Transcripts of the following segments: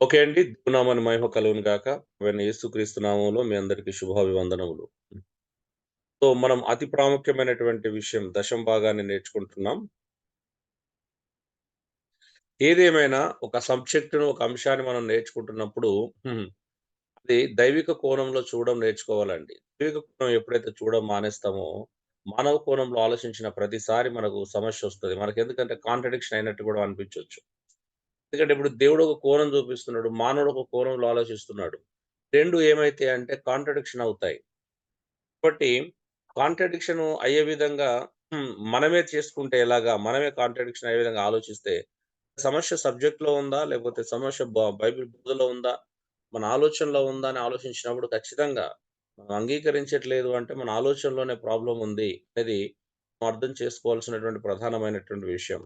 Okay అండి. దేవునామాని మహిమ కలుగును గాక. యేసుక్రీస్తు నామములో మీ అందరికీ శుభాభివందనములు. సో, మనం అతి ప్రాముఖ్యమైనటువంటి విషయం దశమ భాగాన్ని నేర్చుకుంటున్నాం. ఏదేమైనా ఒక సబ్జెక్ట్‌ను, ఒక అంశాన్ని మనం నేర్చుకుంటున్నప్పుడు అది దైవిక కోణంలో చూడడం నేర్చుకోవాలండి. దైవిక కోణం ఎప్పుడైతే చూడడం మానేస్తామో, మానవ కోణంలో ఆలోచించిన ప్రతిసారి మనకు సమస్యొస్తది. మనకెందుకంటే కాంట్రడిక్షన్ అయినట్టు గూడా అనిపించొచ్చు. ఎందుకంటే ఇప్పుడు దేవుడు ఒక కోణం చూపిస్తున్నాడు. మానవుడు ఒక కోణంలో ఆలోచిస్తున్నాడు. 2 ఏమైతాయి అంటే కాంట్రడిక్షన్ అవుతాయి. కాబట్టి కాంట్రడిక్షన్ అయ్యే విధంగా మనమే చేసుకుంటే ఎలాగా? మనమే కాంట్రడిక్షన్ అయ్యే విధంగా ఆలోచిస్తే సమస్య సబ్జెక్ట్‌లో ఉందా? లేకపోతే సమస్య బైబిల్ బోధలో ఉందా? మన ఆలోచనలో ఉందా? అని ఆలోచించినప్పుడు ఖచ్చితంగా మనం అంగీకరించట్లేదు అంటే మన ఆలోచనలోనే ప్రాబ్లమ్ ఉంది అనేది మనం అర్థం చేసుకోవాల్సినటువంటి ప్రధానమైనటువంటి విషయం.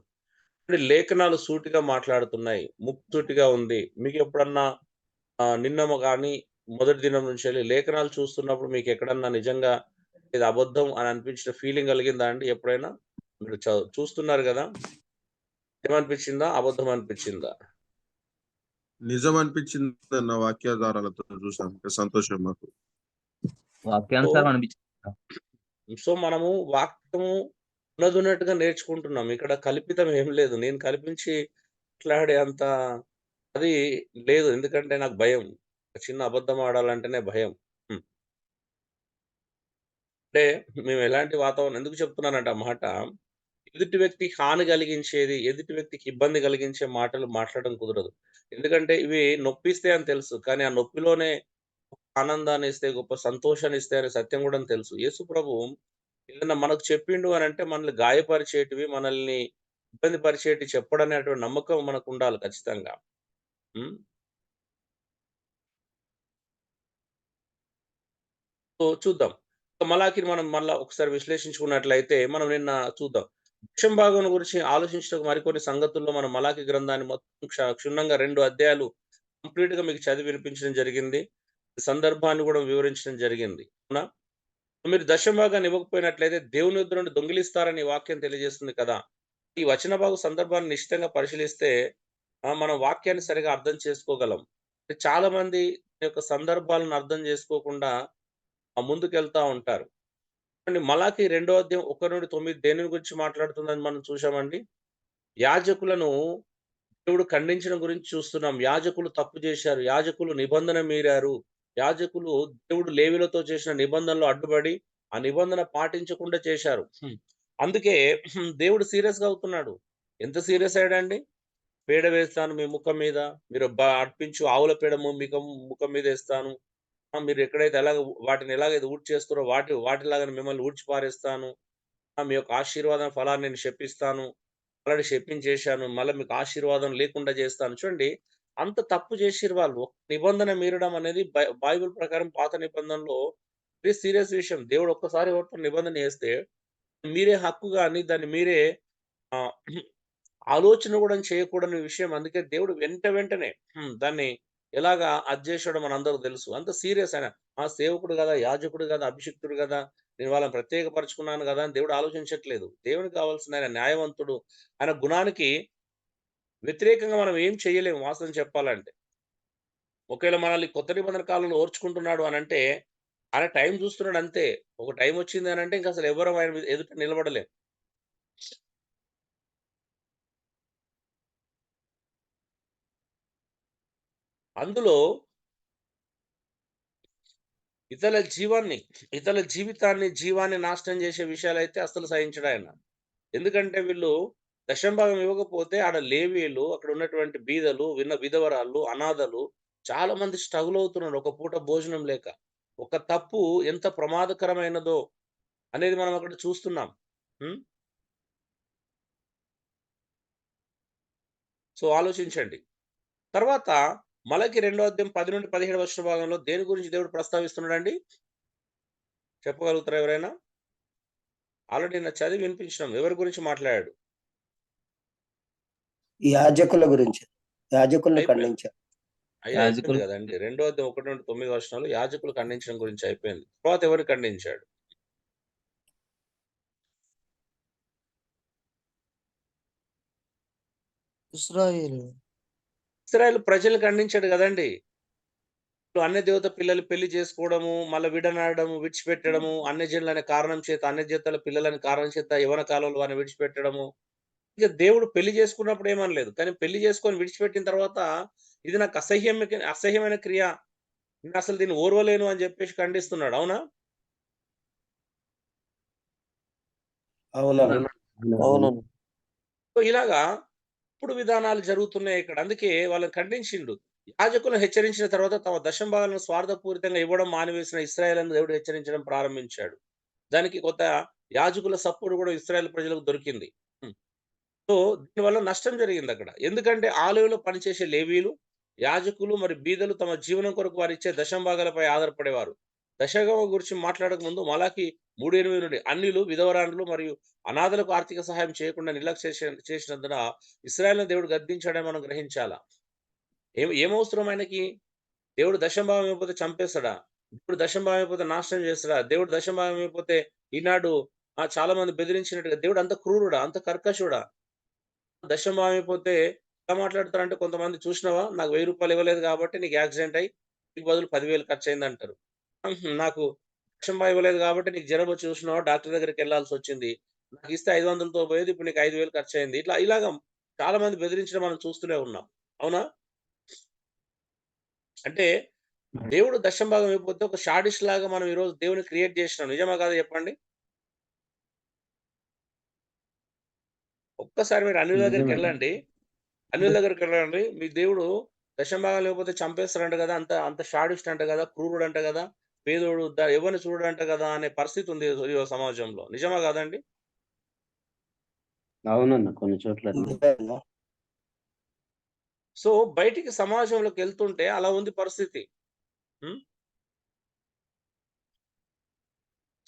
కొన్ని లేఖనాలు సూటిగా మాట్లాడుతున్నాయి. ముక్కుసూటిగా ఉంది. మీకెప్పుడన్నా నిన్న గాని మొదటి దినం నుంచెల్లి లేఖనాలు చూస్తున్నప్పుడు మీకెక్కడన్నా నిజంగా ఇది అబద్ధం అని అనిపించిన ఫీలింగ్ కలిగిందా అండి ఎప్పుడైనా? మీరు చూస్తున్నారు గదా! ఏమనిపించిందా? అబద్ధం అనిపించిందా? నిజం అనిపించిందన్న వాక్యాధారాలతో చూసాం. సంతోషం మాకు. సో, వాక్యానుసారం అనిపించింది. సో మనము వాక్యము ఉన్నదున్నట్టుగా నేర్చుకుంటున్నాం. ఇక్కడ కల్పితం ఏం లేదు. నేను కల్పించి మాట్లాడే అంత అది లేదు. ఎందుకంటే నాకు భయం. ఒక చిన్న అబద్ధం ఆడాలంటేనే భయం. హ్మ్. అంటే మేము ఎలాంటి వాతావరణం ఎందుకు చెప్తున్నానంటే ఆ మాట, ఎదుటి వ్యక్తికి హాని కలిగించేది, ఎదుటి వ్యక్తికి ఇబ్బంది కలిగించే మాటలు మాట్లాడడం కుదరదు. ఎందుకంటే ఇవి నొప్పిస్తాయి అని తెలుసు. కానీ ఆ నొప్పిలోనే ఆనందాన్నిస్తాయి, గొప్ప సంతోషాన్నిస్తాయి అనే సత్యం గూడా తెలుసు. యేసు ప్రభువు ఏదన్నా మనకు చెప్పిండు అనంటే మనల్ని గాయపరిచేటివి, మనల్ని ఇబ్బంది పరిచేటివి చెప్పడనేటువంటి నమ్మకం మనకుండాలి ఖచ్చితంగా. హ్మ్. సో, చూద్దాం. మలాకిని మనం మళ్ళా ఒకసారి విశ్లేషించుకున్నట్లయితే, మనం నిన్న చూద్దాం. దశమ భాగం గురించి ఆలోచించడానికి మరికొన్ని సంగతుల్లో మనం మలాకి గ్రంథాన్ని మొత్తం క్షుణ్ణంగా 2 అధ్యాయాలు కంప్లీట్‌గా మీకు చదివి వినిపించడం జరిగింది. సందర్భాన్ని గూడా వివరించడం జరిగింది. అవునా? మీరు దశమ భాగాన్ని ఇవ్వకపోయినట్లయితే దేవుని యొద్ద నుండి దొంగిలిస్తారని ఈ వాక్యం తెలియజేస్తుంది కదా! ఈ వచన భాగం సందర్భాన్ని నిశితంగా పరిశీలిస్తే మనం వాక్యాన్ని సరిగ్గా అర్థం చేసుకోగలం. చాలామంది ఈ యొక్క సందర్భాలను అర్థం చేసుకోకుండా ముందుకెళ్తా ఉంటారు. అండి మలాకి రెండో అధ్యాయం 1-9 దేని గురించి మాట్లాడుతుందని మనం చూసామండి. యాజకులను దేవుడు ఖండించడం గురించి చూస్తున్నాం. యాజకులు తప్పు చేశారు. యాజకులు నిబంధన మీరారు. యాజకులు దేవుడు లేవీయులతో చేసిన నిబంధనలో అడ్డుపడి, ఆ నిబంధన పాటించకుండా చేశారు. అందుకే దేవుడు సీరియస్‌గా అవుతున్నాడు. ఎంత సీరియస్ అయ్యాడండి? పేడ వేస్తాను మీ ముఖం మీద. మీరు అర్పించు ఆవుల పేడ ముఖం మీదేస్తాను. మీరు ఎక్కడైతే వాటిని ఎలాగైతే ఊడ్చేస్తారో వాటిలాగానే మిమ్మల్ని ఊడ్చి పారేస్తాను. మీ యొక్క ఆశీర్వాదం ఫలాన్ని నేను శపిస్తాను. ఆల్రెడీ శపించేశాను. మళ్ళా మీకు ఆశీర్వాదం లేకుండా చేస్తాను. చూడండి అంత తప్పు చేసిర్రు వాళ్ళు. ఒక నిబంధన మీరడం అనేది బైబిల్ ప్రకారం పాత నిబంధనలో వెరీ సీరియస్ విషయం. దేవుడు ఒక్కసారి ఎవరితో నిబంధన చేస్తే మీరే హక్కు గాని దాన్ని మీరే ఆహ్, ఆలోచన గూడా చేయకూడని విషయం. అందుకే దేవుడు వెంటనే దాన్ని ఎలాగా అది జేశాడో మనందరికి తెలుసు. అంత సీరియస్ ఆయన. సేవకుడు గదా! యాజకుడు గదా! అభిషిక్తుడు గదా! నేను వాళ్ళని ప్రత్యేకపరుచుకున్నాను గదా! అని దేవుడు ఆలోచించట్లేదు. దేవునికి కావాల్సింది ఆయన న్యాయవంతుడు. ఆయన గుణానికి వ్యతిరేకంగా మనం ఏం చేయలేము వాస్తవం చెప్పాలంటే. ఒకవేళ మనల్ని కొత్త నిబంధన కాలంలో ఓర్చుకుంటున్నాడు అనంటే, ఆయన టైం జూస్తున్నాడు అంతే. ఒక టైం వచ్చింది అనంటే ఇంకసలు ఎవ్వరం ఆయన ఎదుట నిలబడలేం. అందులో ఇతరుల జీవాన్ని నాశనం చేసే విషయాలైతే అస్సలు సహించడాయన. ఎందుకంటే వీళ్ళు దశమ భాగం ఇవ్వకపోతే ఆడ లేవీయులు, అక్కడ ఉన్నటువంటి బీదలు, విధవరాళ్ళు, అనాథలు చాలా మంది స్ట్రగుల్ అవుతున్నారు ఒక పూట భోజనం లేక. ఒక తప్పు ఎంత ప్రమాదకరమైనదో అనేది మనం అక్కడ చూస్తున్నాం. హ్మ్. సో, ఆలోచించండి. తర్వాత మలకి రెండో అధ్యాయం 10-17 వచన భాగంలో దేని గురించి దేవుడు ప్రస్తావిస్తున్నాడండి? చెప్పగలుగుతారా ఎవరైనా? ఆల్రెడీ నేను చదివి వినిపించినాం. ఎవరి గురించి మాట్లాడాడు? యాజకుల గురించి. యాజకుల్ని అయిపోయింది. ఖండించారు. అయిపోయింది యాజకులు గదండీ. రెండో అధ్యాయం 1-9 వచనాలు యాజకులు ఖండించడం గురించి అయిపోయింది. తర్వాత ఎవరు ఖండించాడు? ఇశ్రాయేలు. ఇశ్రాయేలు ప్రజల్ని ఖండించాడు గదండీ! ఇప్పుడు అన్య దేవత పిల్లలు పెళ్లి చేసుకోవడము, మళ్ళా విడనాడడము, విడిచిపెట్టడము, అన్యజనులనే కారణం చేత, అన్యజాతుల పిల్లలని కారణం చేత యవ్వన కాలంలో వారిని విడిచిపెట్టడము. ఇక దేవుడు పెళ్లి చేసుకున్నప్పుడు ఏమనలేదు. కానీ పెళ్లి చేసుకొని విడిచిపెట్టిన తర్వాత ఇది నాకు అసహ్యమైన క్రియ. నేనసలు దీన్ని ఓర్వలేను అని జెప్పేసి ఖండిస్తున్నాడు. అవునా? అవునన్నా. అవునన్నా. సో, ఇలాగా తప్పుడు విధానాలు జరుగుతున్నాయి ఇక్కడ. అందుకే వాళ్ళని ఖండించిండు. యాజకులను హెచ్చరించిన తర్వాత తమ దశమ భాగాలను స్వార్థపూరితంగా ఇవ్వడం మానివేసిన ఇశ్రాయేలును దేవుడు హెచ్చరించడం ప్రారంభించాడు. దానికి కొంత యాజకుల సపోర్ట్ గూడా ఇశ్రాయేల్ ప్రజలకు దొరికింది. హ్మ్. సో, దీనివల్ల నష్టం జరిగిందక్కడ. ఎందుకంటే ఆలయంలో పనిచేసే లేవీయులు, యాజకులు మరి బీదలు తమ జీవనం కొరకు వారిచ్చే దశమ భాగాలపై ఆధారపడేవారు. దశగమ గురించి మాట్లాడక ముందు మలాకి 3:8 నుండి అన్యులు, విధవరాండ్రులు మరియు అనాథలకు ఆర్థిక సహాయం చేయకుండా నిర్లక్ష్య చేసినందున ఇశ్రాయేలును దేవుడు గద్దించాడని మనం గ్రహించాలా. ఏమవసరం ఆయనకి? దేవుడు దశమ భాగం ఇవ్వకపోతే చంపేస్తాడా? దేవుడు దశమ భాగం ఇవ్వకపోతే నాశనం చేస్తాడా? దేవుడు దశమ భాగం ఇవ్వకపోతే ఈనాడు చాలా మంది బెదిరించినట్టుగా దేవుడు అంత క్రూరుడా? అంత కర్కశుడా? దశమ భాగం ఇవ్వకపోతే ఎలా మాట్లాడతారంటే కొంతమంది చూసినావా? నాకు రూ. 1000 ఇవ్వలేదు కాబట్టి నీకు యాక్సిడెంట్ అయ్యి నీకు బదులు 10,000 ఖర్చయిందంటారు. నాకు దశమ భాగం ఇవ్వలేదు కాబట్టి నీకు జరం వచ్చి చూసినావా? డాక్టర్ దగ్గరికెళ్ళాల్సొచ్చింది. నాకిస్తే 500తో పోయేది ఇప్పుడు నీకు 5,000 ఖర్చయింది. ఇలాగ చాలా మంది బెదిరించడం మనం చూస్తూనే ఉన్నాం. అవునా? అంటే దేవుడు దశమ భాగం ఇవ్వకపోతే ఒక షాడిస్ట్ లాగా మనం ఈరోజు దేవుడిని క్రియేట్ చేసినాం. నిజమా కాదా చెప్పండి? ఒక్కసారి మీరు అన్యుల నిజమే. దగ్గరికెళ్ళండి. అన్యుల దగ్గరికెళ్ళండి. మీ దేవుడు దశమ భాగం లేకపోతే చంపేస్తారంట గదా! అంత అంత షాడిస్ట్ అంట గదా! క్రూరుడంట గదా! పేదోడు ఎవరిని చూడడంట గదా! అనే పరిస్థితి ఉంది ఈ సమాజంలో. నిజమా కాదండి? అవునన్న కొన్ని చోట్ల అట్లా. నిజమేనా? సో, బయటికి సమాజంలోకెళ్తుంటే అలా ఉంది పరిస్థితి. హ్మ్.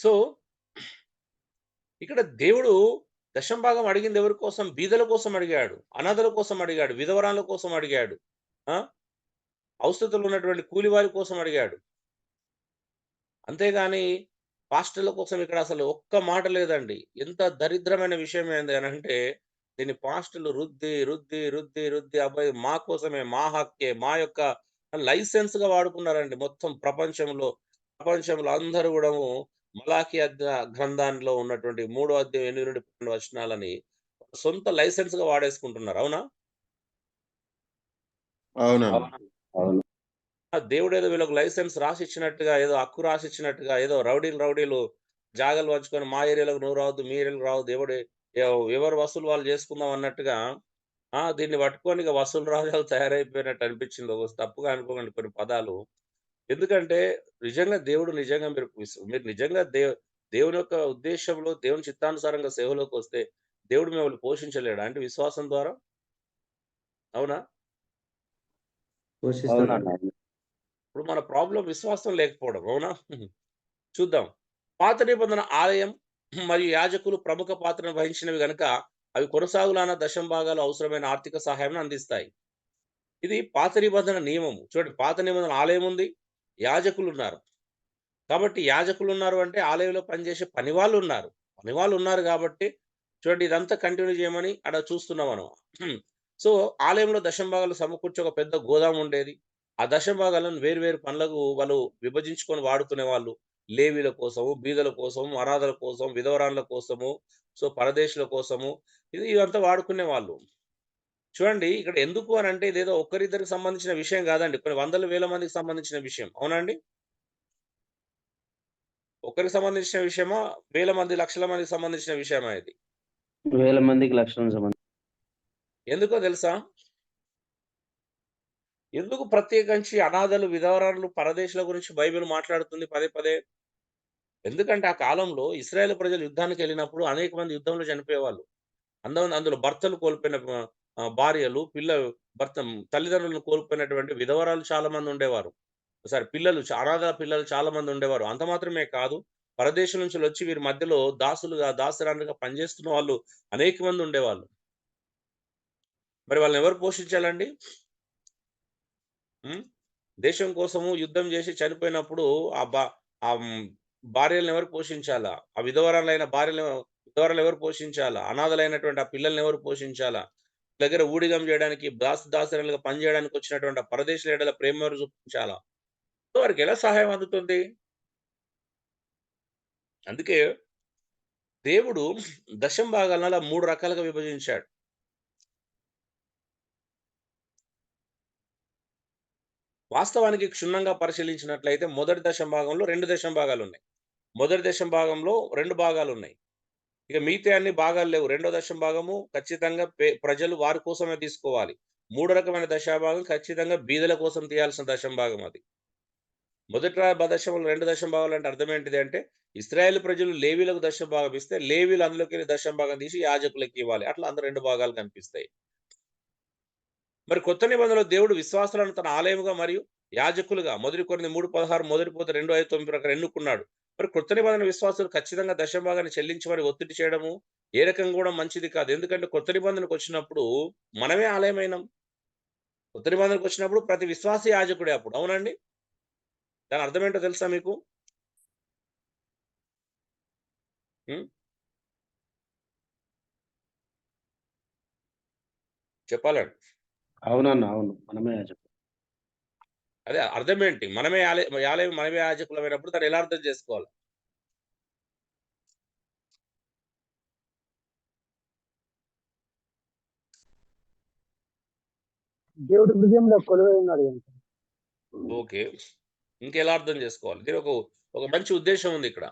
సో, ఇక్కడ దేవుడు దశమ భాగం అడిగింది ఎవరి కోసం? బీదల కోసం అడిగాడు. అనాథల కోసం అడిగాడు. విధవరాళ్ళ కోసం అడిగాడు. ఆ! అవసరతలో ఉన్నటువంటి కూలివారి కోసం అడిగాడు. అంతేగాని పాస్టర్‌ల కోసం ఇక్కడ అసలు ఒక్క మాట లేదండి. ఎంత దరిద్రమైన విషయం ఏంది అనంటే, దీన్ని పాస్టర్‌లు రుద్ది, రుద్ది, రుద్ది, రుద్ది అబ్బాయి మా కోసమే, మా హక్కే, మా యొక్క లైసెన్స్‌గా వాడుకున్నారండి మొత్తం ప్రపంచంలో. ప్రపంచంలో అందరూ గూడాను మలాకి గ్రంథంలో ఉన్నటువంటి 3 అధ్యాయం 8-12 వచనాలని సొంత లైసెన్స్‌గా వాడేసుకుంటున్నారు. అవునా? అవునన్నా. అవును. దేవుడేదో వీళ్ళకి లైసెన్స్ రాసిచ్చినట్టుగా, ఏదో హక్కు రాసిచ్చినట్టుగా, ఏదో రౌడీలు జాగాలు పంచుకొని మా ఏరియాలోకి నువ్వు రావద్దు, మీ ఏరియాలోకి రావద్దు, ఎవరి వసూలు వాళ్ళు చేసుకుందాం అన్నట్టుగా దీన్ని పట్టుకొని ఇక వసూలు రాజాలు తయారైపోయినట్టు అనిపించింది. తప్పుగా అనుకోకండి కొన్ని పదాలు. ఎందుకంటే నిజంగా మీరు నిజంగా దేవుని యొక్క ఉద్దేశంలో, దేవుని చిత్తానుసారంగా సేవలోకొస్తే దేవుడు మిమ్మల్ని పోషించలేడా? అంటే విశ్వాసం ద్వారా. అవునా? పోషిస్తాడు. ఇప్పుడు మన ప్రాబ్లమ్ విశ్వాసం లేకపోవడం. అవునా? చూద్దాం. పాత నిబంధన ఆలయం మరియు యాజకులు ప్రముఖ పాత్రను వహించినవి గనుక అవి కొనసాగులాన దశమ భాగాలు అవసరమైన ఆర్థిక సహాయాన్ని అందిస్తాయి. ఇది పాత నిబంధన నియమము. చూడండి పాత నిబంధన ఆలయం ఉంది. యాజకులున్నారు. కాబట్టి యాజకులున్నారు అంటే ఆలయంలో పనిచేసే పనివాళ్ళున్నారు. పనివాళ్ళున్నారు గాబట్టి చూడండి ఇదంతా కంటిన్యూ చేయమని ఆడ చూస్తున్నాం మనం. సో, ఆలయంలో దశమ భాగాలు సమకూర్చి ఒక పెద్ద గోదాము ఉండేది. ఆ దశమ భాగాలను వేరు వేరు పనులకు వాళ్ళు విభజించుకొని వాడుకునేవాళ్ళు. లేవీల కోసము, బీదల కోసము, అనాథల కోసం, విధవరాండ్ల కోసము, సో, పరదేశుల కోసము ఇదంతా వాడుకునేవాళ్ళు. చూడండి ఇక్కడ ఎందుకు అనంటే ఇదేదో ఒక్కరిద్దరికి సంబంధించిన విషయం గాదండి. కొన్ని వందల వేల మందికి సంబంధించిన విషయం. అవునా అండి? ఒక్కరికి సంబంధించిన విషయమా? వేల మంది, లక్షల మందికి సంబంధించిన విషయమా ఇది? వేల మందికి లక్షల మంది. ఎందుకో తెలుసా? ఎందుకు ప్రత్యేకించి అనాథలు, విధవరాలు, పరదేశుల గురించి బైబిల్ మాట్లాడుతుంది పదే పదే? ఎందుకంటే ఆ కాలంలో ఇశ్రాయేల్ ప్రజలు యుద్ధానికెళ్ళినప్పుడు అనేక మంది యుద్ధంలో చనిపోయేవాళ్ళు. అందులో భర్తలు కోల్పోయిన భార్యలు, భర్త తల్లిదండ్రులను కోల్పోయినటువంటి విధవరాలు చాలా మంది ఉండేవారు. అనాథ పిల్లలు చాలా మంది ఉండేవారు. అంత మాత్రమే కాదు, పరదేశం నుంచెళ్ళొచ్చి వీరి మధ్యలో దాసరాండ్రుగా పనిచేస్తున్న వాళ్ళు అనేక మంది ఉండేవాళ్ళు. మరి వాళ్ళని ఎవరు పోషించాలండి? హ్మ్. దేశం కోసము యుద్ధం చేసి చనిపోయినప్పుడు ఆ బా భార్యలను ఎవరు పోషించాలా? ఆ విధవరాలైన విధవరాలు ఎవరు పోషించాలా? అనాథలైనటువంటి ఆ పిల్లల్ని ఎవరు పోషించాలా? దగ్గర ఊడిగం చేయడానికి దాసరులుగా పనిచేయడానికి వచ్చినటువంటి ఆ పరదేశుల ఎడల ప్రేమ ఎవరు చూపించాలా? సో వారికి ఎలా సహాయం అందుతుంది? అందుకే దేవుడు దశమ భాగాలను అలా 3 రకాలుగా విభజించాడు. వాస్తవానికి క్షుణ్ణంగా పరిశీలించినట్లయితే మొదటి దశమ భాగంలో 2 దశమ భాగాలున్నాయి. మొదటి దశమ భాగంలో 2 భాగాలున్నాయి. ఇక మిగతా అన్ని భాగాలు లేవు. రెండో దశమ భాగము ఖచ్చితంగా ప్రజలు వారి కోసమే తీసుకోవాలి. మూడో రకమైన దశభాగం ఖచ్చితంగా బీదల కోసం తీయాల్సిన దశమ భాగం అది. మొదటి దశంలో 2 దశమ భాగాలు అంటే అర్థం ఏంటిది అంటే ఇశ్రాయేలు ప్రజలు లేవీలకు దశమ భాగం ఇస్తే లేవీలు అందులోకి దశమ భాగం తీసి యాజకులకు ఇవ్వాలి. అట్లా అందరూ 2 భాగాలు కనిపిస్తాయి. మరి కొత్త నిబంధనలో దేవుడు విశ్వాసులను తన ఆలయముగా మరియు యాజకులుగా మొదటి కొరింథీ 3:16 మొదటి పోత 2:5-9 ప్రకారం ఎన్నుకున్నాడు. మరి కొత్త నిబంధన విశ్వాసులు ఖచ్చితంగా దశమ భాగాన్ని చెల్లించమని ఒత్తిడి చేయడము ఏ రకంగా కూడా మంచిది కాదు. ఎందుకంటే కొత్త నిబంధనకు వచ్చినప్పుడు మనమే ఆలయమైనాం. కొత్త నిబంధనకు వచ్చినప్పుడు ప్రతి విశ్వాసీ యాజకుడే అప్పుడు. అవునండి? దాని అర్థం ఏంటో తెలుసా మీకు? చెప్పాలండి. అవునన్న, అవును, మనమే యాజకులు. అదే అర్థం ఏంటి? మనమే ఆలయం మనమే యాజకులమైనప్పుడు దాన్ని ఎలా అర్థం చేసుకోవాలి? దేవుడి హృదయంలో కొలువై ఉన్నాడు కనుక. ఓకే. ఇంకెలా అర్థం చేసుకోవాలి? దీని ఒక మంచి ఉద్దేశం ఉంది ఇక్కడ.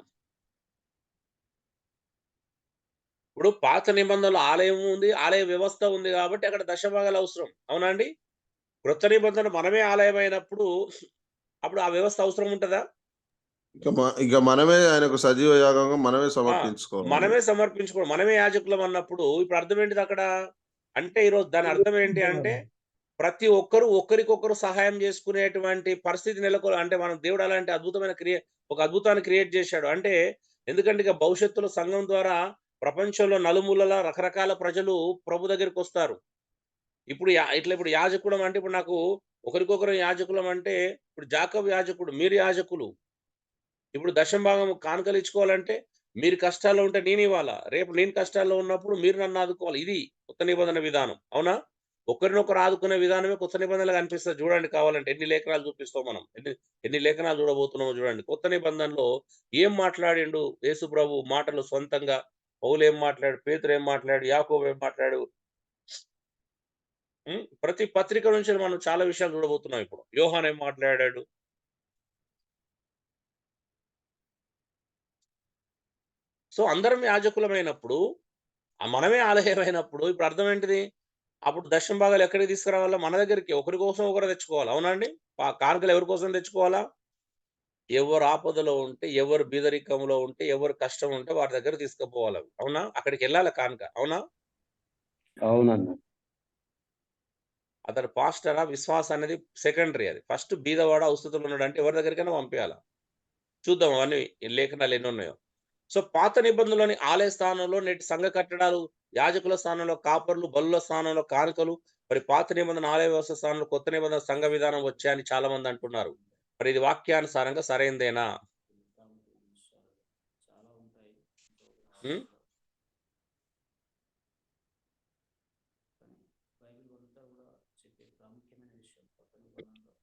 ఇప్పుడు పాత నిబంధనలో ఆలయం ఉంది, ఆలయ వ్యవస్థ ఉంది కాబట్టి అక్కడ దశభాగాలు అవసరం. అవునా అండి? క్రొత్త నిబంధన మనమే ఆలయం అయినప్పుడు అప్పుడు ఆ వ్యవస్థ అవసరం ఉంటదా? ఇక మనమే ఆయనకు సజీవ యాగంగా మనమే సమర్పించుకోవాలి. మనమే సమర్పించుకోవాలి. మనమే యాజకులం అన్నప్పుడు ఇప్పుడు అర్థం ఏంటిది అక్కడ? అంటే ఈరోజు దాని అర్థం ఏంటి అంటే ప్రతి ఒక్కరు ఒకరికొకరు సహాయం చేసుకునేటువంటి పరిస్థితి అంటే మనం దేవుడు అలాంటి అద్భుతమైన ఒక అద్భుతాన్ని క్రియేట్ చేశాడు. అంటే ఎందుకంటే ఇక భవిష్యత్తులో సంఘం ద్వారా ప్రపంచంలో నలుమూలల రకరకాల ప్రజలు ప్రభు దగ్గరికి వస్తారు. ఇప్పుడు ఇప్పుడు యాజకుడం అంటే ఇప్పుడు నాకు ఒకరికొకరు యాజకులం అంటే ఇప్పుడు జాకబ్ యాజకుడు, మీరు యాజకులు. ఇప్పుడు దశమ భాగం కానుకలు ఇచ్చుకోవాలంటే మీరు కష్టాల్లో ఉంటే నేను ఇవ్వాలా, రేపు నేను కష్టాల్లో ఉన్నప్పుడు మీరు నన్ను ఆదుకోవాలి. ఇది కొత్త నిబంధన విధానం. అవునా? ఒకరినొకరు ఆదుకునే విధానమే కొత్త నిబంధనలు కనిపిస్తుంది. చూడండి కావాలంటే ఎన్ని లేఖనాలు చూపిస్తాం మనం, ఎన్ని లేఖనాలు చూడబోతున్నామో చూడండి. కొత్త నిబంధనలో ఏం మాట్లాడిండు యేసు ప్రభు మాటలు సొంతంగా, పౌలు ఏం మాట్లాడు, పేతురు ఏం మాట్లాడు, యాకోబు ఏం మాట్లాడు, ప్రతి పత్రిక నుంచి మనం చాలా విషయాలు చూడబోతున్నాం. ఇప్పుడు యోహాన్ ఏం మాట్లాడాడు. సో అందరం యాజకులమైనప్పుడు మనమే ఆలయమైనప్పుడు ఇప్పుడు అర్థం ఏంటిది? అప్పుడు దశమ భాగాలు ఎక్కడికి తీసుకురావాలా? మన దగ్గరికి. ఒకరి కోసం ఒకరు తెచ్చుకోవాలి. అవునండి? కానుకలు ఎవరి కోసం తెచ్చుకోవాలా? ఎవరు ఆపదలో ఉంటే, ఎవరు బీదరికంలో ఉంటే, ఎవరు కష్టం ఉంటే వారి దగ్గర తీసుకుపోవాలి. అవునా? అక్కడికి వెళ్ళాలి కానుక. అవునా? అవునన్న. అతను పాస్టరా విశ్వాసం అనేది సెకండరీ. అది ఫస్ట్ బీదవాడ అవస్థతులు ఉన్నాడు అంటే ఎవరి దగ్గరికైనా పంపించాలా. చూద్దాం అవన్నీ లేఖనాలు ఎన్ని ఉన్నాయో. సో పాత నిబంధనలోని ఆలయ స్థానంలో నేటి సంఘ కట్టడాలు, యాజకుల స్థానంలో కాపర్లు, బలుల స్థానంలో కానుకలు, మరి పాత నిబంధన ఆలయ వ్యవస్థ స్థానంలో కొత్త నిబంధన సంఘ విధానం వచ్చాయని చాలా మంది అంటున్నారు. మరి ఇది వాక్యానుసారంగా సరైందేనా?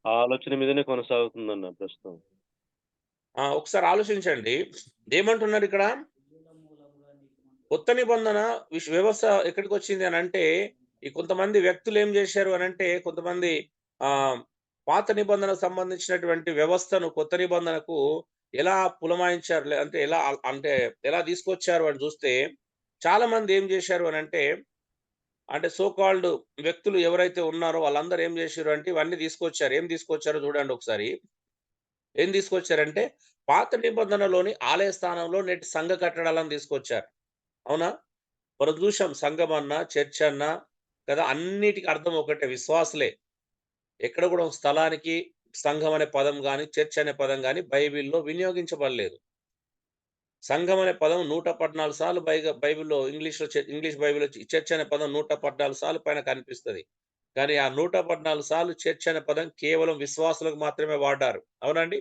ఆలోచన మీదనే కొనసాగుతుందన్న ప్రస్తుతం. ఒకసారి ఆలోచించండి. ఏమంటున్నారు ఇక్కడ? కొత్త నిబంధన వ్యవస్థ ఎక్కడికి వచ్చింది అని అంటే ఈ కొంతమంది వ్యక్తులు ఏం చేశారు అని అంటే కొంతమంది పాత నిబంధనకు సంబంధించినటువంటి వ్యవస్థను కొత్త నిబంధనకు ఎలా పులమాయించారు అంటే ఎలా తీసుకొచ్చారు అని చూస్తే చాలా మంది ఏం చేశారు అని అంటే సో కాల్డ్ వ్యక్తులు ఎవరైతే ఉన్నారో వాళ్ళందరూ ఏం చేశారు అంటే ఇవన్నీ తీసుకొచ్చారు. ఏం తీసుకొచ్చారో చూడండి ఒకసారి. ఏం తీసుకొచ్చారంటే పాత నిబంధనలోని ఆలయ స్థానంలో నేటి సంఘ కట్టడాలను తీసుకొచ్చారు. అవునా? మనం చూసాం సంఘం అన్నా, చర్చ్ అన్నా కదా, అన్నిటికీ అర్థం ఒకటే, విశ్వాసులే. ఎక్కడ కూడా స్థలానికి సంఘం అనే పదం కానీ, చర్చ్ అనే పదం కానీ బైబిల్లో వినియోగించబడలేదు. సంఘం అనే పదం 114 సార్లు బైబిల్లో ఇంగ్లీష్ బైబిల్లో చర్చ్ అనే పదం 114 సార్లు పైన కనిపిస్తుంది. కానీ ఆ 114 సార్లు చర్చ్ అనే పదం కేవలం విశ్వాసులకు మాత్రమే వాడారు. అవునండి?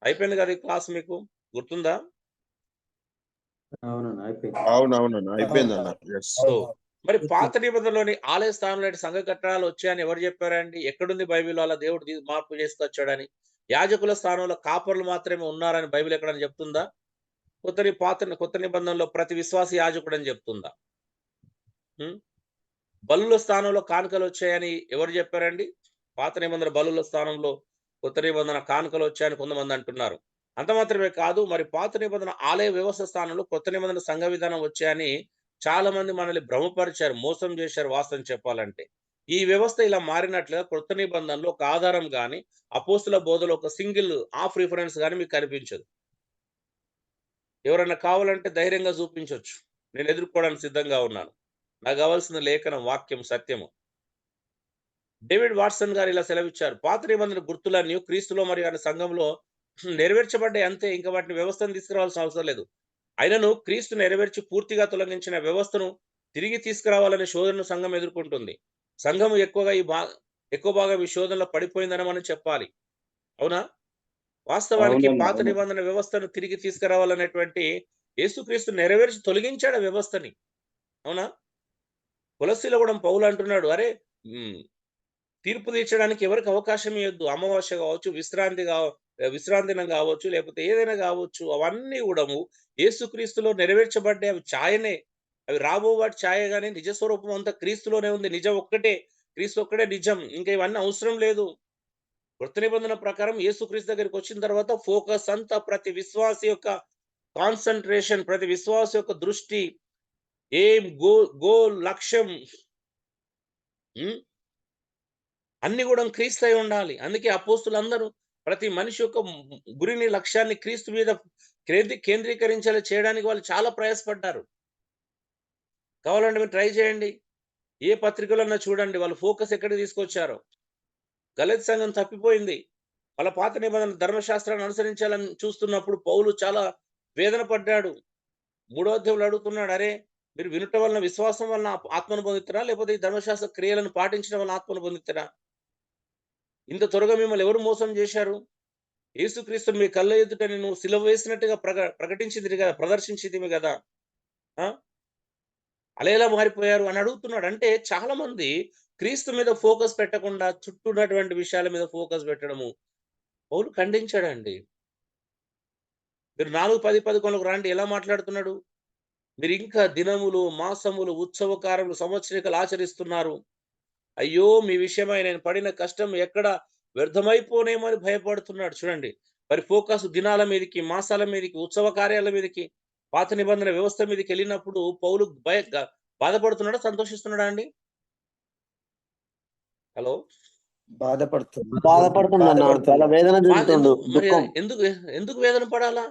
అయిపోయింది కదా ఈ క్లాస్, మీకు గుర్తుందా? అవునవునన్నా అయిపోయిందన్న. సో మరి పాత నిబంధనలోని ఆలయ స్థానంలో సంఘ కట్టడాలు వచ్చాయని ఎవరు చెప్పారండి? ఎక్కడుంది బైబిల్ అలా దేవుడు మార్పు చేసుకొచ్చాడని? యాజకుల స్థానంలో కాపరులు మాత్రమే ఉన్నారని బైబిల్ ఎక్కడైనా చెప్తుందా? కొత్త నిబంధనలో ప్రతి విశ్వాస యాజకుడు అని చెప్తుందా? బలుల స్థానంలో కానుకలు వచ్చాయని ఎవరు చెప్పారండి? పాత నిబంధన బలుల స్థానంలో కొత్త నిబంధన కానుకలు వచ్చాయని కొంతమంది అంటున్నారు. అంత మాత్రమే కాదు, మరి పాత నిబంధన ఆలయ వ్యవస్థ స్థానంలో కొత్త నిబంధన సంఘ విధానం వచ్చాయని చాలా మంది మనల్ని భ్రమపరిచారు, మోసం చేశారు వాస్తవం చెప్పాలంటే. ఈ వ్యవస్థ ఇలా మారినట్లుగా కొత్త నిబంధనలో ఒక ఆధారం గాని, అపోస్తుల బోధలో ఒక సింగిల్ హాఫ్ రిఫరెన్స్ గాని మీకు కనిపించదు. ఎవరైనా కావాలంటే ధైర్యంగా చూపించొచ్చు. నేను ఎదుర్కోవడానికి సిద్ధంగా ఉన్నాను. నాకు కావాల్సిన లేఖనం, వాక్యం, సత్యము. డేవిడ్ వాట్సన్ గారు ఇలా సెలవిచ్చారు. పాత నిబంధన గుర్తులన్నీ క్రీస్తులో మరియు ఆయన సంఘంలో నెరవేర్చబడ్డాయి అంతే. ఇంకా వాటిని వ్యవస్థను తీసుకురావాల్సిన అవసరం లేదు. అయినను క్రీస్తు నెరవేర్చి పూర్తిగా తొలగించిన వ్యవస్థను తిరిగి తీసుకురావాలనే శోధనను సంఘం ఎదుర్కొంటుంది. సంఘం ఎక్కువ భాగం ఈ శోధనలో పడిపోయిందని మనం చెప్పాలి. అవునా? వాస్తవానికి పాత నిబంధన వ్యవస్థను తిరిగి తీసుకురావాలనేటువంటి యేసుక్రీస్తు నెరవేర్చి తొలగించాడు వ్యవస్థని. అవునా? కొలస్సీలో కూడా పౌలు అంటున్నాడు, అరే తీర్పు తీర్చడానికి ఎవరికి అవకాశం ఇవ్వద్దు. అమావాస్య కావచ్చు, విశ్రాంతి దినం కావచ్చు, లేకపోతే ఏదైనా కావచ్చు, అవన్నీ కూడా యేసుక్రీస్తులో నెరవేర్చబడ్డాయి. అవి ఛాయనే, అవి రాబో వాటి ఛాయ గానీ నిజ స్వరూపం అంతా క్రీస్తులోనే ఉంది. నిజం ఒక్కటే, క్రీస్తు ఒక్కడే నిజం. ఇంకా ఇవన్నీ అవసరం లేదు. కృత నిబంధన ప్రకారం యేసుక్రీస్తు దగ్గరికి వచ్చిన తర్వాత ఫోకస్ అంతా ప్రతి విశ్వాసి యొక్క కాన్సంట్రేషన్, ప్రతి విశ్వాసి యొక్క దృష్టి, ఏం గోల్ లక్ష్యం అన్ని కూడా క్రీస్తు అయి ఉండాలి. అందుకే అపోస్తులందరూ ప్రతి మనిషి యొక్క గురిని, లక్ష్యాన్ని క్రీస్తు మీద కేంద్రీకరించేలా చేయడానికి వాళ్ళు చాలా ప్రయాసపడ్డారు. కావాలంటే మీరు ట్రై చేయండి. ఏ పత్రికలన్నా చూడండి, వాళ్ళు ఫోకస్ ఎక్కడికి తీసుకొచ్చారో. గలతీ సంఘం తప్పిపోయింది. వాళ్ళ పాత నిబంధన ధర్మశాస్త్రాన్ని అనుసరించాలని చూస్తున్నప్పుడు పౌలు చాలా వేదన పడ్డాడు. 3వ అధ్యాయంలో అడుగుతున్నాడు, అరే మీరు వినుట వలన, విశ్వాసం వలన ఆత్మను పొందుతారా, లేకపోతే ఈ ధర్మశాస్త్ర క్రియలను పాటించడం వలన ఆత్మను పొందుతారా? ఇంత త్వరగా మిమ్మల్ని ఎవరు మోసం చేశారు? యేసుక్రీస్తుని మీ కళ్ళ ఎదుట నేను సిలువ వేసినట్టుగా ప్రకటించింది కదా, ప్రదర్శించింది కదా. అలా ఎలా మారిపోయారు అని అడుగుతున్నాడు. అంటే చాలా మంది క్రీస్తు మీద ఫోకస్ పెట్టకుండా చుట్టూ ఉన్నటువంటి విషయాల మీద ఫోకస్ పెట్టడము పౌలు ఖండించాడండి. మీరు 4:10-11 రాండి, ఎలా మాట్లాడుతున్నాడు? మీరు ఇంకా దినములు, మాసములు, ఉత్సవకారములు, సంవత్సరికలు ఆచరిస్తున్నారు. అయ్యో మీ విషయమై నేను పడిన కష్టం ఎక్కడ వ్యర్థమైపోనేమో అని భయపడుతున్నాడు. చూడండి, మరి ఫోకస్ దినాల మీదకి, మాసాల మీదకి, ఉత్సవ కార్యాల మీదకి, పాత నిబంధన వ్యవస్థ మీదకి వెళ్ళినప్పుడు పౌలు బాధపడుతున్నాడా, సంతోషిస్తున్నాడా అండి? హలో, బాధపడుతున్నాడు. చాలా వేదన చెందుతుండు. ఎందుకు వేదన పడాలా?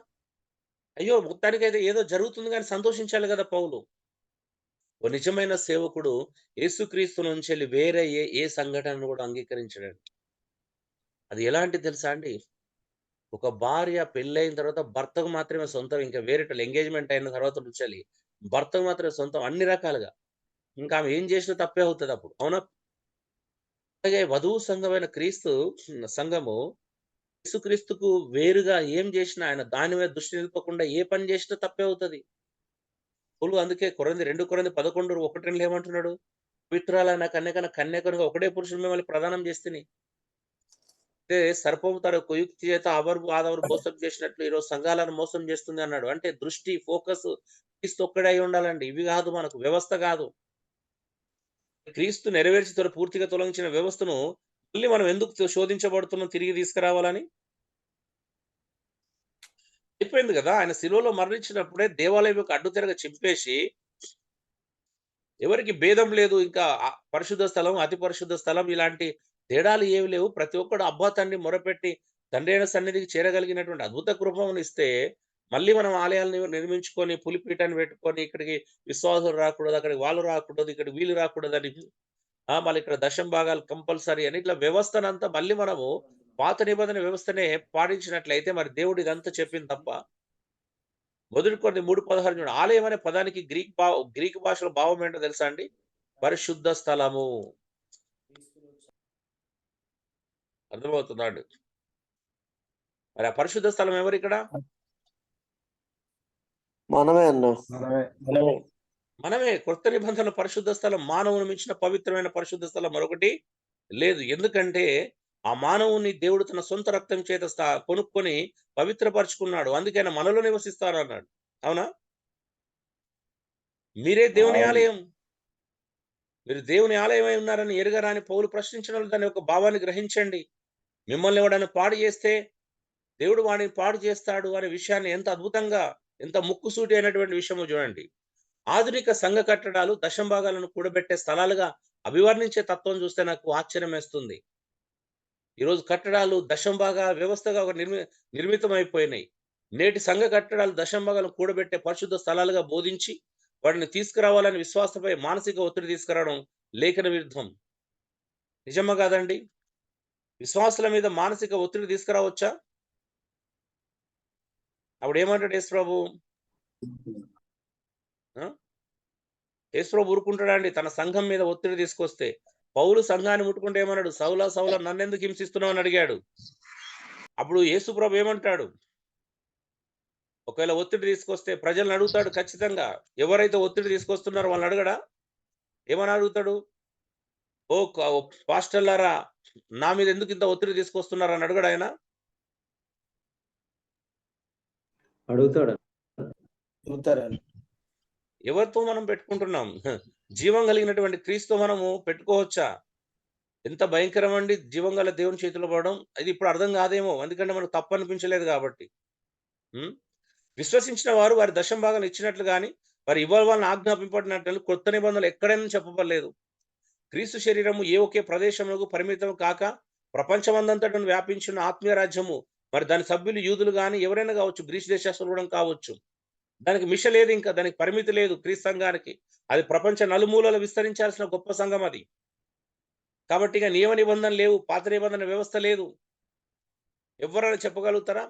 అయ్యో మొత్తానికైతే ఏదో జరుగుతుంది కానీ సంతోషించాలి కదా పౌలు. ఓ నిజమైన సేవకుడు యేసుక్రీస్తు నుంచి వెళ్ళి వేరే ఏ సంఘటనను కూడా అంగీకరించడండి. అది ఎలాంటి తెలుసా అండి? ఒక భార్య పెళ్ళైన తర్వాత భర్తకు మాత్రమే సొంతం, ఇంకా వేరేటోళ్ళు ఎంగేజ్మెంట్ అయిన తర్వాత నుంచి భర్తకు మాత్రమే సొంతం అన్ని రకాలుగా. ఇంకా ఆమె ఏం చేసినా తప్పే అవుతుంది అప్పుడు. అవునా? అలాగే వధువు సంఘమైన క్రీస్తు సంఘము యేసుక్రీస్తుకు వేరుగా ఏం చేసినా, ఆయన దాని మీద దృష్టి నిలుపకుండా ఏ పని చేసినా తప్పే అవుతుంది. అందుకే 2 కొరింథీ 11:1-2 ఏమంటున్నాడు? పవిత్రాలైన కన్యకనుగా ఒకడే పురుషుడు మిమ్మల్ని ప్రదానం చేస్తేని. అంటే సర్పము తన కుయుక్తి చేత ఆదవరు మోసం చేసినట్లు ఈరోజు సంఘాలను మోసం చేస్తుంది అన్నాడు. అంటే దృష్టి, ఫోకస్ క్రీస్తు ఒక్కడే అయి ఉండాలండి. ఇవి కాదు, మనకు వ్యవస్థ కాదు. క్రీస్తు నెరవేర్చి పూర్తిగా తొలగించిన వ్యవస్థను మళ్ళీ మనం ఎందుకు శోధించబడుతున్నాం తిరిగి తీసుకురావాలని? అయిపోయింది కదా. ఆయన శిలువలో మరణించినప్పుడే దేవాలయం యొక్క అడ్డుతెరగ చింపేసి, ఎవరికి భేదం లేదు. ఇంకా పరిశుద్ధ స్థలం, అతి పరిశుద్ధ స్థలం ఇలాంటి తేడాలు ఏవి లేవు. ప్రతి ఒక్కడు అబ్బా తండ్రి మొరపెట్టి తండ్రి అయిన సన్నిధికి చేరగలిగినటువంటి అద్భుత కృపను ఇస్తే, మళ్ళీ మనం ఆలయాలను నిర్మించుకొని పులిపీఠాన్ని పెట్టుకొని ఇక్కడికి విశ్వాసులు రాకూడదు, అక్కడికి వాళ్ళు రాకూడదు, ఇక్కడికి వీళ్ళు రాకూడదని, మళ్ళీ ఇక్కడ దశం భాగాలు కంపల్సరీ అని ఇట్లా వ్యవస్థనంతా మళ్ళీ మనము పాత నిబంధన వ్యవస్థనే పాటించినట్లయితే మరి దేవుడు ఇదంతా చెప్పింది తప్ప. 1 కొరింథీ 3:16 చూడండి. ఆలయం అనే పదానికి గ్రీక్ భాషలో భావం ఏంటో తెలుసా అండి? పరిశుద్ధ స్థలము. అర్థమవుతుందా అండి? మరి ఆ పరిశుద్ధ స్థలం ఎవరు ఇక్కడ? మనమే అన్న. మనమే కొత్త నిబంధనల పరిశుద్ధ స్థలం మానవుని మించిన పవిత్రమైన పరిశుద్ధ స్థలం మరొకటి లేదు. ఎందుకంటే ఆ మానవుని దేవుడు తన సొంత రక్తం చేత కొనుక్కొని పవిత్రపరుచుకున్నాడు. అందుకే ఆయన మనలో నివసిస్తారన్నాడు. అవునా? మీరే దేవుని అవును. ఆలయం. మీరు దేవుని ఆలయమై ఉన్నారని ఎరుగరా అని పౌలు ప్రశ్నించడం దాని యొక్క భావాన్ని గ్రహించండి. మిమ్మల్ని ఎవడైనా పాడు చేస్తే దేవుడు వాడిని పాడు చేస్తాడు అనే విషయాన్ని ఎంత అద్భుతంగా, ఎంత ముక్కుసూటి అయినటువంటి విషయమో చూడండి. ఆధునిక సంఘ కట్టడాలు దశంభాగాలను కూడబెట్టే స్థలాలుగా అభివర్ణించే తత్వం చూస్తే నాకు ఆశ్చర్యమేస్తుంది. ఈరోజు కట్టడాలు దశంభాగాల వ్యవస్థగా ఒక నిర్మితమైపోయినాయి. నేటి సంఘ కట్టడాలు దశంభాగాలను కూడబెట్టే పరిశుద్ధ స్థలాలుగా బోధించి వాటిని తీసుకురావాలని విశ్వాసపై మానసిక ఒత్తిడి తీసుకురావడం లేఖన విరుద్ధం. నిజమా కాదండి? విశ్వాసుల మీద మానసిక ఒత్తిడి తీసుకురావచ్చా? అప్పుడేమంటాడు యేసుప్రభు? ఆ? యేసుప్రభు ఊరుకుంటాడా అండి తన సంఘం మీద ఒత్తిడి తీసుకొస్తే? పౌలు సంఘాన్ని ముట్టుకుంటే ఏమన్నాడు? సౌలా సౌలా నన్నెందుకు హింసిస్తున్నావు అని అడిగాడు. అప్పుడు యేసుప్రభు ఏమంటాడు? ఒకవేళ ఒత్తిడి తీసుకొస్తే ప్రజలను అడుగుతాడు ఖచ్చితంగా. ఎవరైతే ఒత్తిడి తీసుకొస్తున్నారో వాళ్ళని అడగడా? ఏమని అడుగుతాడు? ఓ పాస్టర్లారా నా మీద ఎందుకు ఇంత ఒత్తిడి తీసుకొస్తున్నారు అని అడగడు ఆయన? అడుగుతాడు. చెబుతారని. ఎవరితో మనం పెట్టుకుంటున్నాం? జీవం కలిగినటువంటి క్రీస్తుతో మనము పెట్టుకోవచ్చా? ఎంత భయంకరం అండి జీవం గల దేవుని చేతిలో పడడం. ఇది ఇప్పుడు అర్థం కాదేమో. ఎందుకంటే మనకు తప్పు అనిపించలేదు కాబట్టి. విశ్వసించిన వారు వారి దశమ భాగాలు ఇచ్చినట్లు గాని వారు ఇవ్వాలని ఆజ్ఞాపింపబడినట్లు కొత్త నిబంధనలు ఎక్కడైనా చెప్పబడలేదు. క్రీస్తు శరీరము ఏ ఒకే ప్రదేశములకు పరిమితం కాక ప్రపంచమందంతటను వ్యాపించిన ఆత్మీయ రాజ్యము. మరి దాని సభ్యులు యూదులు గాని ఎవరైనా కావచ్చు, గ్రీసు దేశస్తులు కూడా కావచ్చు. దానికి మిష లేదు, ఇంకా దానికి పరిమితి లేదు. క్రీస్తు సంఘానికి అది ప్రపంచ నలుమూలలో విస్తరించాల్సిన గొప్ప సంఘం అది. కాబట్టి ఇక నియమ నిబంధన లేవు, పాత నిబంధన వ్యవస్థ లేదు. ఎవరైనా చెప్పగలుగుతారా?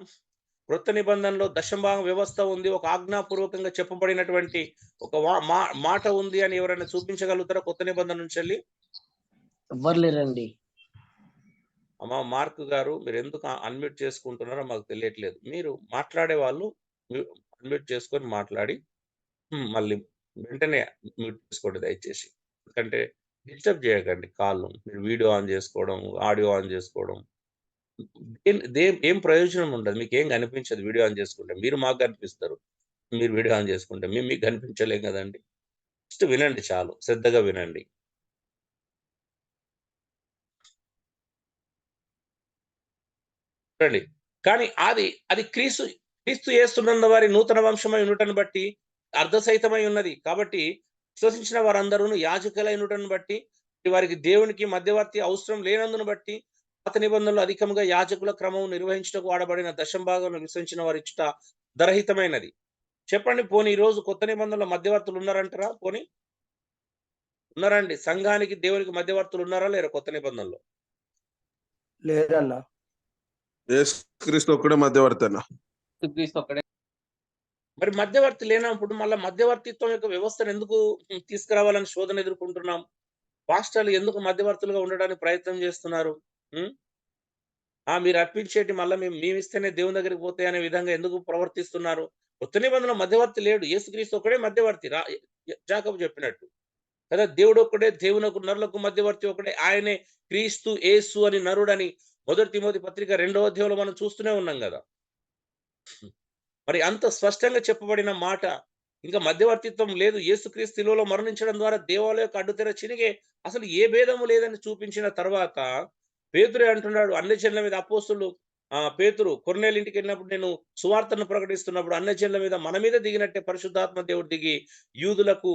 క్రొత్త నిబంధనలో దశంభాగం వ్యవస్థ ఉంది, ఒక ఆజ్ఞాపూర్వకంగా చెప్పబడినటువంటి ఒక మాట ఉంది అని ఎవరైనా చూపించగలుగుతారా కొత్త నిబంధన నుంచి వెళ్ళి? ఎవ్వరు లేరండి. అమ్మా మార్క్ గారు, మీరు ఎందుకు అన్మ్యూట్ చేసుకుంటున్నారో మాకు తెలియట్లేదు. మీరు మాట్లాడే వాళ్ళు అన్మ్యూట్ చేసుకొని మాట్లాడి మళ్ళీ వెంటనే మ్యూట్ చేసుకోండి దయచేసి. ఎందుకంటే డిస్టర్బ్ చేయకండి కాల్ను. మీరు వీడియో ఆన్ చేసుకోవడం, ఆడియో ఆన్ చేసుకోవడం ఏం ప్రయోజనం ఉండదు. మీకేం కనిపించదు వీడియో ఆన్ చేసుకుంటే. మీరు మాకు కనిపిస్తారు, మీరు వీడియో ఆన్ చేసుకుంటే. మేము మీకు కనిపించలేం కదండి. జస్ట్ వినండి చాలు, శ్రద్ధగా వినండి. చూడండి, కానీ అది క్రీస్తు యేసునందు వారి నూతన వంశమై ఉండటను బట్టి అర్ధసహితమై ఉన్నది. కాబట్టి విశ్వసించిన వారందరూ యాజకులై ఉండటను బట్టి వారికి దేవునికి మధ్యవర్తి అవసరం లేనందును బట్టి పాత నిబంధనలు అధికంగా యాజకుల క్రమం నిర్వహించడానికి వాడబడిన దశంభాగంలో విశ్వసించిన వారి ఇచ్చుట దరహితమైనది. చెప్పండి, పోనీ ఈ రోజు కొత్త నిబంధనలో మధ్యవర్తులు ఉన్నారంటారా? పోనీ ఉన్నారండి? సంఘానికి దేవునికి మధ్యవర్తులు ఉన్నారా లేరా కొత్త నిబంధనలో? లేరన్నా. యేసుక్రీస్తు ఒక్కడే మధ్యవర్తి అన్న. మరి మధ్యవర్తి లేనప్పుడు మళ్ళీ మధ్యవర్తిత్వం యొక్క వ్యవస్థను ఎందుకు తీసుకురావాలని శోధన ఎదుర్కొంటున్నాం? పాస్టర్లు ఎందుకు మధ్యవర్తులుగా ఉండడానికి ప్రయత్నం చేస్తున్నారు? మీరు అర్పించేటి మళ్ళీ మేము ఇస్తేనే దేవుని దగ్గరికి పోతాయి అనే విధంగా ఎందుకు ప్రవర్తిస్తున్నారు? కొత్త నిబంధనలో మధ్యవర్తి లేడు, యేసుక్రీస్తు ఒక్కడే మధ్యవర్తి. యాకోబు చెప్పినట్టు కదా, దేవుడు ఒక్కడే, దేవునకు నరులకు మధ్యవర్తి ఒకడే, ఆయనే క్రీస్తు యేసు అని నరుడని 1 తిమోతి పత్రిక 2వ అధ్యాయంలో మనం చూస్తూనే ఉన్నాం కదా. మరి అంత స్పష్టంగా చెప్పబడిన మాట ఇంకా మధ్యవర్తిత్వం లేదు. యేసుక్రీస్తు శిలువలో మరణించడం ద్వారా దేవాలయ యొక్క అడ్డుతెర చినిగే అసలు ఏ భేదము లేదని చూపించిన తర్వాత పేతురే అంటున్నాడు అన్యజనుల మీద. అపోస్తులు పేతురు కొర్నేలు ఇంటికి వెళ్ళినప్పుడు నేను సువార్తను ప్రకటిస్తున్నప్పుడు అన్యజనుల మీద మన మీద దిగినట్టే పరిశుద్ధాత్మ దేవుడు దిగి యూదులకు,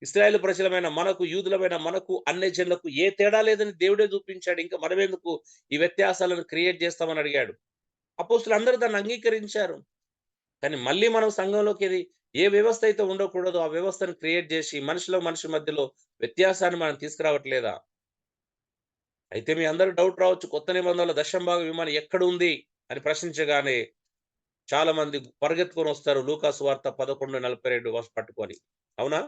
ఇశ్రాయేలు ప్రజలమైన మనకు, యూదులమైన మనకు, అన్యజనులకు ఏ తేడా లేదని దేవుడే చూపించాడు. ఇంకా మనమెందుకు ఈ వ్యత్యాసాలను క్రియేట్ చేస్తామని అడిగాడు. అపోస్తులు అందరూ దాన్ని అంగీకరించారు. కానీ మళ్ళీ మనం సంఘంలోకి ఏ వ్యవస్థ అయితే ఉండకూడదో ఆ వ్యవస్థను క్రియేట్ చేసి మనిషి మధ్యలో వ్యత్యాసాన్ని మనం తీసుకురావట్లేదా? అయితే మీ అందరూ డౌట్ రావచ్చు, కొత్త నిబంధనల దశంభాగ విమానం ఎక్కడ ఉంది అని ప్రశ్నించగానే చాలా మంది పరిగెత్తుకొని వస్తారు లూకాసు వార్త 11:42 పట్టుకొని. అవునా?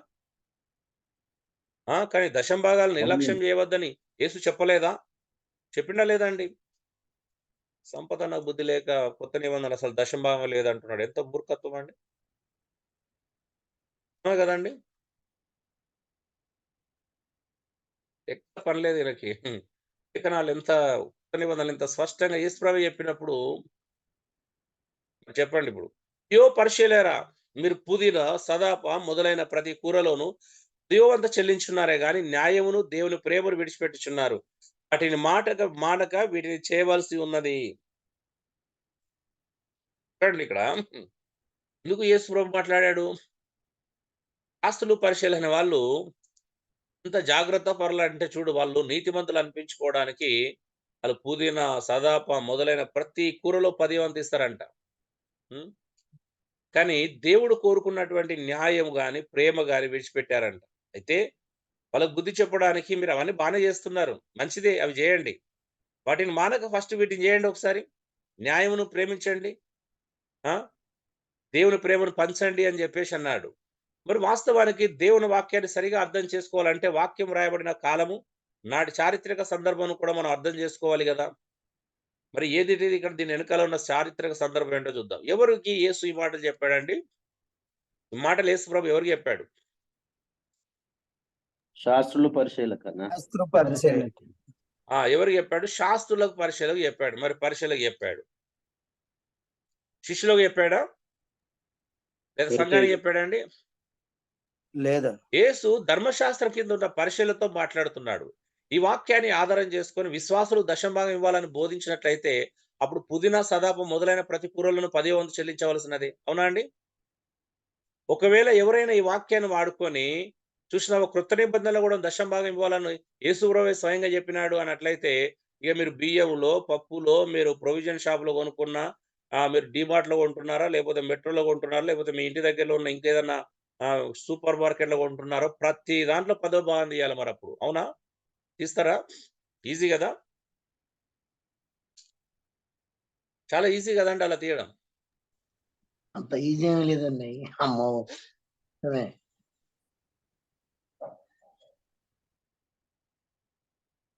కానీ దశంభాగాలు నిర్లక్ష్యం చేయవద్దని యేసు చెప్పలేదా? చెప్పిండా లేదండి? సంపద బుద్ధి లేక కొత్త నిబంధన అసలు దశంభాగం లేదంటున్నాడు. ఎంత మూర్ఖత్వం అండి కదండి. ఎక్కడ పని లేదు ఈయనకి. లేఖనాలు ఎంత కొత్త నిబంధనలు ఎంత స్పష్టంగా యేసుప్రభు చెప్పినప్పుడు చెప్పండి ఇప్పుడు. "అయ్యో పరిశీలరా, మీరు పుదీనా, సదాప మొదలైన ప్రతి కూరలోను ఉదయోవంత చెల్లించున్నారే గాని న్యాయమును దేవుని ప్రేమను విడిచిపెట్టుచున్నారు. వాటిని మానక వీటిని చేయవలసి ఉన్నది." చూడండి ఇక్కడ ఎందుకు యేసుప్రభు మాట్లాడాడు? శాస్త్రులు పరిశీలన వాళ్ళు ఎంత జాగ్రత్త పరులంటే చూడు, వాళ్ళు నీతిమంతులు అనిపించుకోవడానికి వాళ్ళు పుదీనా, సదాప మొదలైన ప్రతి కూరలో 10 వంతు ఇస్తారంట. హ్మ్. కానీ దేవుడు కోరుకున్నటువంటి న్యాయం గాని, ప్రేమ గాని విడిచిపెట్టారంట. అయితే వాళ్ళకి బుద్ధి చెప్పడానికి మీరు అవన్నీ బానే చేస్తున్నారు. మంచిదే అవి చేయండి. వాటిని మానక ఫస్ట్ వీటిని చేయండి ఒకసారి. న్యాయమును ప్రేమించండి. ఆ! దేవుని ప్రేమను పంచండి అని చెప్పేసి అన్నాడు. మరి వాస్తవానికి దేవుని వాక్యాన్ని సరిగా అర్థం చేసుకోవాలంటే వాక్యం రాయబడిన కాలము, నాటి చారిత్రక సందర్భం కూడా మనం అర్థం చేసుకోవాలి గదా! మరి ఏది ఇక్కడ దీని వెనకాల ఉన్న చారిత్రక సందర్భం ఏంటో చూద్దాం. ఎవరికి యేసు ఈ మాటలు చెప్పాడండి? ఈ మాటలు యేసు ప్రభు ఎవరికి చెప్పాడు? శాస్త్రులు పరిశీలకనా? శాస్త్ర పరిశీలనకి. ఎవరికి చెప్పాడు? శాస్త్రులకు, పరిశీలకు చెప్పాడు. మరి పరిశీలకు చెప్పాడు. శిష్యులకు చెప్పాడా? లేదా సంఘానికి ఎరికేది. చెప్పాడా అండి? లేదన్న. యేసు ధర్మశాస్త్రం కింద ఉన్న పరిశీలతో మాట్లాడుతున్నాడు. ఈ వాక్యాన్ని ఆధారం చేసుకొని విశ్వాసులు దశంభాగం ఇవ్వాలని బోధించినట్లయితే అప్పుడు పుదీనా, సదాప మొదలైన ప్రతి కూరలను 10 వంతు చెల్లించవలసినది. అవునా అండి? ఒకవేళ ఎవరైనా ఈ వాక్యాన్ని వాడుకొని చూసినావా, క్రొత్త నిబంధనలో కూడా దశంభాగం ఇవ్వాలని యేసు ప్రభువే స్వయంగా చెప్పినాడు అన్నట్లయితే, ఇక మీరు బియ్యంలో, పప్పులో మీరు ప్రొవిజన్ షాప్‌లో కొనుక్కున్న, మీరు డీమార్ట్‌లో కొంటున్నారా? లేకపోతే మెట్రోలో కొంటున్నారా? లేకపోతే మీ ఇంటి దగ్గరలో ఉన్న ఇంకేదన్నా సూపర్ మార్కెట్‌లో కొంటున్నారో ప్రతి దాంట్లో పదో భాగం తీయాలి మరప్పుడు. అవునా? తీస్తారా? ఈజీ గదా! చాలా ఈజీ గదండీ అలా తీయడం. అంత ఈజీ ఏమీ లేదండి. అమ్మో! నిజమే.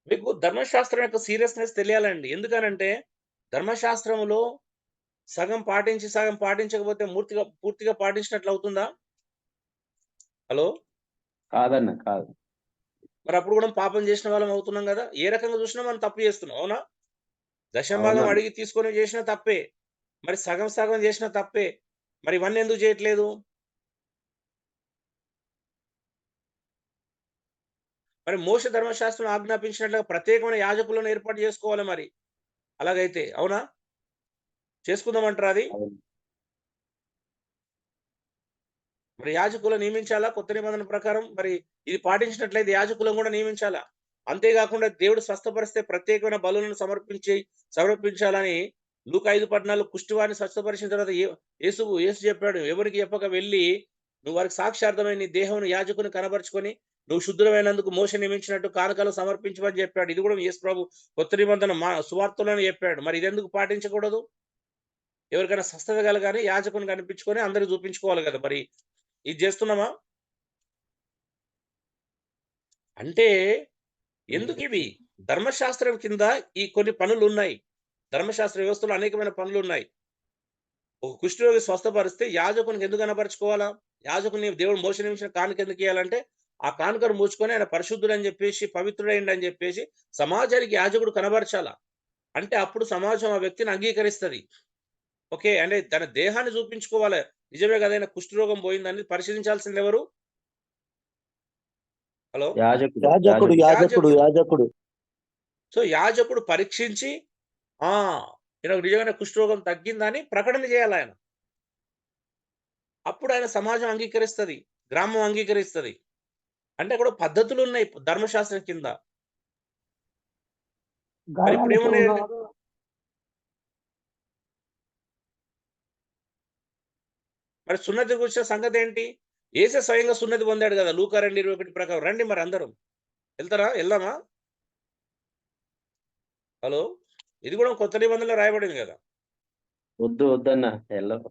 మీకు ధర్మశాస్త్రం యొక్క సీరియస్‌నెస్ తెలియాలండి. ఎందుకనంటే ధర్మశాస్త్రంలో సగం పాటించి, సగం పాటించకపోతే పూర్తిగా పాటించినట్లు అవుతుందా? హలో! కాదన్న కాదు. మరప్పుడు గూడా పాపం జేసిన వాళ్ళం అవుతున్నాం గదా! ఏ రకంగా జూసినా మనం తప్పు జేస్తున్నాం. అవునా? దశంభాగం అవునన్న. అడిగి తీసుకొని జేసినా తప్పే. మరి సగం సగం జేసినా తప్పే. మరి ఇవన్నీ ఎందుకు జేయట్లేదు? మరి మోషే ధర్మశాస్త్రం ఆజ్ఞాపించినట్లుగా ప్రత్యేకమైన యాజకులను ఏర్పాటు జేసుకోవాలి మరి. అలాగైతే. అవునా? చేసుకుందామంటారా అది? అవును. మరి యాజకులను నియమించాలా కొత్త నిబంధన ప్రకారం? మరి ఇది పాటించినట్లయితే యాజకులను గూడా నియమించాలా? అంతేగాకుండా దేవుడు స్వస్థపరిస్తే ప్రత్యేకమైన బలులను సమర్పించాలని లూకా 5:14 కుష్టివాడిని స్వస్థపరిచిన తర్వాత యేసు చెప్పాడు. ఎవరికి చెప్పక వెళ్లి నువ్వు వారికి సాక్షార్థమై నీ దేహమును యాజకుని కనబరుచుకొని నువ్వు శుద్ధుడమైనందుకు మోషే నియమించినట్టు కానుకలు సమర్పించమని చెప్పాడు. ఇది కూడా యేసు ప్రభు కొత్త నిబంధన సువార్తలోనే చెప్పాడు. మరి ఇదెందుకు పాటించకూడదు? ఎవరికైనా స్వస్థత కలగానే యాజకుని కనిపించుకొని అందరికి చూపించుకోవాలి కదా! మరి ఇది చేస్తున్నామా? అంటే ఎందుకివి? ధర్మశాస్త్రం కింద ఈ కొన్ని పనులున్నాయి. ధర్మశాస్త్ర వ్యవస్థలో అనేకమైన పనులున్నాయి. ఒక కుష్ఠరోగి స్వస్థపరిస్తే యాజకునికి ఎందుకు కనపరుచుకోవాలా? యాజకుని దేవుడు మోసే నియమించిన కానుక ఎందుకియ్యాలంటే, ఆ కానుకను ముట్టుకొని ఆయన పరిశుద్ధుడని జెప్పేసి, పవిత్రుడయిండని జెప్పేసి సమాజానికి యాజకుడు కనబరచాల. అంటే అప్పుడు సమాజం ఆ వ్యక్తిని అంగీకరిస్తది. ఓకే. అంటే తన దేహాన్ని చూపించుకోవాలి. నిజమే గదా! ఆయన కుష్ఠరోగం పోయిందని పరిశీలించాల్సిందెవరు? హలో! యాజకుడు. యాజకుడు యాజకుడు. యాజకుడు యాజకుడు. యాజకుడు సో, యాజకుడు పరీక్షించి ఆ! ఈయనకు నిజంగానే కుష్ఠరోగం తగ్గిందని ప్రకటన చేయాలాయన. అప్పుడు ఆయన సమాజం అంగీకరిస్తది. గ్రామం అంగీకరిస్తది. అంటే అక్కడ పద్ధతులున్నాయి ధర్మశాస్త్రం కింద. మరి గాయాలకు ఇప్పుడేమున్నాయండి? మరి సున్నతి గురించిన సంగతేంటి? యేసే స్వయంగా సున్నతి పొందాడు గదా! లూకా 2:21 ప్రకారం. రండి మరి అందరం. ఎళ్తారా? ఎళ్దామా? హలో! ఇది గూడా కొత్త నిబంధనలో రాయబడింది గదా! వద్దు వద్దన్న. ఎల్లవు.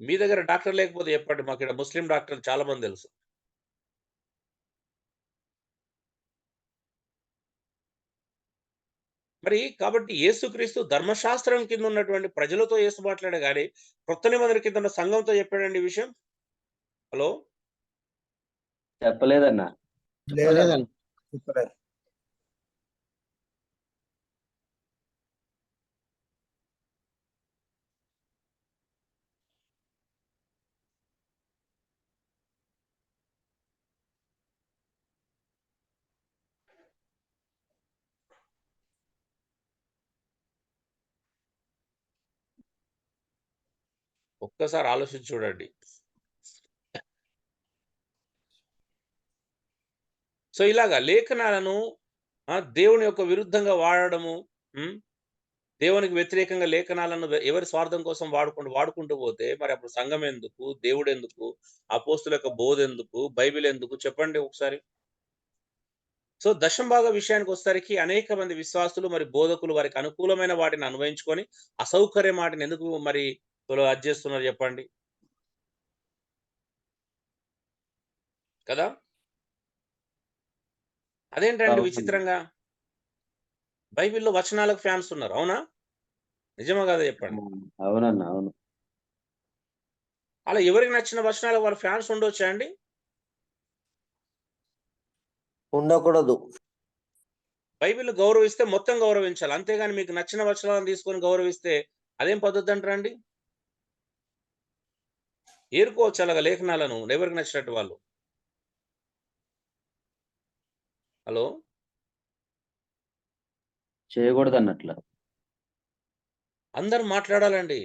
మీ దగ్గర డాక్టర్ లేకపోతే చెప్పండి. మాకిక్కడ ముస్లిం డాక్టర్లు చాలా మంది తెలుసు. మరి కాబట్టి యేసుక్రీస్తు ధర్మశాస్త్రం కింద ఉన్నటువంటి ప్రజలతో యేసు మాట్లాడే గాని కొత్త నిబంధన కింద ఉన్న సంఘంతో చెప్పాడండి ఈ విషయం. హలో చెప్పలేదన్న. లేదండి. చెప్పలేదు. ఒక్కసారి ఆలోచించి చూడండి. సో ఇలాగా లేఖనాలను దేవుని యొక్క విరుద్ధంగా వాడడము, దేవునికి వ్యతిరేకంగా లేఖనాలను ఎవరి స్వార్థం కోసం వాడుకుంటూ పోతే మరి అప్పుడు సంఘం ఎందుకు, దేవుడు ఎందుకు, అపోస్తుల యొక్క బోధ ఎందుకు, బైబిల్ ఎందుకు చెప్పండి ఒకసారి. సో దశంభాగ విషయానికి వచ్చేసరికి అనేక మంది విశ్వాసులు మరి బోధకులు వారికి అనుకూలమైన వాటిని అన్వయించుకొని అసౌకర్య వాటిని ఎందుకు మరి అది చేస్తున్నారు చెప్పండి కదా. అదేంటండి అవునండి. విచిత్రంగా బైబిల్లో వచనాలకు ఫ్యాన్స్ ఉన్నారు, అవునా? నిజమా కదా చెప్పండి. అవునన్న, అవును. అలా ఎవరికి నచ్చిన వచనాలకు వాళ్ళ ఫ్యాన్స్ ఉండొచ్చా అండి? ఉండకూడదు. బైబిల్ గౌరవిస్తే మొత్తం గౌరవించాలి, అంతేగాని మీకు నచ్చిన వచనాలను తీసుకొని గౌరవిస్తే అదేం పద్ధతి అంటారండి? ఏరుకోవచ్చు అలాగా లేఖనాలను ఎవరికి నచ్చినట్టు వాళ్ళు. హలో చేయకూడదు అన్నట్ల. అందరు మాట్లాడాలండి.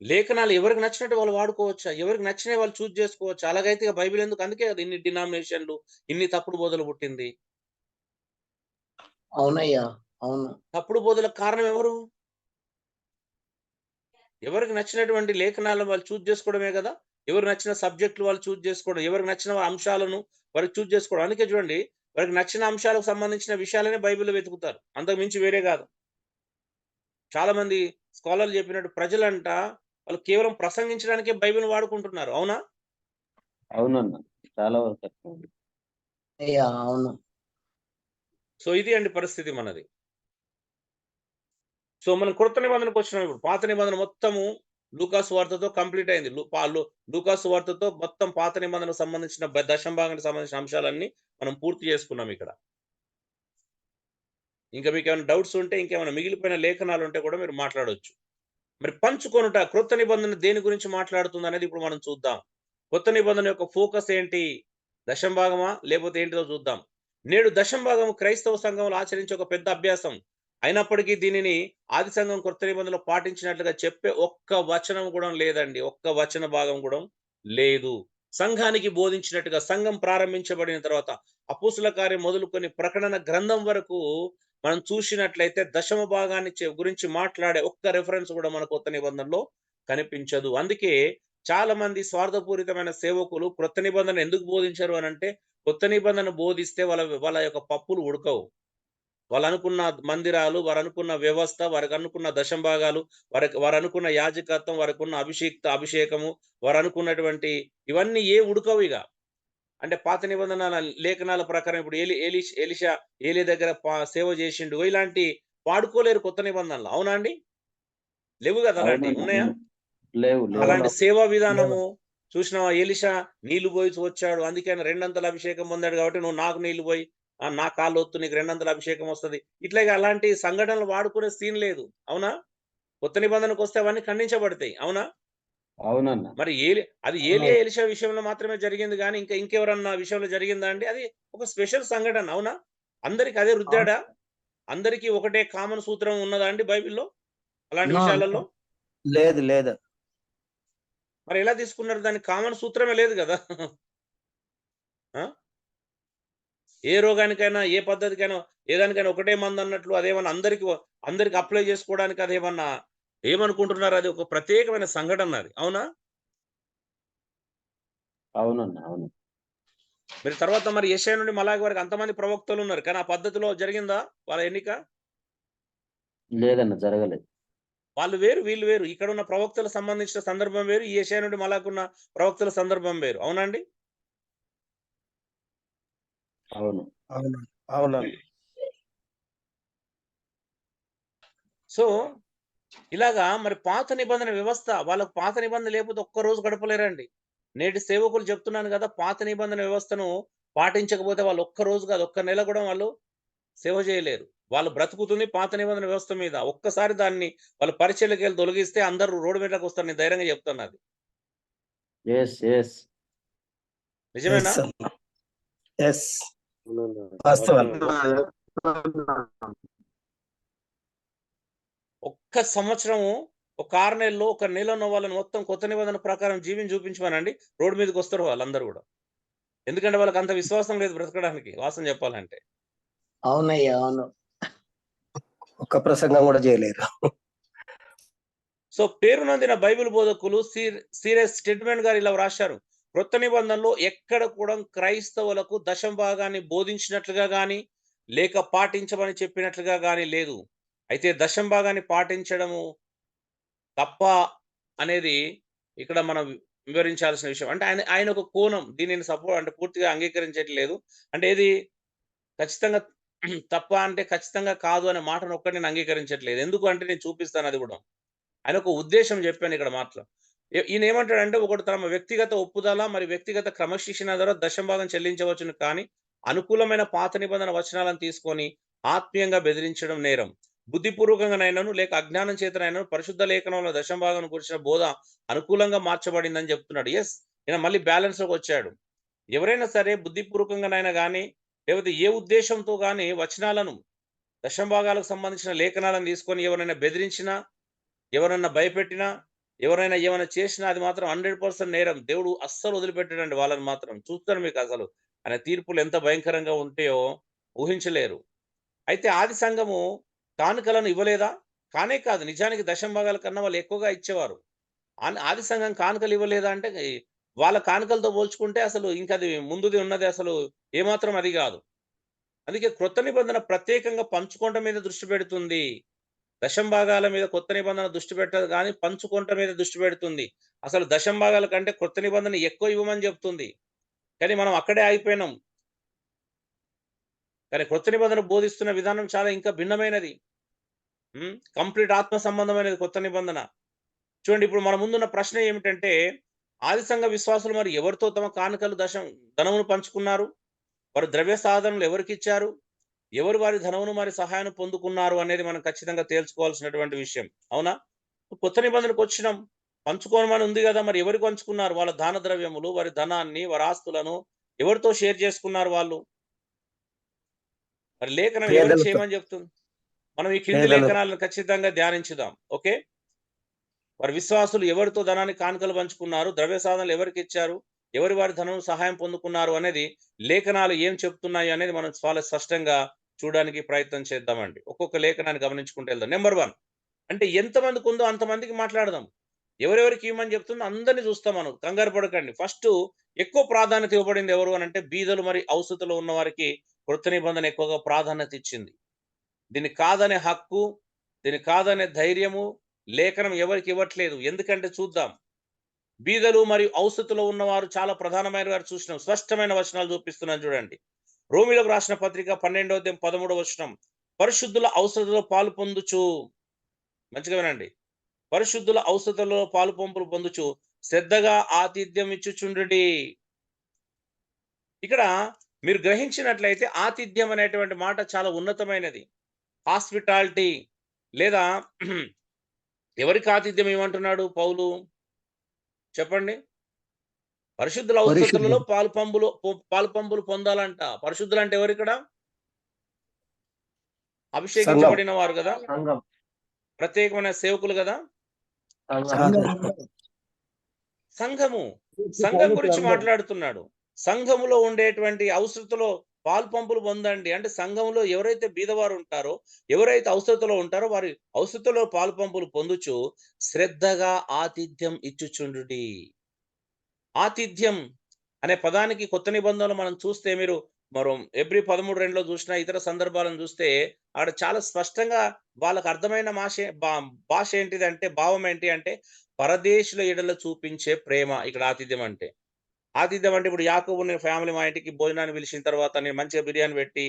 లేఖనాలు ఎవరికి నచ్చినట్టు వాళ్ళు వాడుకోవచ్చా? ఎవరికి నచ్చినవి వాళ్ళు చూజ్ చేసుకోవచ్చు. అలాగైతే ఇక బైబిల్ ఎందుకు? అందుకే కదా ఇన్ని డినామినేషన్లు, ఇన్ని తప్పుడు బోధలు పుట్టింది. అవునయ్యా, అవును. తప్పుడు బోధలకు కారణం ఎవరు? ఎవరికి నచ్చినటువంటి లేఖనాలను వాళ్ళు చూజ్ చేసుకోవడమే కదా. ఎవరికి నచ్చిన సబ్జెక్టులు వాళ్ళు చూజ్ చేసుకోవడం, ఎవరికి నచ్చిన అంశాలను వారికి చూజ్ చేసుకోవడం. అందుకే చూడండి, వారికి నచ్చిన అంశాలకు సంబంధించిన విషయాలనే బైబిల్లో వెతుకుతారు, అంతకు మించి వేరే కాదు. చాలా మంది స్కాలర్లు చెప్పినట్టు ప్రజలంట వాళ్ళు కేవలం ప్రసంగించడానికే బైబిల్ వాడుకుంటున్నారు, అవునా? అవునన్న, చాలా వరకు. అయ్యా, అవును. సో ఇది అండి పరిస్థితి మనది. సో మనం కొత్త నిబంధనకు వచ్చినప్పుడు పాత నిబంధన మొత్తము లూకాసు వార్తతో కంప్లీట్ అయింది. లూకాసు వార్తతో మొత్తం పాత నిబంధనకు సంబంధించిన దశంభాగానికి సంబంధించిన అంశాలన్నీ మనం పూర్తి చేసుకున్నాం ఇక్కడ. ఇంకా మీకు ఏమైనా డౌట్స్ ఉంటే, ఇంకేమైనా మిగిలిపోయిన లేఖనాలు ఉంటే కూడా మీరు మాట్లాడవచ్చు. మరి పంచుకొనుట క్రొత్త నిబంధన దేని గురించి మాట్లాడుతుంది అనేది ఇప్పుడు మనం చూద్దాం. కొత్త నిబంధన యొక్క ఫోకస్ ఏంటి? దశంభాగమా లేకపోతే ఏంటిదో చూద్దాం. నేడు దశంభాగం క్రైస్తవ సంఘంలో ఆచరించే ఒక పెద్ద అభ్యాసం అయినప్పటికీ దీనిని ఆది సంఘం కొత్త నిబంధనలో పాటించినట్లుగా చెప్పే ఒక్క వచనం కూడా లేదండి. ఒక్క వచన భాగం కూడా లేదు. సంఘానికి బోధించినట్టుగా సంఘం ప్రారంభించబడిన తర్వాత అపోస్తుల కార్యం మొదలుకొని ప్రకటన గ్రంథం వరకు మనం చూసినట్లయితే దశమ భాగాన్ని గురించి మాట్లాడే ఒక్క రెఫరెన్స్ కూడా మన కొత్త నిబంధనలో కనిపించదు. అందుకే చాలా మంది స్వార్థపూరితమైన సేవకులు కొత్త నిబంధన ఎందుకు బోధించరు అని అంటే, కొత్త నిబంధన బోధిస్తే వాళ్ళ యొక్క పప్పులు ఉడకవు. వాళ్ళు అనుకున్న మందిరాలు, వారు అనుకున్న వ్యవస్థ, వారికి అనుకున్న దశంభాగాలు, వారు అనుకున్న యాజకత్వం, వారికి ఉన్న అభిషేకము, వారు అనుకున్నటువంటి ఇవన్నీ ఉడకవు ఇక. అంటే పాత నిబంధనల లేఖనాల ప్రకారం ఇప్పుడు ఎలీషా ఏలీ దగ్గర సేవ చేసిండు, ఇలాంటి వాడుకోలేరు కొత్త నిబంధనలు, అవునా అండి? లేవు కదా అలాంటివి, ఉన్నాయా? లేవు. అలాంటి సేవా విధానము చూసినావా? ఎలీషా నీళ్లు పోయి వచ్చాడు, అందుకే ఆయన 200 అభిషేకం పొందాడు కాబట్టి నువ్వు నాకు నీళ్లు పోయి నా కాళ్ళు ఒత్తు, నీకు 200 అభిషేకం వస్తుంది. ఇట్లాగా అలాంటి సంఘటనలు వాడుకునే సీన్ లేదు, అవునా? కొత్త నిబంధనకు వస్తే అవన్నీ ఖండించబడతాయి, అవునా? అవునన్న. మరి అది ఏలియా ఎలీషా విషయంలో మాత్రమే జరిగింది కానీ ఇంకెవరన్నా విషయంలో జరిగిందా అండి? అది ఒక స్పెషల్ సంఘటన, అవునా? అందరికి అదే రుద్దాడా? అందరికీ ఒకటే కామన్ సూత్రం ఉన్నదా అండి బైబిల్లో అలాంటి విషయాలలో? లేదు, లేదు. మరి ఎలా తీసుకున్నారు? దానికి కామన్ సూత్రమే లేదు కదా. ఏ రోగానికైనా, ఏ పద్ధతికైనా, ఏదానికైనా ఒకటే మందు అన్నట్లు అదేమన్నా అందరికి అప్లై చేసుకోవడానికి అదేమన్నా ఏమనుకుంటున్నారు? అది ఒక ప్రత్యేకమైన సంఘటన అది, అవునా? అవునన్న, అవును. మరి తర్వాత మరి యెషయా నుండి మలాకి వరకు అంతమంది ప్రవక్తలు ఉన్నారు, కానీ ఆ పద్ధతిలో జరిగిందా వాళ్ళ ఎన్నిక? లేదన్న, జరగలేదు. వాళ్ళు వేరు, వీళ్ళు వేరు. ఇక్కడ ఉన్న ప్రవక్తలకు సంబంధించిన సందర్భం వేరు, ఈ యెషయా నుండి మలాకున్న ప్రవక్తల సందర్భం వేరు, అవునండి? అవును. అవును, అవును. సో ఇలాగా మరి పాత నిబంధన వ్యవస్థ వాళ్ళకు పాత నిబంధన లేకపోతే ఒక్కరోజు గడపలేరండి. నేటి సేవకులు చెప్తున్నాను కదా! పాత నిబంధన వ్యవస్థను పాటించకపోతే వాళ్ళు ఒక్క రోజు కాదు, ఒక్క నెల కూడా వాళ్ళు సేవ చేయలేరు. వాళ్ళు బ్రతుకుతుంది పాత నిబంధన వ్యవస్థ మీద. ఒక్కసారి దాన్ని వాళ్ళ పరిచర్యలకెళ్ళి తొలగిస్తే అందరూ రోడ్డు మీదకొస్తారు. నేను ధైర్యంగా చెప్తున్నది. ఎస్ నిజమేనా? ఎస్ వాస్తవం. ఒక్క సంవత్సరము, ఒక 6 నెలల్లో, ఒక నెలలో వాళ్ళని మొత్తం కొత్త నిబంధన ప్రకారం చూపించమనండి. రోడ్డు మీదకొస్తారు వాళ్ళందరూ గూడా. ఎందుకంటే వాళ్ళకి అంత విశ్వాసం లేదు బ్రతకడానికి వాస్తవం చెప్పాలంటే. అవునయ్యా, అవును. ఒక్క ప్రసంగం కూడా చేయలేరు. సో పేరునొందిన బైబిల్ బోధకులు సీరియస్ స్టేట్మెంట్ గారు ఇలా వ్రాశారు. క్రొత్త నిబంధనలో ఎక్కడ కూడా క్రైస్తవులకు దశమ భాగాన్ని బోధించినట్లుగా గాని, లేక పాటించమని చెప్పినట్లుగా గాని లేదు. అయితే దశమ భాగాన్ని పాటించడము తప్ప అనేది ఇక్కడ మనం వివరించాల్సిన విషయం. అంటే ఆయన ఒక కోణం. దీనిని అంటే పూర్తిగా అంగీకరించట్లేదు. అంటే ఏది ఖచ్చితంగా తప్ప అంటే ఖచ్చితంగా కాదు అనే మాటను ఒక్కటి నేను అంగీకరించట్లేదు. ఎందుకు అంటే నేను చూపిస్తాను అది కూడా. ఆయన ఒక ఉద్దేశం చెప్పాను ఇక్కడ మాటలో. ఈయన ఏమంటాడంటే ఒకటి తమ వ్యక్తిగత ఒప్పుదల మరి వ్యక్తిగత క్రమశిక్షణ ద్వారా దశమ భాగం చెల్లించవచ్చును. కానీ అనుకూలమైన పాత నిబంధన వచనాలను తీసుకొని ఆత్మీయంగా బెదిరించడం నేరం. బుద్ధిపూర్వకంగానైనాను లేక అజ్ఞానం చేతనైనాను పరిశుద్ధ లేఖనంలో దశమ భాగం గురించిన బోధ అనుకూలంగా మార్చబడిందని చెప్తున్నాడు. ఎస్, ఈయన మళ్ళీ బ్యాలెన్స్ లోకి వచ్చాడు. ఎవరైనా సరే బుద్ధిపూర్వకంగానైనా కానీ లేకపోతే ఏ ఉద్దేశంతో కానీ వచనాలను దశమ భాగాలకు సంబంధించిన లేఖనాలను తీసుకొని ఎవరైనా బెదిరించినా, ఎవరైనా భయపెట్టినా, ఎవరైనా ఏమైనా చేసినా అది మాత్రం 100% నేరం. దేవుడు అస్సలు వదిలిపెట్టాడండి వాళ్ళని మాత్రం. చూస్తారు మీకు అసలు ఆయన తీర్పులు ఎంత భయంకరంగా ఉంటాయో ఊహించలేరు. అయితే ఆది సంఘము కానుకలను ఇవ్వలేదా? కానే కాదు. నిజానికి దశమ భాగాల కన్నా వాళ్ళు ఎక్కువగా ఇచ్చేవారు. ఆది సంఘం కానుకలు ఇవ్వలేదా అంటే వాళ్ళ కానుకలతో పోల్చుకుంటే అసలు ఇంకది ముందుది ఉన్నది అసలు ఏమాత్రం అది కాదు. అందుకే క్రొత్త నిబంధన ప్రత్యేకంగా పంచుకోవడం మీద దృష్టి పెడుతుంది. దశమ భాగాల మీద కొత్త నిబంధన దృష్టి పెట్టదు కానీ పంచుకోవటం మీద దృష్టి పెడుతుంది. అసలు దశమ భాగాల కంటే కొత్త నిబంధన ఎక్కువ ఇవ్వమని చెప్తుంది. కానీ మనం అక్కడే ఆగిపోయినాం. కానీ కొత్త నిబంధన బోధిస్తున్న విధానం చాలా ఇంకా భిన్నమైనది. కంప్లీట్ ఆత్మ సంబంధమైనది కొత్త నిబంధన. చూడండి, ఇప్పుడు మన ముందున్న ప్రశ్న ఏమిటంటే ఆది సంఘ విశ్వాసులు మరి ఎవరితో తమ కానుకలు ధనమును పంచుకున్నారు? వారు ద్రవ్య సాధనలు ఎవరికి ఇచ్చారు? ఎవరు వారి ధనమును మరి సహాయాన్ని పొందుకున్నారు అనేది మనం ఖచ్చితంగా తేల్చుకోవాల్సినటువంటి విషయం. అవునా? కొత్త నిబంధనకు వచ్చినాం, పంచుకోమని ఉంది కదా, మరి ఎవరికి పంచుకున్నారు? వాళ్ళ దాన ద్రవ్యములు, వారి ధనాన్ని, వారి ఆస్తులను ఎవరితో షేర్ చేసుకున్నారు వాళ్ళు? మరి లేఖనం ఎవరికి చేయమని చెప్తుంది? మనం ఈ కింది లేఖనాలను ఖచ్చితంగా ధ్యానించుదాం. ఓకే, వారి విశ్వాసులు ఎవరితో ధనాన్ని కానుకలు పంచుకున్నారు, ద్రవ్య సాధనలు ఎవరికి ఇచ్చారు, ఎవరి వారి ధనం సహాయం పొందుకున్నారు అనేది లేఖనాలు ఏం చెప్తున్నాయి అనేది మనం చాలా స్పష్టంగా చూడడానికి ప్రయత్నం చేద్దామండి. ఒక్కొక్క లేఖనాన్ని గమనించుకుంటూ వెళ్దాం. నెంబర్ 1 అంటే ఎంతమందికి ఉందో అంతమందికి మాట్లాడదాం. ఎవరెవరికి ఇవ్వమని చెప్తుందో అందరినీ చూస్తాం మనం. కంగారు పడకండి. ఫస్ట్ ఎక్కువ ప్రాధాన్యత ఇవ్వబడింది ఎవరు అని అంటే బీదలు మరి అవసరతలో ఉన్న వారికి కృత నిబంధన ఎక్కువగా ప్రాధాన్యత ఇచ్చింది. దీన్ని కాదనే హక్కు, దీన్ని కాదనే ధైర్యము లేఖనం ఎవరికి ఇవ్వట్లేదు. ఎందుకంటే చూద్దాం, బీదలు మరియు అవసరతలో ఉన్నవారు చాలా ప్రధానమైన వారు చూసినాం. స్పష్టమైన వచనాలు చూపిస్తున్నాను చూడండి. రోమిలకు రాసిన పత్రిక 12వ అధ్యాయం 13వ వచనం, పరిశుద్ధుల అవసరతలో పాలు పొందుచు, మంచిగా వినండి, పరిశుద్ధుల అవసరతలో పాలు పంపులు పొందుచు శ్రద్ధగా ఆతిథ్యం ఇచ్చుచుండుడి. ఇక్కడ మీరు గ్రహించినట్లయితే ఆతిథ్యం అనేటువంటి మాట చాలా ఉన్నతమైనది. హాస్పిటాలిటీ లేదా ఎవరికి ఆతిథ్యం ఏమంటున్నాడు పౌలు చెప్పండి? పరిశుద్ధుల అవసరతలలో పాలు పంపులు పొందాలంట. పరిశుద్ధులు అంటే ఎవరు ఇక్కడ? అభిషేకించబడిన వారు కదా, ప్రత్యేకమైన సేవకులు కదా. సంఘము, సంఘం గురించి మాట్లాడుతున్నాడు. సంఘములో ఉండేటువంటి అవసరతలో పాలు పంపులు పొందండి అంటే సంఘంలో ఎవరైతే బీదవారు ఉంటారో, ఎవరైతే అవసరతలో ఉంటారో వారి అవసరతలో పాలు పంపులు పొందుచు శ్రద్ధగా ఆతిథ్యం ఇచ్చుచుండుడి. ఆతిథ్యం అనే పదానికి కొత్త నిబంధనలు మనం చూస్తే, మీరు మరో ఎబ్రీ 13:2లో చూసిన ఇతర సందర్భాలను చూస్తే ఆడ చాలా స్పష్టంగా వాళ్ళకు అర్థమైన భాష ఏంటిదంటే, భావం ఏంటి అంటే పరదేశుల ఎడల చూపించే ప్రేమ. ఇక్కడ ఆతిథ్యం అంటే ఇప్పుడు యాకోబుని ఫ్యామిలీ మా ఇంటికి భోజనాన్ని పిలిచిన తర్వాత నేను మంచిగా బిర్యానీ పెట్టి,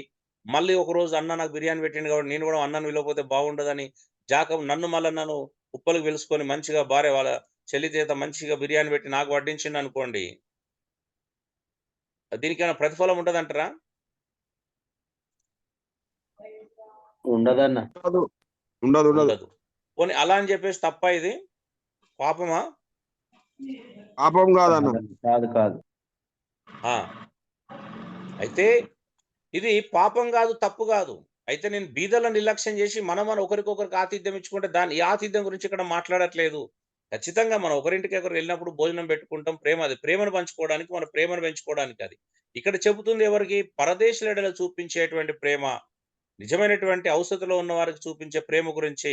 మళ్ళీ ఒక రోజు అన్న నాకు బిర్యానీ పెట్టిండు కాబట్టి నేను కూడా అన్నను పిలవకపోతే బాగుండదని జాకబ్ నన్ను ఉప్పలకు పిలుచుకొని మంచిగా భార్య వాళ్ళ చెల్లి చేత మంచిగా బిర్యానీ పెట్టి నాకు వడ్డించిండు అనుకోండి, దీనికేమైనా ప్రతిఫలం ఉంటదంటారా? ఉండదన్న. ఉండదు ఉండదు ఉండదు ఉండదు. పోనీ అలా అని చెప్పేసి తప్పా ఇది? పాపమా? పాపం కాదన్న. కాదు కాదు. ఆ! అయితే ఇది పాపం కాదు, తప్పు కాదు. అయితే నేను బీదలను నిర్లక్ష్యం చేసి మనం ఒకరికొకరికి ఆతిథ్యం ఇచ్చుకుంటే ఈ ఆతిథ్యం గురించి ఇక్కడ మాట్లాడట్లేదు. ఖచ్చితంగా మనం ఒకరింటికి ఒకరు వెళ్ళినప్పుడు భోజనం పెట్టుకుంటాం. అది ప్రేమను పంచుకోవడానికి, మన ప్రేమను పెంచుకోవడానికి అది. ఇక్కడ చెబుతుంది ఎవరికి? పరదేశుల ఎడల చూపించేటువంటి ప్రేమ, నిజమైనటువంటి అవసరతలో ఉన్న వారికి చూపించే ప్రేమ గురించి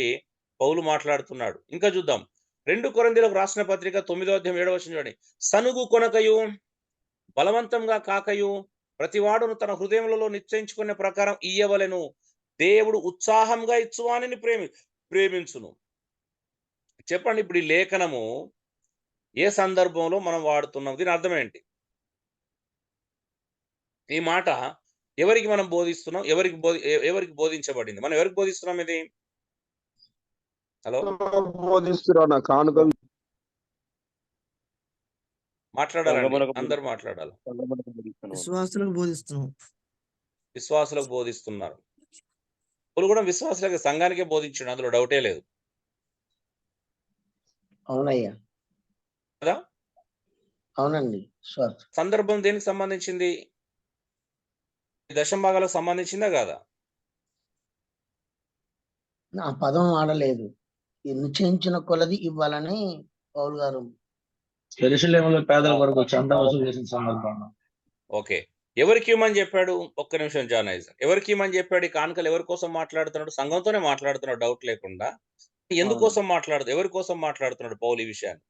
పౌలు మాట్లాడుతున్నాడు. ఇంకా చూద్దాం. 2 కొరింథీయులకు రాసిన పత్రిక 9వ అధ్యాయం 7వ వచనం చూడండి. సనుగు కొనకయు, బలవంతంగా కాకయు, ప్రతివాడును తన హృదయములలో నిశ్చయించుకునే ప్రకారం ఇయ్యవలెను. దేవుడు ఉత్సాహంగా ఇచ్చువానిని ప్రేమించును. చెప్పండి, ఇప్పుడు ఈ లేఖనము ఏ సందర్భంలో మనం వాడుతున్నాం? దీని అర్థం ఏంటి? ఈ మాట ఎవరికి మనం బోధిస్తున్నాం? ఎవరికి బోధించబడింది? మనం ఎవరికి బోధిస్తున్నాం ఇది? హలో, బోధిస్తున్నా కానుక మాట్లాడాలండి, అందరూ మాట్లాడాలి. విశ్వాసులకు బోధిస్తున్నాం. విశ్వాసులకు బోధిస్తున్నారు. పౌలు కూడా విశ్వాసులకు, సంఘానికే బోధించాడు, అందులో డౌటే లేదు అవునయ్యా, కదా. అవునండి. శ్వాస సందర్భం దేనికి సంబంధించింది? దశమ భాగాలకు సంబంధించిందా కాదా? ఆ పదం ఆడలేదు. నిశ్చయించిన కొలది ఇవ్వాలని పౌలు గారు యెరూషలేములో పేదల కొరకు చందా వసూలు చేసిన సందర్భంలో. ఓకే, ఎవరికి ఇవ్వమని చెప్పాడు? ఒక్క నిమిషం జాన్ ఐజాక్. ఎవరికి ఇవ్వమని చెప్పాడు? ఈ కానుకలు ఎవరి కోసం మాట్లాడుతున్నాడు? సంఘంతోనే మాట్లాడుతున్నాడు, డౌట్ లేకుండా. ఎందుకోసం ఎవరి కోసం మాట్లాడుతున్నాడు పౌలు ఈ విషయాన్ని?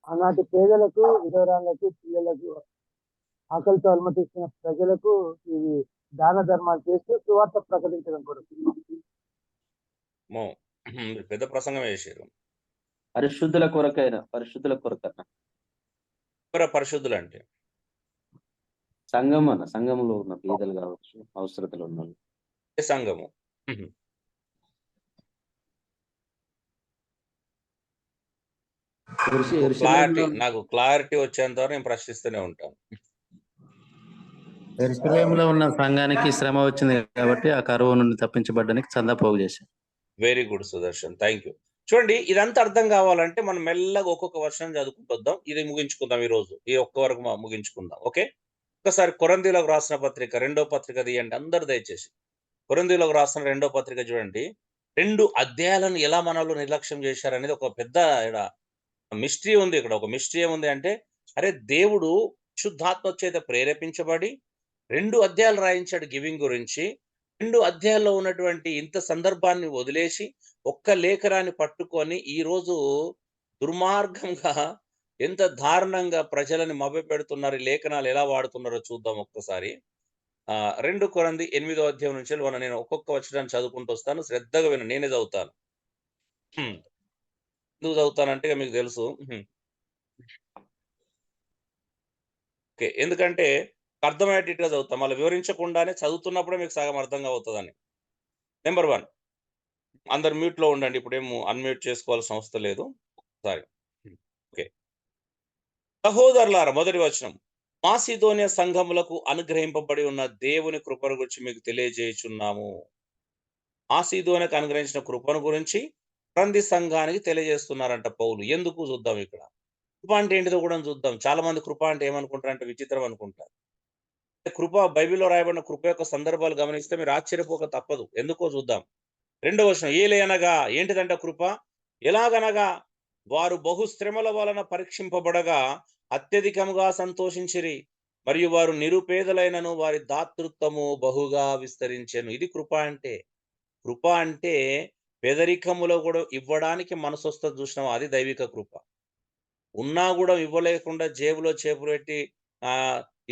ఆనాటి పేదలకు, విధవరాళ్లకు, పిల్లలకు, ఆకలితో అలమటిస్తున్న ప్రజలకు ఇవి దాన ధర్మాలు చేస్తూ సువార్త ప్రకటించడం కొరకు. మీరు పెద్ద ప్రసంగం వేసారు. పరిశుద్ధుల కొరకైనా, పరిశుద్ధుల కొరకన్నా. ఎవరు పరిశుద్ధులు అంటే? సంఘం అన్న, సంఘంలో ఉన్న పేదలు కావచ్చు, అవసరతలు ఉన్న వాళ్ళు. ఏ సంఘము? నాకు క్లారిటీ వచ్చేంత వరకు నేను ప్రశ్నిస్తూనే ఉంటాను. యెరూషలేములో ఉన్న సంఘానికి శ్రమ వచ్చింది కాబట్టి ఆ కరువు నుండి తప్పించబడ్డానికి చందా పోగు చేశారు. Very good Sudarshan, thank you. చూడండి, ఇదంతా అర్థం కావాలంటే మనం మెల్లగా ఒక్కొక్క వర్షం చదువుకుంటొద్దాం. ఇది ముగించుకుందాం ఈ రోజు, ఈ ఒక్క వరకు ముగించుకుందాం. ఓకే, ఒకసారి కొరింథీయులకు రాసిన పత్రిక 2వ పత్రిక తీయండి అందరు దయచేసి. కొరింథీయులకు రాసిన 2వ పత్రిక చూడండి. 2 అధ్యాయాలను ఎలా మనలో నిర్లక్ష్యం చేశారనేది ఒక పెద్ద మిస్టరీ ఉంది ఇక్కడ. ఒక మిస్టరీ ఏముంది అంటే, అరే దేవుడు శుద్ధాత్మ చేత ప్రేరేపించబడి 2 అధ్యాయాలు రాయించాడు గివింగ్ గురించి. 2 అధ్యాయాల్లో ఉన్నటువంటి ఇంత సందర్భాన్ని వదిలేసి ఒక్క లేఖనాన్ని పట్టుకొని ఈ రోజు దుర్మార్గంగా, ఎంత దారుణంగా ప్రజలని మభ్యపెడుతున్నారు, ఈ లేఖనాలు ఎలా వాడుతున్నారో చూద్దాం ఒక్కసారి. 2 కొరింథీ 8వ అధ్యాయం నుంచి నేను ఒక్కొక్క వచనాన్ని చదువుకుంటూ వస్తాను, శ్రద్ధగా వినండి. నేనే చదువుతాను. ఎందుకు చదువుతానంటే మీకు తెలుసు. ఓకే, ఎందుకంటే అర్థమయ్యేటట్టుగా చదువుతాం, మళ్ళీ వివరించకుండానే చదువుతున్నప్పుడే మీకు సగం అర్థంగా అవుతుందని. నెంబర్ 1, అందరు మ్యూట్ లో ఉండండి. ఇప్పుడేమో అన్మ్యూట్ చేసుకోవాల్సిన అవసరం లేదు. సారీ. ఓకే, సహోదరులారా, మొదటి వచనం. మాసిదోనియా సంఘములకు అనుగ్రహింపబడి ఉన్న దేవుని కృపను గురించి మీకు తెలియజేయుచున్నాము. మాసిదోనియాకు అనుగ్రహించిన కృపను గురించి కొరింథీ సంఘానికి తెలియజేస్తున్నారంట పౌలు. ఎందుకు చూద్దాం. ఇక్కడ కృప అంటే ఏంటిదో కూడా చూద్దాం. చాలా మంది కృప అంటే ఏమనుకుంటారంటే విచిత్రం అనుకుంటారు. కృప, బైబిల్లో రాయబడిన కృప యొక్క సందర్భాలు గమనిస్తే మీరు ఆశ్చర్యపోక తప్పదు. ఎందుకో చూద్దాం. 2వ వచనం. ఏలయనగా, ఏంటిదంట కృప? ఎలాగనగా వారు బహుశ్రమల వలన పరీక్షింపబడగా అత్యధికముగా సంతోషించిరి, మరియు వారు నిరుపేదలైనను వారి దాతృత్వము బహుగా విస్తరించెను. ఇది కృప అంటే. కృప అంటే పేదరికములో కూడా ఇవ్వడానికి మనసు వస్తుంది చూసినాం, అది దైవిక కృప. ఉన్నా కూడా ఇవ్వలేకుండా జేబులో చేపులు పెట్టి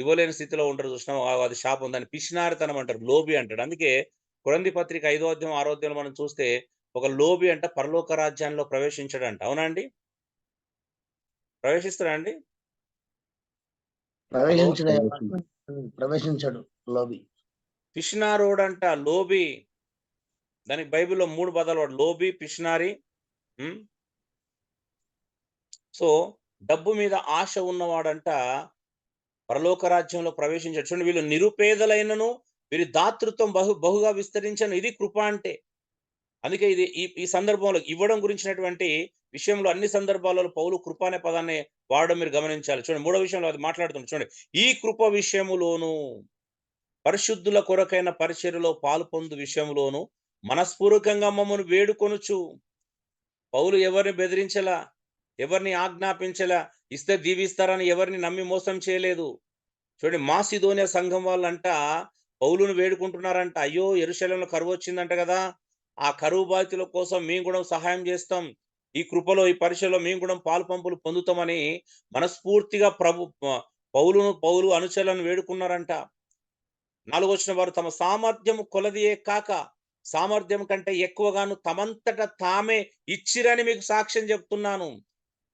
ఇవ్వలేని స్థితిలో ఉంటారు చూసినాం, అది శాపం. దాన్ని పిసినారితనం అంటారు, లోబి అంటాడు. అందుకే కొరింథీ పత్రిక 5వ అధ్యాయం 6వ అధ్యాయంలో మనం చూస్తే ఒక లోబి అంట పరలోక రాజ్యాల్లో ప్రవేశించడంట. అవునా అండి? ప్రవేశిస్తాడా అండి? ప్రవేశించాడు లోబి. పిసినారోడంట, లోబి. దానికి బైబిల్లో 3 పదాలు వాడు, లోబి, పిషనారి. సో డబ్బు మీద ఆశ ఉన్నవాడంట పరలోక రాజ్యంలో ప్రవేశించాడు. చూడండి, వీళ్ళు నిరుపేదలైనను వీరి దాతృత్వం బహుగా విస్తరించను. ఇది కృప అంటే. అందుకే ఇది ఈ సందర్భంలో ఇవ్వడం గురించినటువంటి విషయంలో అన్ని సందర్భాలలో పౌలు కృప అనే పదాన్ని వాడడం మీరు గమనించాలి. చూడండి, 3వ విషయంలో అది మాట్లాడుతుంది. చూడండి, ఈ కృప విషయములోను పరిశుద్ధుల కొరకైన పరిచర్యలో పాలు పొందు విషయంలోను మనస్పూర్వకంగా మమ్మను వేడుకొనుచు. పౌలు ఎవరిని బెదిరించలా, ఎవరిని ఆజ్ఞాపించలా, ఇస్తే దీవిస్తారని ఎవరిని నమ్మి మోసం చేయలేదు. చూడండి, మాసిదోనియా సంఘం వాళ్ళంట పౌలును వేడుకుంటున్నారంట. అయ్యో, యెరూషలేములో కరువు వచ్చిందంట కదా, ఆ కరువు బాధితుల కోసం మేము కూడా సహాయం చేస్తాం, ఈ కృపలో ఈ పరిచయలో మేము కూడా పాలు పంపులు పొందుతామని మనస్ఫూర్తిగా పౌలు అనుచరులను వేడుకున్నారంట. 4వ వచనం, వారు తమ సామర్థ్యము కొలదియే కాక సామర్థ్యం కంటే ఎక్కువగాను తమంతట తామే ఇచ్చిరని మీకు సాక్ష్యం చెప్తున్నాను.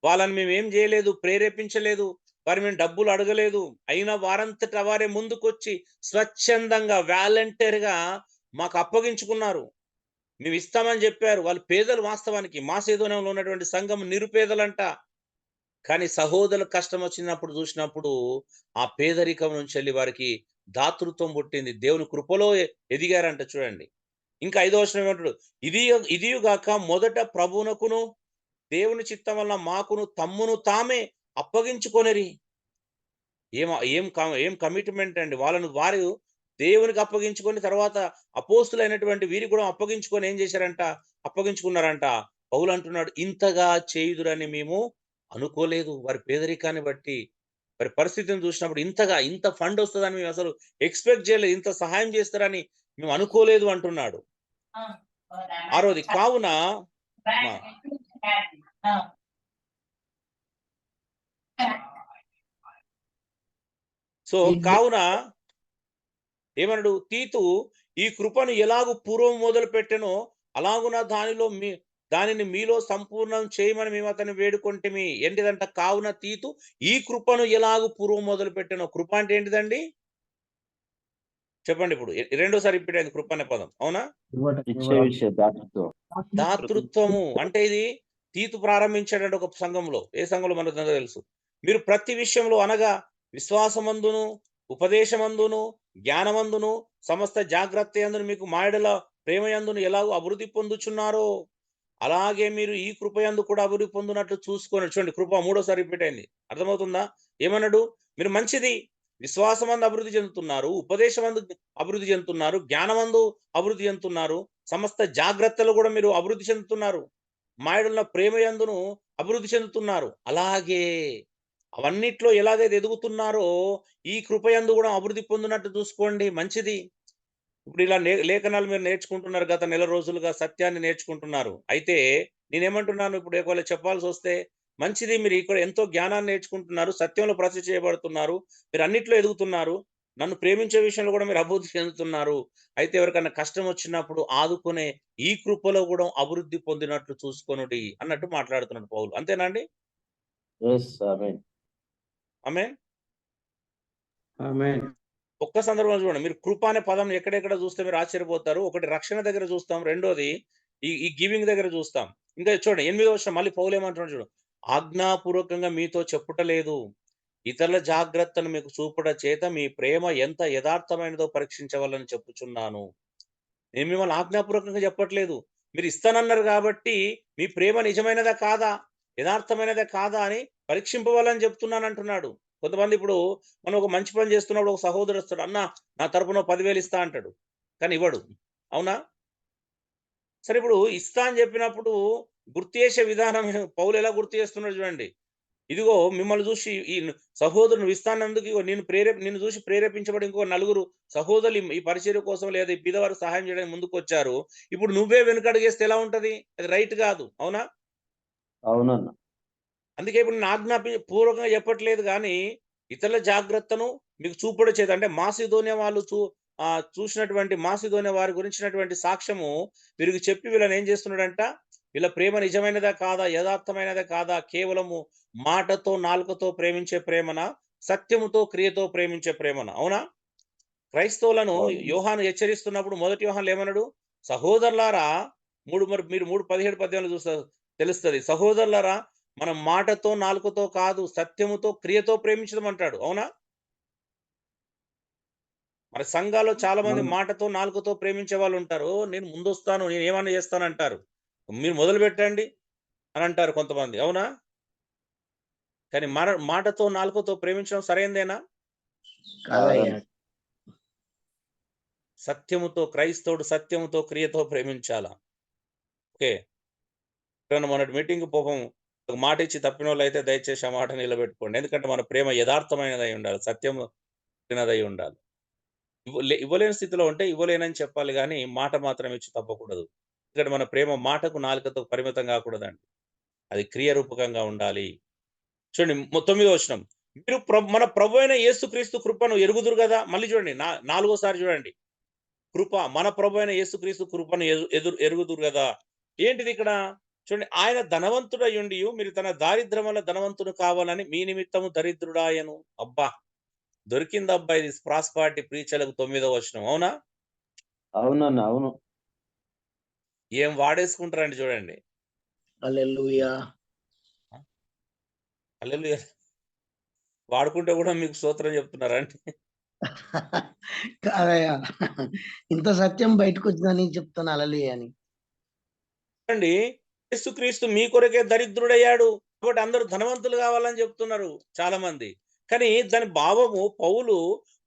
వాళ్ళని మేము ఏం చేయలేదు, ప్రేరేపించలేదు, వారి మేము డబ్బులు అడగలేదు. అయినా వారంతట వారే ముందుకొచ్చి స్వచ్ఛందంగా వాలంటీర్గా మాకు అప్పగించుకున్నారు. మేము ఇస్తామని చెప్పారు. వాళ్ళు పేదలు. వాస్తవానికి మాసిదోనియాలో ఉన్నటువంటి సంఘం నిరుపేదలంట. కానీ సహోదరుల కష్టం వచ్చినప్పుడు చూసినప్పుడు ఆ పేదరికం నుంచి వెళ్ళి వారికి దాతృత్వం పుట్టింది. దేవుని కృపలో ఎదిగారంట. చూడండి, ఇంకా 5వ వచనం ఏమంటాడు, ఇదియుగాక మొదట ప్రభువునకును దేవుని చిత్తం వల్ల మాకును తమ్మును తామే అప్పగించుకొనిరి. ఏం కమిట్మెంట్ అండి. వారు దేవునికి అప్పగించుకొని తర్వాత అపోస్తులైనటువంటి వీరి కూడా అప్పగించుకొని ఏం చేశారంట, అప్పగించుకున్నారంట. పౌలు అంటున్నాడు, ఇంతగా చేయుదురని మేము అనుకోలేదు. వారి పేదరికాన్ని బట్టి, వారి పరిస్థితిని చూసినప్పుడు ఇంత ఫండ్ వస్తుందని మేము అసలు ఎక్స్పెక్ట్ చేయలేదు, ఇంత సహాయం చేస్తారని మేము అనుకోలేదు అంటున్నాడు. 6వది, కావున కావున ఏమన్నాడు, తీతు ఈ కృపను ఎలాగూ పూర్వం మొదలు పెట్టెనో అలాగున దానిని మీలో సంపూర్ణం చేయమని మేము అతన్ని వేడుకుంటేమి. ఏంటిదంట, కావున తీతు ఈ కృపను ఎలాగూ పూర్వం మొదలు పెట్టెనో. కృప అంటే ఏంటిదండి చెప్పండి. ఇప్పుడు రెండోసారి రిపీట్ అయింది కృప అనే పదం, అవునా? దాతృత్వము అంటే ఇది తీతు ప్రారంభించాడు ఒక సంఘంలో. ఏ సంఘంలో మనకు తెలుసు. మీరు ప్రతి విషయంలో అనగా విశ్వాసమందును, ఉపదేశమందును, జ్ఞానమందును, సమస్త జాగ్రత్త యందును మీకు మాయడల ప్రేమయందును ఎలాగో అభివృద్ధి పొందుచున్నారో అలాగే మీరు ఈ కృపయందు కూడా అభివృద్ధి పొందినట్లు చూసుకొని. చూడండి, కృప 3వసారి రిపీట్ అయింది. అర్థమవుతుందా? ఏమన్నాడు, మీరు మంచిది విశ్వాసమందు అభివృద్ధి చెందుతున్నారు, ఉపదేశమందు అభివృద్ధి చెందుతున్నారు, జ్ఞానమందు అభివృద్ధి చెందుతున్నారు, సమస్త జాగ్రత్తలు కూడా మీరు అభివృద్ధి చెందుతున్నారు, మాయడున్న ప్రేమయందును అభివృద్ధి చెందుతున్నారు. అలాగే అవన్నిట్లో ఎలాగైతే ఎదుగుతున్నారో ఈ కృపయందు కూడా అభివృద్ధి పొందినట్టు చూసుకోండి. మంచిది. ఇప్పుడు ఇలా లేఖనాలు మీరు నేర్చుకుంటున్నారు, గత నెల రోజులుగా సత్యాన్ని నేర్చుకుంటున్నారు. అయితే నేనేమంటున్నాను, ఇప్పుడు ఒకవేళ చెప్పాల్సి వస్తే మంచిది, మీరు ఇక్కడ ఎంతో జ్ఞానాన్ని నేర్చుకుంటున్నారు, సత్యంలో ప్రసిద్ధి చేయబడుతున్నారు, మీరు అన్నిట్లో ఎదుగుతున్నారు, నన్ను ప్రేమించే విషయంలో కూడా మీరు అభివృద్ధి చెందుతున్నారు. అయితే ఎవరికన్నా కష్టం వచ్చినప్పుడు ఆదుకునే ఈ కృపలో కూడా అభివృద్ధి పొందినట్లు చూసుకొనుడి అన్నట్టు మాట్లాడుతున్నాడు పౌలు. అంతేనండి? ఆమేన్. ఒక్క సందర్భంలో చూడండి, మీరు కృప అనే పదం ఎక్కడెక్కడ చూస్తే మీరు ఆశ్చర్యపోతారు. ఒకటి రక్షణ దగ్గర చూస్తాం, రెండోది ఈ గివింగ్ దగ్గర చూస్తాం. ఇంకా చూడండి 8వ వచనం మళ్ళీ పౌలు ఏమంటున్నాడు చూడు, ఆజ్ఞాపూర్వకంగా మీతో చెప్పుటలేదు, ఇతరుల జాగ్రత్తను మీకు చూపుట చేత మీ ప్రేమ ఎంత యథార్థమైనదో పరీక్షించవాలని చెప్పుచున్నాను. నేను మిమ్మల్ని ఆజ్ఞాపూర్వకంగా చెప్పట్లేదు, మీరు ఇస్తానన్నారు కాబట్టి మీ ప్రేమ నిజమైనదా కాదా, యథార్థమైనదా కాదా అని పరీక్షింపవాలని చెప్తున్నాను అంటున్నాడు. కొంతమంది ఇప్పుడు మనం ఒక మంచి పని చేస్తున్నప్పుడు ఒక సహోదరు వస్తాడు, అన్న నా తరపున 10,000 ఇస్తా అంటాడు, కానీ ఇవ్వడు. అవునా? సరే, ఇప్పుడు ఇస్తా అని చెప్పినప్పుడు గుర్తు చేసే విధానం పౌలు ఎలా గుర్తు చేస్తున్నాడు చూడండి. ఇదిగో మిమ్మల్ని చూసి ఈ సహోదరుని ఇస్తానందుకు నిన్ను చూసి ప్రేరేపించబడి ఇంకో 4 సహోదరులు ఈ పరిచర్య కోసం లేదా ఈ బీదవారు సహాయం చేయడానికి ముందుకు వచ్చారు. ఇప్పుడు నువ్వే వెనుకడుగేస్తే ఎలా ఉంటది? అది రైట్ కాదు. అవునా? అవునన్నా. అందుకే ఇప్పుడు నేను పూర్వకంగా చెప్పట్లేదు, కానీ ఇతరుల జాగ్రత్తను మీకు చూపడ చేత అంటే మాసిదోనియా వాళ్ళు చూసినటువంటి మాసిదోనియా వారి గురించినటువంటి సాక్ష్యము వీరికి చెప్పి వీళ్ళని ఏం చేస్తున్నాడంట, వీళ్ళ ప్రేమ నిజమైనదా కాదా, యథార్థమైనదా కాదా, కేవలము మాటతో నాలుకతో ప్రేమించే ప్రేమన, సత్యముతో క్రియతో ప్రేమించే ప్రేమన. అవునా? క్రైస్తవులను యోహాను హెచ్చరిస్తున్నప్పుడు 1 యోహానులో ఏమన్నాడు, సహోదరులారా మరి మీరు 3:17 చూస్తారు తెలుస్తుంది. సహోదరులారా మనం మాటతో నాలుకతో కాదు సత్యముతో క్రియతో ప్రేమించడం అంటాడు. అవునా? మరి సంఘాల్లో చాలా మంది అవును. మాటతో నాలుకతో ప్రేమించే వాళ్ళు ఉంటారు. నేను ముందొస్తాను, నేను ఏమన్నా చేస్తాను అంటారు. మీరు మొదలు పెట్టండి అని అంటారు కొంతమంది. అవునా? కానీ మాటతో నాలుకతో ప్రేమించడం సరైందేనా? కాదయ్యా. సత్యముతో క్రైస్తవుడు సత్యముతో క్రియతో ప్రేమించాలా. ఓకే. ఎప్పుడైనా మొన్నటి మీటింగ్ పాపం ఒక మాట ఇచ్చి తప్పిన వాళ్ళైతే దయచేసి ఆ మాట నిలబెట్టుకోండి. ఎందుకంటే మన ప్రేమ యథార్థమైనదై ఉండాలి. సత్యము కూడినదై ఉండాలి. ఇవ్వలేని స్థితిలో ఉంటే ఇవ్వలేనని చెప్పాలి గానీ, మాట మాత్రం ఇచ్చి తప్పకూడదు. ఎందుకంటే మన ప్రేమ మాటకు, నాలుకతో పరిమితం కాకూడదండి. అది క్రియ రూపకంగా ఉండాలి. చూడండి 9వ వచనం. మీరు మన ప్రభువైన యేసుక్రీస్తు కృపను ఎరుగుదురు గదా! మళ్ళీ చూడండి 4వసారి చూడండి. కృప మన ప్రభువైన యేసుక్రీస్తు కృపను ఎరుగుదురు గదా! ఏంటిది ఇక్కడ? చూడండి, ఆయన ధనవంతుడయ్యుండియు మీరు తన దారిద్ర్యం వల్ల ధనవంతుడు కావాలని మీ నిమిత్తము దరిద్రుడాయను. అబ్బా! దొరికిందబ్బా ఇది ప్రాస్పారిటీ ప్రీచర్‌లకు 9వ వచనం. అవునా? అవునన్న, అవును. ఏం వాడేసుకుంటారండి చూడండి. హల్లెలూయా. హల్లెలూయా. వాడుకుంటే కూడా మీకు స్తోత్రం చెప్తున్నారా అండి? కాదయ్యా. ఇంత సత్యం బయటకొచ్చిందని చెప్తాను హల్లెలూయా అని. చూడండి, యేసుక్రీస్తు మీ కొరకే దరిద్రుడయ్యాడు. కాబట్టి అందరూ ధనవంతులు కావాలని చెప్తున్నారు చాలా మంది. కానీ దాని భావము పౌలు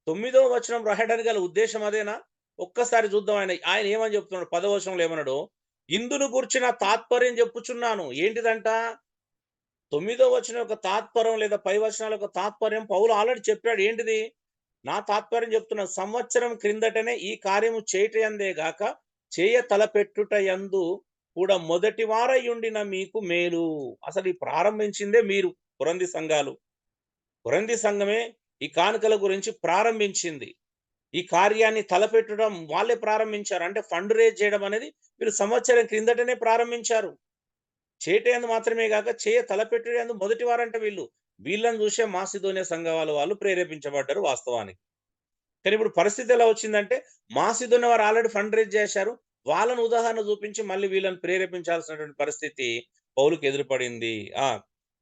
9వ వచనం రాయడానికి గల ఉద్దేశం అదేనా? ఒక్కసారి చూద్దాం ఆయన ఏమని చెప్తున్నాడు 10వ వచనంలో ఏమన్నాడు? ఇందును గూర్చిన తాత్పర్యం చెప్పుచున్నాను. ఏంటిదంట? 9వ వచనం యొక్క తాత్పర్యం లేదా పై వచనాల యొక్క తాత్పర్యం పౌలు ఆల్రెడీ చెప్పాడు. ఏంటిది? నా తాత్పర్యం చెప్తున్నా. సంవత్సరం క్రిందటనే ఈ కార్యము చేయటయందే గాక చేయ తలపెట్టుట యందు కూడా మొదటి వారయుండిన మీకు మేలు. అసలు ఈ ప్రారంభించిందే మీరు కొరంథీ సంఘాలు. కొరంథీ సంఘమే ఈ కానుకల గురించి ప్రారంభించింది. ఈ కార్యాన్ని తలపెట్టడం వాళ్ళే ప్రారంభించారు. అంటే ఫండ్ రేజ్ చేయడం అనేది మీరు సంవత్సరం క్రిందటనే ప్రారంభించారు. చేయటయందు మాత్రమే గాక చేయ తలపెట్టుటయందు మొదటి వారంట వీళ్ళు. వీళ్ళని చూసే మాసిదోనియ సంఘాల వాళ్ళు ప్రేరేపించబడ్డారు వాస్తవానికి. కానీ ఇప్పుడు పరిస్థితి ఎలా వచ్చిందంటే మాసిదోనియ వారు ఆల్రెడీ ఫండ్ రేజ్ చేశారు. వాళ్ళను ఉదాహరణ చూపించి మళ్ళీ వీళ్ళని ప్రేరేపించాల్సినటువంటి పరిస్థితి పౌలుకు ఎదురుపడింది.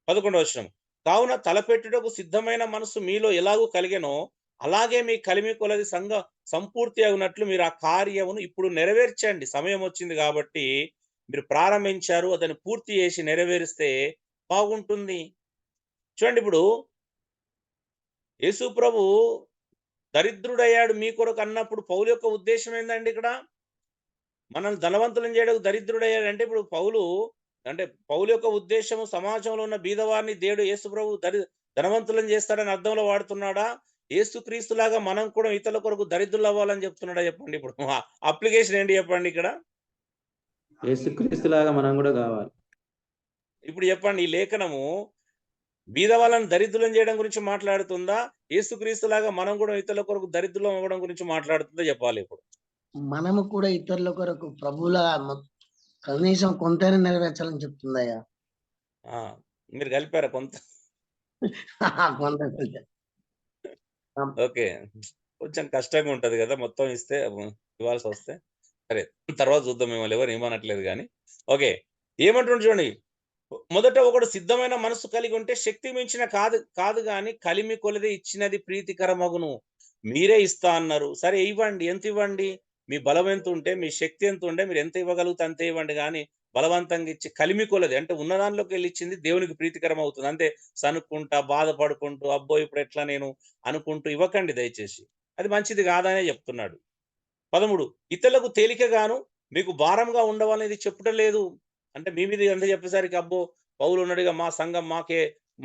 11వ వచనం. కావున తలపెట్టుటకు సిద్ధమైన మనసు మీలో ఎలాగూ కలిగెనో అలాగే మీ కలిమి కొలది సంఘ సంపూర్తి అయినట్లు మీరు ఆ కార్యమును ఇప్పుడు నెరవేర్చండి. సమయం వచ్చింది కాబట్టి మీరు ప్రారంభించారు. దాన్ని పూర్తి చేసి నెరవేరిస్తే బాగుంటుంది. చూడండి, ఇప్పుడు యేసు ప్రభు దరిద్రుడయ్యాడు మీ కొరకు అన్నప్పుడు పౌలు యొక్క ఉద్దేశం ఏందండి ఇక్కడ? మనల్ని ధనవంతులను చేయడానికి దరిద్రుడయ్యాడంటే ఇప్పుడు పౌలు యొక్క ఉద్దేశము సమాజంలో ఉన్న బీదవారిని దేవుడు యేసు ప్రభు ధనవంతులను చేస్తాడని అర్థంలో వాడుతున్నాడా? యేసుక్రీస్తులాగా మనం కూడా ఇతరుల కొరకు దరిద్రులు అవ్వాలని చెప్తున్నాడా చెప్పండి? ఇప్పుడు అప్లికేషన్ ఏంటి చెప్పండి ఇక్కడ? యేసుక్రీస్తులాగా మనం కూడా కావాలి. ఇప్పుడు చెప్పండి, ఈ లేఖనము బీద వాళ్ళని దరిద్రులను చేయడం గురించి మాట్లాడుతుందా? యేసుక్రీస్తులాగా మనం కూడా ఇతరుల కొరకు దరిద్రులం అవ్వడం గురించి మాట్లాడుతుందా చెప్పాలి ఇప్పుడు. మనము కూడా ఇతరుల కొరకు ప్రభువులా కనీసం కొంతైనా నెరవేర్చాలని చెప్తుందయ్యా. మీరు కలిపారా కొంత? కొంత. ఓకే. కొంచెం కష్టంగా ఉంటది కదా మొత్తం ఇవ్వాల్సి వస్తే. సరే, తర్వాత చూద్దాం. మిమ్మల్ని ఎవరు ఏమనట్లేదు కానీ. ఓకే, ఏమంటుండ్రు చూడండి. మొదట ఒకడు సిద్ధమైన మనసు కలిగి ఉంటే శక్తి మించిన కాదు గాని కలిమి కొలది ఇచ్చినది ప్రీతికరమగును. మీరే ఇస్తా అన్నారు. సరే ఇవ్వండి. ఎంత ఇవ్వండి? మీ బలం ఎంత ఉంటే, మీ శక్తి ఎంత ఉంటే మీరు ఎంత ఇవ్వగలిగితే అంతే ఇవ్వండి. కానీ బలవంతంగా ఇచ్చి కలిమి కొలది అంటే ఉన్న దానిలోకి వెళ్ళి ఇచ్చింది దేవునికి ప్రీతికరం అవుతుంది. అంతే సనుక్కుంటా బాధపడుకుంటూ అబ్బో ఇప్పుడు ఎట్లా నేను అనుకుంటూ ఇవ్వకండి దయచేసి. అది మంచిది కాదనే చెప్తున్నాడు. 13 ఇతరులకు తేలికగాను మీకు భారంగా ఉండవనేది చెప్పటం లేదు. అంటే మీ మీద ఎంత చెప్పేసరికి అబ్బో పౌలు ఉన్నాడుగా మా సంఘం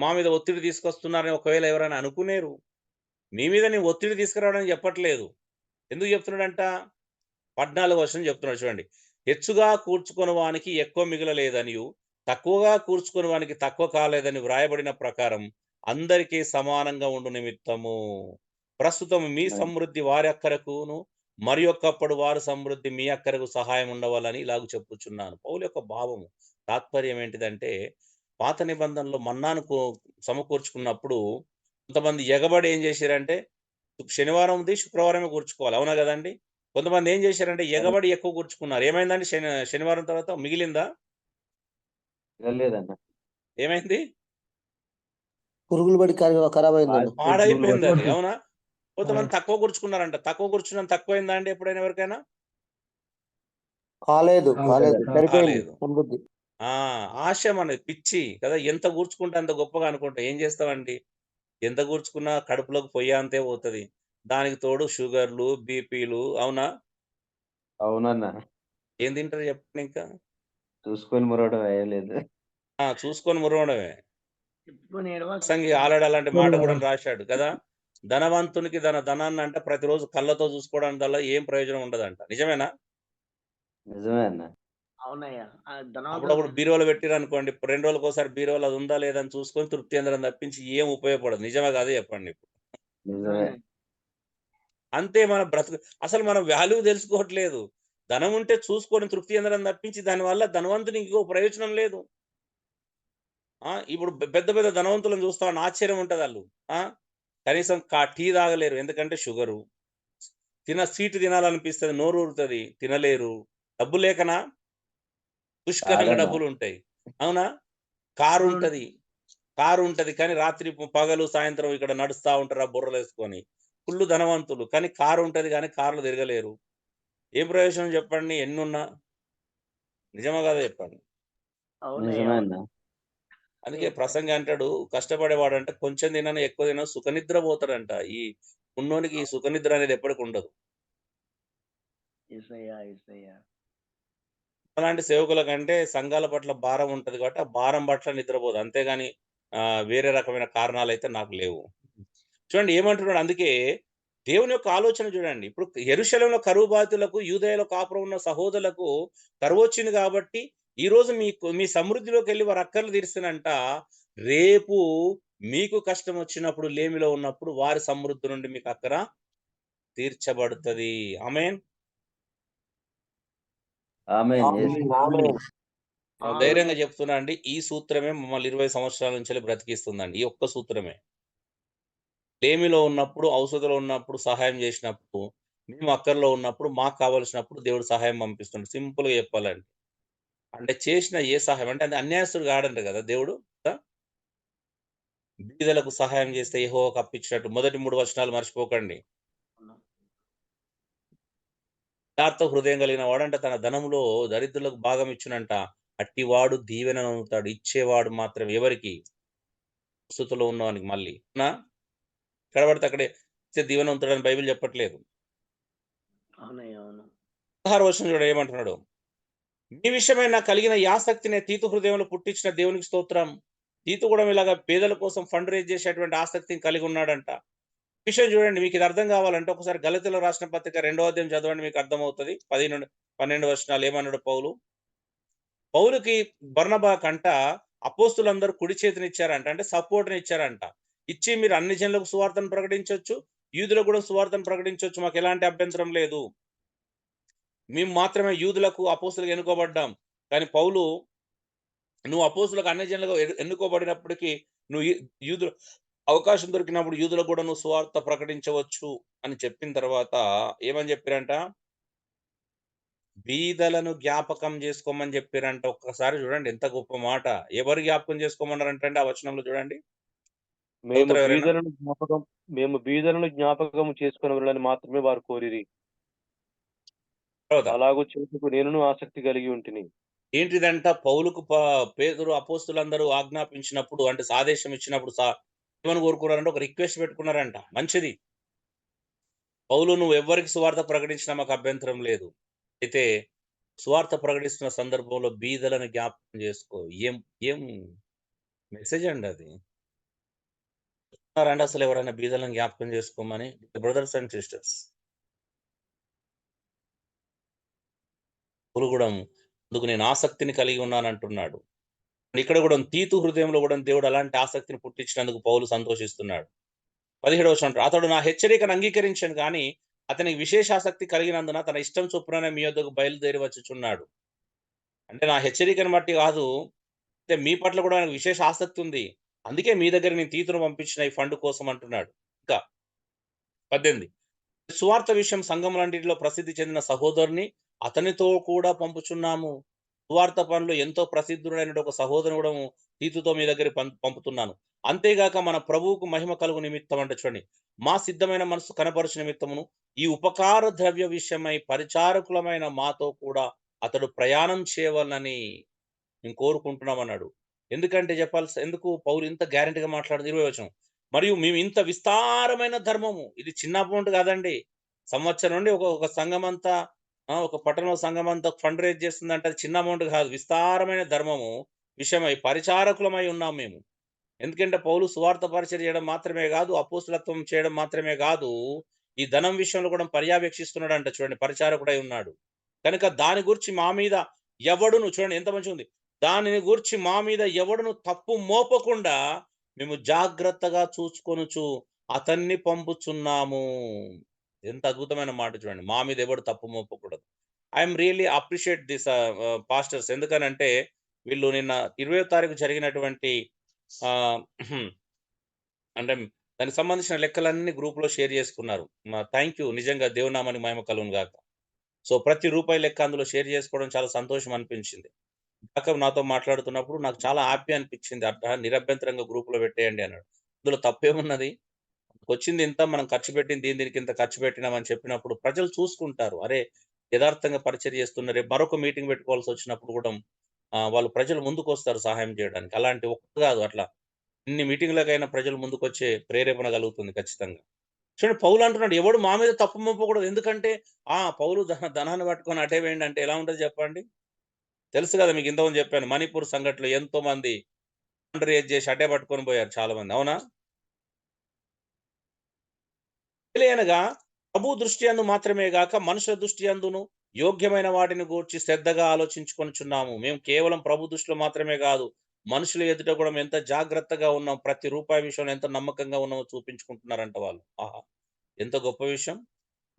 మా మీద ఒత్తిడి తీసుకొస్తున్నారని ఒకవేళ ఎవరైనా అనుకునేరు. మీ మీద నేను ఒత్తిడి తీసుకురావడానికి చెప్పట్లేదు. ఎందుకు చెప్తున్నాడంట? 14వ వచనం చెప్తున్నాడు చూడండి. హెచ్చుగా కూర్చుకున్న వానికి ఎక్కువ మిగలలేదనియు తక్కువగా కూర్చుకున్న వానికి తక్కువ కాలేదని వ్రాయబడిన ప్రకారం అందరికీ సమానంగా ఉండు నిమిత్తము ప్రస్తుతం మీ సమృద్ధి వారి అక్కరకును మరి ఒక్కప్పుడు వారి సమృద్ధి మీ అక్కరకు సహాయం ఉండవాలని ఇలాగ చెప్పుచున్నాను. పౌలు యొక్క భావము తాత్పర్యం ఏంటిదంటే పాత నిబంధనలో మన్నాను సమకూర్చుకున్నప్పుడు కొంతమంది ఎగబడి ఏం చేశారంటే శనివారంది శుక్రవారమే కూర్చుకోవాలి. అవునా కదండి? కొంతమంది ఏం చేశారంటే ఎగబడి ఎక్కువ కూర్చుకున్నారు. ఏమైందండి శనివారం తర్వాత మిగిలిందా? లేదన్న. ఏమైంది? పురుగులు పడి ఖరాబ్ అయిందన్న. పాడైపోయింది అది. అవునా? కొంతమంది తక్కువ కూర్చుకున్నారంట. తక్కువ కూర్చున్నాం తక్కువైందా అండి ఎప్పుడైనా ఎవరికైనా? కాలేదు సరిపోయింది కాలేదు. సమృద్ధి. ఆశ మనది పిచ్చి కదా! ఎంత కూర్చుకుంటే అంత గొప్పగా అనుకుంటాం. ఏం చేస్తామండి? ఎంత కూర్చుకున్నా కడుపులోకి పొయ్య అంతే పోతది. దానికి తోడు షుగర్‌లు, బీపీలు అవునా? అవునన్న. ఏం తింటారు చెప్పండి ఇంకా? చూసుకొని మురవడం వేయలేదు. చూసుకొని మురవడమే. చెప్పుకొని ఏడవకు. ప్రసంగి ఆల్రెడీ అలాంటి మాట కూడా రాశాడు కదా! ధనవంతునికి ధనాన్నంట ప్రతిరోజు కళ్ళతో చూసుకోవడం వల్ల ఏం ప్రయోజనం ఉండదంట. నిజమేనా? నిజమే అన్న. అవునయ్యా. అప్పుడప్పుడు బీరువాలో పెట్టిరనుకోండి 2 రోజులకోసారి బీరువాలో అది ఉందా లేదా అని చూసుకొని తృప్తి చెందడం తప్పించి ఏం ఉపయోగపడదు. నిజమా కాదా చెప్పండి ఇప్పుడు? నిజమే. అంతే మన బ్రతుకు. అసలు మనం వాల్యూ తెలుసుకోవట్లేదు. ధనం ఉంటే చూసుకొని తృప్తి చెందడం తప్పించి దానివల్ల ధనవంతునికి ఇంకో ప్రయోజనం లేదు. ఇప్పుడు పెద్ద పెద్ద ధనవంతులను చూస్తా ఉంటే ఆశ్చర్యం ఉంటది ఆళ్ళు. కనీసం టీ తాగలేరు. ఎందుకంటే షుగరు. స్వీట్ తినాలనిపిస్తది. నోరూరుతది. తినలేరు. డబ్బు లేకనా? పుష్కలంగా కాదన్న. డబ్బులుంటాయి. అవునా? కారుంటది. కారుంటది. కానీ రాత్రి పగలు, సాయంత్రం ఇక్కడ నడుస్తా ఉంటారు ఆ బుర్రలేసుకొని. ఫుల్లు ధనవంతులు. కానీ కారుంటది గానీ కార్‌లో తిరగలేరు. ఏం ప్రయోజనం చెప్పండి ఎన్నున్నా? నిజమా కాదా చెప్పండి? నిజమే అన్న. అందుకే ప్రసంగి అంటాడు కష్టపడేవాడంట కొంచెం తినను ఎక్కువ తినను సుఖనిద్ర పోతాడంట. ఈ ఉన్నోనికి ఈ సుఖనిద్ర అనేది ఎప్పటికి ఉండదు. అలాంటి సేవకుల కంటే సంఘాల పట్ల భారం ఉంటది కాబట్టి ఆ భారం పట్ల నిద్రపోదు. అంతేగాని వేరే రకమైన కారణాలైతే నాకు లేవు. చూడండి ఏమంటున్నాడు అందుకే దేవుని యొక్క ఆలోచన చూడండి. ఇప్పుడు యెరూషలేములో కరువు బాధితులకు, యూదయలో కాపురం ఉన్న సహోదరులకు కరువొచ్చింది కాబట్టి ఈరోజు మీ సమృద్ధిలోకెళ్ళి వారి అక్కర్లు తీరుస్తున్నంట. రేపు మీకు కష్టం వచ్చినప్పుడు, లేమిలో ఉన్నప్పుడు వారి సమృద్ధి నుండి మీకు అక్కర తీర్చబడుతది. ఆమేన్. ఆమేన్. ధైర్యంగా చెప్తున్నా అండి. ఈ సూత్రమే మమ్మల్ని 20 సంవత్సరాల నుంచెల్లి బ్రతికిస్తుందండి. ఈ ఒక్క సూత్రమే. లేమిలో ఉన్నప్పుడు, అవసరతలో ఉన్నప్పుడు సహాయం చేసినప్పుడు, మేము అక్కరలో ఉన్నప్పుడు, మాకు కావాల్సినప్పుడు దేవుడు సహాయం పంపిస్తుండు. సింపుల్‌గా చెప్పాలంటే. అంటే చేసిన ఏ సహాయం అంటే అది అన్యాయస్తుడు కాడంట కదా దేవుడు. బీదలకు సహాయం చేస్తే యెహోవాకు అప్పిచ్చినట్టు. మొదటి 3 వచనాలు మర్చిపోకండి. యథార్థ హృదయం కలిగిన వాడంట తన ధనములో దరిద్రులకు భాగం ఇచ్చునంట. అట్టివాడు దీవెనను పొందుతాడు. ఇచ్చేవాడు మాత్రం ఎవరికి? స్థుతిలో ఉన్నవానికి మళ్ళీ. ఎక్కడ పడితే అక్కడే ఇచ్చే దీవెనవంతుడని బైబిల్ చెప్పట్లేదు. 16 వచనం చూడండి ఏమంటున్నాడు? మీ విషయమై నాకు కలిగిన ఈ ఆసక్తిని తీతు హృదయంలో పుట్టించిన దేవునికి స్తోత్రం. తీతు కూడా ఇలాగ పేదల కోసం ఫండ్ రైజ్ చేసేటువంటి ఆసక్తిని కలిగి ఉన్నాడంట. విషయం చూడండి మీకు ఇది అర్థం కావాలంటే ఒకసారి గలతీయులకు రాసిన పత్రిక 2వ అధ్యాయం చదవండి మీకు అర్థమవుతది. 10-12 వచనాలు ఏమన్నాడు పౌలు? పౌలుకి బర్నబా కంట అపోస్తులందరూ కుడి చేతిని ఇచ్చారంట. అంటే సపోర్ట్‌ని ఇచ్చారంట. ఇచ్చి మీరు అన్ని జనులకు సువార్తను ప్రకటించొచ్చు. యూదులకు కూడా సువార్తను ప్రకటించొచ్చు. మాకు ఎలాంటి అభ్యంతరం లేదు. మేము మాత్రమే యూదులకు అపోస్తులకు ఎన్నుకోబడ్డాం. కానీ పౌలు నువ్వు అపోస్తులకు అన్ని జనులకు ఎన్నుకోబడినప్పటికీ నువ్వు యూదులు అవకాశం దొరికినప్పుడు యూదులకు కూడా నువ్వు సువార్త ప్రకటించవచ్చు అని చెప్పిన తర్వాత ఏమని చెప్పారంట? బీదలను జ్ఞాపకం చేసుకోమని చెప్పారంట. ఒక్కసారి చూడండి ఎంత గొప్ప మాట. ఎవరు జ్ఞాపకం చేసుకోమన్నారంటే ఆ వచనంలో చూడండి. మేము బీదలను జ్ఞాపకం చేసుకుని మాత్రమే వారు కోరిరి. అలాగూ చేతుకు నేనును ఆసక్తి కలిగి ఉంటిని. ఏంటిదంట? పౌలుకు పేతురు అపోస్తులందరూ ఆజ్ఞాపించినప్పుడు అంటే ఆదేశం ఇచ్చినప్పుడు ఏమని కోరుకున్నారంటే ఒక రిక్వెస్ట్ పెట్టుకున్నారంట. మంచిది. పౌలు నువ్వు ఎవ్వరికి సువార్త ప్రకటించినా మాకు అభ్యంతరం లేదు. అయితే సువార్త ప్రకటిస్తున్న సందర్భంలో బీదలను జ్ఞాపకం చేసుకో. ఏం మెసేజ్ అండి అది. రండి అసలు ఎవరైనా బీదలను జ్ఞాపకం చేసుకోమని బ్రదర్స్ అండ్ సిస్టర్స్. పౌలు కూడా అందుకు నేను ఆసక్తిని కలిగి ఉన్నానంటున్నాడు. ఇక్కడ కూడా తీతు హృదయంలో కూడా దేవుడు అలాంటి ఆసక్తిని పుట్టించినందుకు పౌలు సంతోషిస్తున్నాడు. 17వ వచనం అతడు నా హెచ్చరికను అంగీకరించాను కానీ అతనికి విశేష ఆసక్తి కలిగినందున తన ఇష్టం చొప్పున మీ యొద్దకు బయలుదేరి వచ్చుచున్నాడు. అంటే నా హెచ్చరికను బట్టి కాదు, అంటే మీ పట్ల కూడా నాకు విశేష ఆసక్తి ఉంది. అందుకే మీ దగ్గర నేను తీతును పంపించిన ఈ ఫండ్ కోసం అంటున్నాడు. ఇంకా 18 సువార్త విషయం సంఘములన్నిటిలో ప్రసిద్ధి చెందిన సహోదరుని అతనితో కూడా పంపుచున్నాము. సువార్త పనిలో ఎంతో ప్రసిద్ధుడైన ఒక సహోదరుని కూడా తీతుతో మీ దగ్గర పంపుతున్నాను. అంతేగాక మన ప్రభువుకు మహిమ కలుగు నిమిత్తం అంటే చూడండి, మా సిద్ధమైన మనసు కనపరచు నిమిత్తమును ఈ ఉపకార ద్రవ్య విషయమై పరిచారకులమైన మాతో కూడా అతడు ప్రయాణం చేయవలనని మేము కోరుకుంటున్నాం అన్నాడు. ఎందుకంటే ఎందుకు పౌలు ఇంత గ్యారెంటీగా మాట్లాడుతుంది 20వ వచనం. మరియు మేము ఇంత విస్తారమైన ధర్మము, ఇది చిన్న అమౌంట్ కాదండి. సంవత్సరం నుండి ఒక సంఘమంతా ఒక పట్టణంలో సంఘమంతా ఫండ్ రేజ్ చేస్తుందంటే అది చిన్న అమౌంట్ కాదు. విస్తారమైన ధర్మము విషయమై పరిచారకులమై ఉన్నాం మేము. ఎందుకంటే పౌలు సువార్త పరిచయం చేయడం మాత్రమే కాదు, అపోస్తులత్వం చేయడం మాత్రమే కాదు, ఈ ధనం విషయంలో కూడా పర్యవేక్షిస్తున్నాడు అంట. చూడండి, పరిచారకుడై ఉన్నాడు. కనుక దాని గురించి మా మీద ఎవడును, చూడండి ఎంత మంచిగా ఉంది, దానిని గురించి మా మీద ఎవడును తప్పు మోపకుండా మేము జాగ్రత్తగా చూసుకొనుచు అతన్ని పంపుచున్నాము. ఎంత అద్భుతమైన మాట చూడండి, మా మీద ఎవడు తప్పు మోపకూడదు. I'm really appreciate this pastors. ఎందుకనంటే వీళ్ళు నిన్న 20వ తారీఖు జరిగినటువంటి అంటే దానికి సంబంధించిన లెక్కలన్నీ గ్రూప్లో షేర్ చేసుకున్నారు. థ్యాంక్ యూ, నిజంగా దేవునామానికి మహిమ కలుగును గాక. సో ప్రతి రూపాయి లెక్క అందులో షేర్ చేసుకోవడం చాలా సంతోషం అనిపించింది. జాకబ్ నాతో మాట్లాడుతున్నప్పుడు నాకు చాలా హ్యాపీ అనిపించింది. నిరభ్యంతరంగా గ్రూప్లో పెట్టేయండి అన్నాడు. అందులో తప్పేమున్నది, వచ్చింది ఇంత, మనం ఖర్చు పెట్టింది దీనికి ఇంత ఖర్చు పెట్టినామని చెప్పినప్పుడు ప్రజలు చూసుకుంటారు. అరే యథార్థంగా పరిచయం చేస్తున్నారు. మరొక మీటింగ్ పెట్టుకోవాల్సి వచ్చినప్పుడు కూడా వాళ్ళు ప్రజలు ముందుకు వస్తారు సహాయం చేయడానికి. అలాంటి ఒక్క కాదు, అట్లా ఇన్ని మీటింగ్లకైనా ప్రజలు ముందుకు వచ్చే ప్రేరేపణ కలుగుతుంది ఖచ్చితంగా. చూడండి, పౌలు అంటున్నాడు ఎవడు మా మీద తప్పు మోపకూడదు. ఎందుకంటే పౌలు ధనాన్ని పట్టుకొని అటే వేయండి అంటే ఎలా ఉంటుంది చెప్పండి. తెలుసు కదా మీకు, ఇంతకుముందు చెప్పాను, మణిపూర్ సంఘటనలో ఎంతో మంది ఫండ్ రేజ్ చేసి అటే పట్టుకొని పోయారు చాలా మంది, అవునా? అనగా ప్రభు దృష్టి అందు మాత్రమే గాక మనుషుల దృష్టి అందును యోగ్యమైన వాటిని గూర్చి శ్రద్ధగా ఆలోచించుకొనుచున్నాము. మేము కేవలం ప్రభు దృష్టిలో మాత్రమే కాదు, మనుషుల ఎదుట కూడా ఎంత జాగ్రత్తగా ఉన్నాం, ప్రతి రూపాయి విషయంలో ఎంత నమ్మకంగా ఉన్నామో చూపించుకుంటున్నారంట వాళ్ళు. ఆహా, ఎంత గొప్ప విషయం.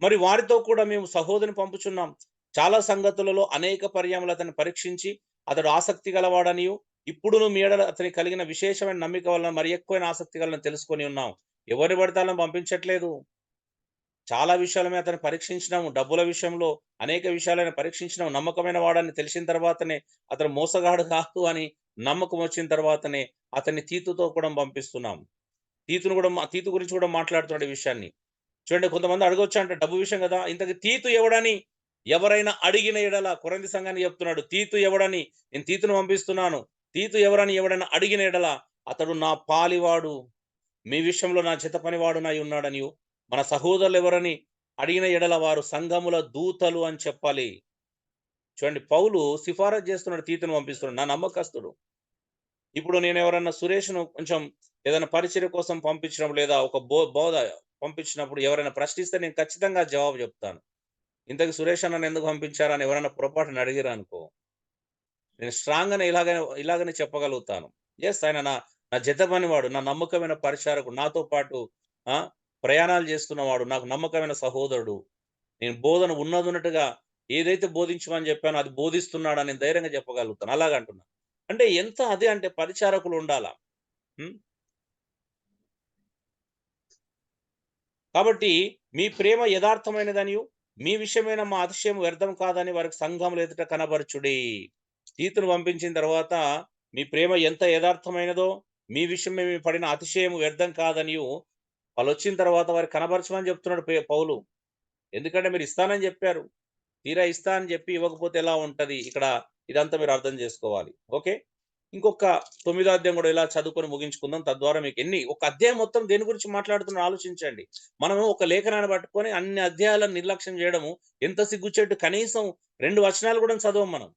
మరి వారితో కూడా మేము సహోదరుని పంపుచున్నాం. చాలా సంగతులలో అనేక పర్యాములు అతన్ని పరీక్షించి అతడు ఆసక్తి గలవాడనియు ఇప్పుడును మీ ఎడల అతని కలిగిన విశేషమైన నమ్మిక వలన మరి ఎక్కువైన ఆసక్తి గలని తెలుసుకొని ఉన్నాం. ఎవరిని పడితే వాళ్ళని పంపించట్లేదు. చాలా విషయాలమే అతను పరీక్షించినాము. డబ్బుల విషయంలో అనేక విషయాలను పరీక్షించినాము. నమ్మకమైన వాడని తెలిసిన తర్వాతనే అతను మోసగాడు కాదు అని నమ్మకం వచ్చిన తర్వాతనే అతన్ని తీతుతో కూడా పంపిస్తున్నాం. తీతు గురించి కూడా మాట్లాడుతున్నాడు ఈ విషయాన్ని. చూడండి, కొంతమంది అడగొచ్చు అంటే డబ్బు విషయం కదా, ఇంతకు తీతు ఎవడని ఎవరైనా అడిగిన ఎడల, కొరింథీ సంఘాన్ని చెప్తున్నాడు, తీతు ఎవడని, నేను తీతును పంపిస్తున్నాను, తీతు ఎవరని ఎవడైనా అడిగిన ఎడల అతడు నా పాలివాడు, మీ విషయంలో నా జత పనివాడునై ఉన్నాడని, మన సహోదరులు ఎవరని అడిగిన ఎడల వారు సంఘముల దూతలు అని చెప్పాలి. చూడండి, పౌలు సిఫారసు చేస్తున్నాడు, తీతును పంపిస్తున్నాడు, నా నమ్మకస్తుడు. ఇప్పుడు నేను ఎవరన్నా సురేష్ను కొంచెం ఏదైనా పరిచర్య కోసం పంపించినప్పుడు లేదా ఒక బోధ పంపించినప్పుడు ఎవరైనా ప్రశ్నిస్తే నేను ఖచ్చితంగా జవాబు చెప్తాను. ఇంతకు సురేష్ అన్నను ఎందుకు పంపించారని ఎవరైనా పొరపాటున అడిగిరా అనుకో, నేను స్ట్రాంగ్గానే ఇలాగనే చెప్పగలుగుతాను. ఎస్, ఆయన నా జత పనివాడు, నా నమ్మకమైన పరిచారకుడు, నాతో పాటు ప్రయాణాలు చేస్తున్నవాడు, నాకు నమ్మకమైన సహోదరుడు. నేను బోధన ఉన్నట్టుగా ఏదైతే బోధించమని చెప్పానో అది బోధిస్తున్నాడని నేను ధైర్యంగా చెప్పగలుగుతాను. అలాగంటున్నా అంటే ఎంత అదే అంటే పరిచారకులు ఉండాలా. కాబట్టి మీ ప్రేమ యథార్థమైనదనియు మీ విషయమైన మా అతిశయం వ్యర్థం కాదని వారికి సంఘములు ఎదుట కనబరచుడి. తీతును పంపించిన తర్వాత మీ ప్రేమ ఎంత యథార్థమైనదో, మీ విషయమే మీ పడిన అతిశయం వ్యర్థం కాదనియు వాళ్ళు వచ్చిన తర్వాత వారికి కనబరచమని చెప్తున్నాడు పౌలు. ఎందుకంటే మీరు ఇస్తానని చెప్పారు, తీరా ఇస్తా అని చెప్పి ఇవ్వకపోతే ఎలా ఉంటది ఇక్కడ, ఇదంతా మీరు అర్థం చేసుకోవాలి. ఓకే, ఇంకొక 9వ అధ్యాయం కూడా ఇలా చదువుకొని ముగించుకుందాం. తద్వారా మీకు ఒక అధ్యాయం మొత్తం దేని గురించి మాట్లాడుతున్నా ఆలోచించండి. మనము ఒక లేఖనాన్ని పట్టుకొని అన్ని అధ్యాయాలను నిర్లక్ష్యం చేయడము ఎంత సిగ్గుచేటు. కనీసం 2 వచనాలు కూడా చదవం మనం.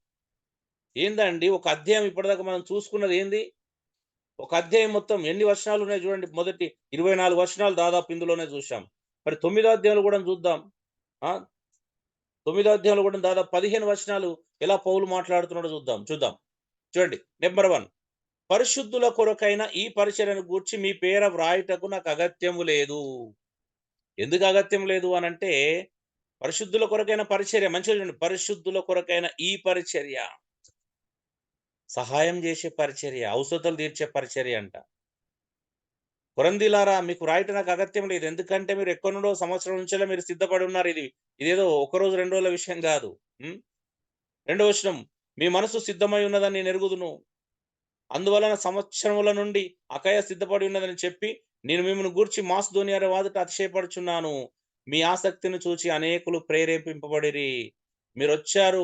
ఏందండి ఒక అధ్యాయం ఇప్పటిదాకా మనం చూసుకున్నది ఏంది? ఒక అధ్యాయం మొత్తం ఎన్ని వచనాలు ఉన్నాయి చూడండి. మొదటి 24 వచనాలు దాదాపు ఇందులోనే చూసాం. మరి 9వ అధ్యాయంలో కూడా చూద్దాం. 9వ అధ్యాయంలో కూడా దాదాపు 15 వచనాలు ఎలా పౌలు మాట్లాడుతున్నాడో చూద్దాం. చూడండి, నెంబర్ 1, పరిశుద్ధుల కొరకైన ఈ పరిచర్యను గూర్చి మీ పేర వ్రాయుటకు నాకు అగత్యము లేదు. ఎందుకు అగత్యం లేదు అనంటే, పరిశుద్ధుల కొరకైన పరిచర్య, మంచిగా చూడండి, పరిశుద్ధుల కొరకైన ఈ పరిచర్య, సహాయం చేసే పరిచర్య, అవసరతలు తీర్చే పరిచర్య అంట. కొరందీలారా మీకు రాయట నాకు అగత్యం లేదు, ఎందుకంటే మీరు ఎక్కడి నుండో సంవత్సరం నుంచే మీరు సిద్ధపడి ఉన్నారు. ఇదేదో ఒక రోజు 2 రోజుల విషయం కాదు. రెండో వచనం, మీ మనసు సిద్ధమై ఉన్నదని నేను ఎరుగుదును, అందువలన సంవత్సరముల నుండి అకయ సిద్ధపడి ఉన్నదని చెప్పి నేను మిమ్మల్ని గూర్చి మాసిదోనియ వాదుట అతిశయపడుచున్నాను. మీ ఆసక్తిని చూచి అనేకులు ప్రేరేపింపబడిరి. మీరు వచ్చారు,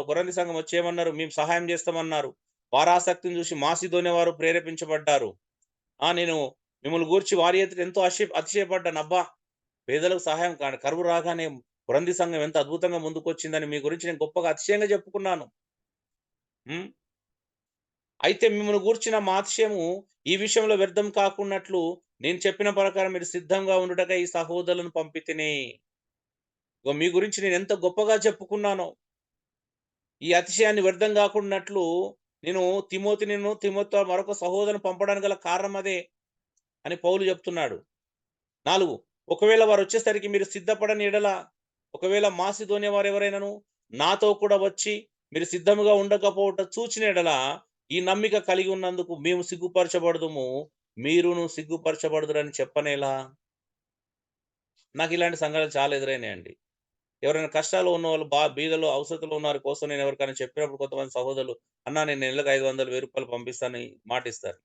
కొరంది సంఘం వచ్చేయమన్నారు, మేము సహాయం చేస్తామన్నారు. వారి ఆసక్తిని చూసి మాసిదోనియ వారు ప్రేరేపించబడ్డారు. నేను మిమ్మల్ని గూర్చి వారి ఎదుట ఎంతో అతిశయపడ్డాను. అబ్బా, పేదలకు సహాయం కరువు రాగానే కొరంది సంఘం ఎంత అద్భుతంగా ముందుకొచ్చిందని మీ గురించి నేను గొప్పగా అతిశయంగా చెప్పుకున్నాను. అయితే మిమ్మల్ని గూర్చిన మా అతిశయము ఈ విషయంలో వ్యర్థం కాకున్నట్లు నేను చెప్పిన ప్రకారం మీరు సిద్ధంగా ఉండుటగా ఈ సహోదరులను పంపితిని. మీ గురించి నేను ఎంత గొప్పగా చెప్పుకున్నానో, ఈ అతిశయాన్ని వ్యర్థం కాకున్నట్లు నేను తిమోతితో మరొక సహోదరుని పంపడానికి గల కారణం అదే అని పౌలు చెప్తున్నాడు. 4, ఒకవేళ వారు వచ్చేసరికి మీరు సిద్ధపడని ఎడల, ఒకవేళ మాసిదోనియ వారు ఎవరైనాను నాతో కూడా వచ్చి మీరు సిద్ధముగా ఉండకపోవట చూచిన ఎడల ఈ నమ్మిక కలిగి ఉన్నందుకు మేము సిగ్గుపరచబడదుము, మీరును సిగ్గుపరచబడదురని చెప్పనేలా. నాకు ఇలాంటి సంఘటనలు చాలా ఎదురైనాయండి. ఎవరైనా కష్టాలు ఉన్న వాళ్ళు, బీదలు అవసరతలు ఉన్న వారి కోసం నేను ఎవరికైనా చెప్పినప్పుడు కొంతమంది సహోదరులు, అన్నా నేను నెలకు 500 1000 రూపాయలు పంపిస్తానని మాటిస్తారు.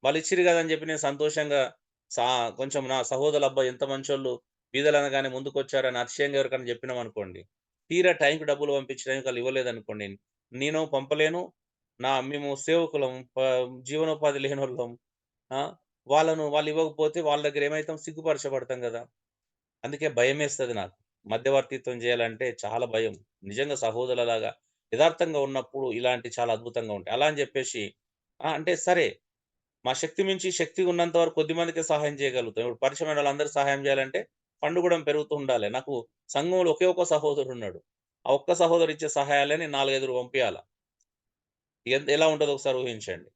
వాళ్ళు ఇచ్చిరు కదా అని చెప్పి నేను సంతోషంగా కొంచెం నా సహోదరులు అబ్బా ఎంత మంచోళ్ళు, బీదలు అనగానే ముందుకు వచ్చారని అతిశయంగా ఎవరికైనా చెప్పినాం అనుకోండి, తీరా టైంకి డబ్బులు పంపించడానికి వాళ్ళు ఇవ్వలేదనుకోండి, నేను పంపలేను, మేము సేవకులం, జీవనోపాధి లేని వాళ్ళం, వాళ్ళు ఇవ్వకపోతే వాళ్ళ దగ్గర ఏమైతాం, సిగ్గుపరచబడతాం కదా. అందుకే భయం వేస్తుంది నాకు. మధ్యవర్తిత్వం చేయాలంటే చాలా భయం. నిజంగా సహోదరులాగా యథార్థంగా ఉన్నప్పుడు ఇలాంటి చాలా అద్భుతంగా ఉంటాయి. అలా అని చెప్పేసి అంటే సరే, మా శక్తి మించి శక్తి ఉన్నంత వరకు కొద్ది మందికి సహాయం చేయగలుగుతాం. ఇప్పుడు పరిచయమైన వాళ్ళందరూ సహాయం చేయాలంటే పండుగడం పెరుగుతూ ఉండాలి. నాకు సంఘంలో ఒకే ఒక సహోదరుడు ఉన్నాడు. ఆ ఒక్క సహోదరు ఇచ్చే సహాయాలని 4-5 పంపించాల. ఎలా ఉంటుందో ఒకసారి ఊహించండి.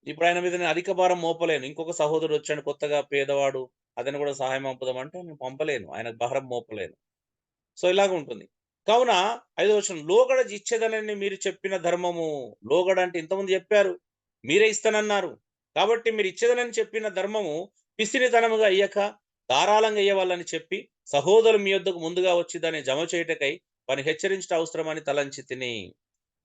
ఇప్పుడు ఆయన మీద నేను అధిక భారం మోపలేను. ఇంకొక సహోదరుడు వచ్చాడు కొత్తగా, పేదవాడు, అతను కూడా సహాయం పంపుదామంటే నేను పంపలేను, ఆయనకు భారం మోపలేను. సో ఇలాగ ఉంటుంది. కావున 5వ వచనం, లోగడ ఇచ్చేదనని మీరు చెప్పిన ధర్మము. లోగడ అంటే ఇంతకుముందు చెప్పారు, మీరే ఇస్తానన్నారు. కాబట్టి మీరు ఇచ్చేదనని చెప్పిన ధర్మము పిసినితనముగా అయ్యక ధారాళంగా అయ్యేవాళ్ళని చెప్పి సహోదరు మీ యొద్దకు ముందుగా వచ్చి దాన్ని జమ చేయటకై వారిని హెచ్చరించడం అవసరమని తలంచి తిని.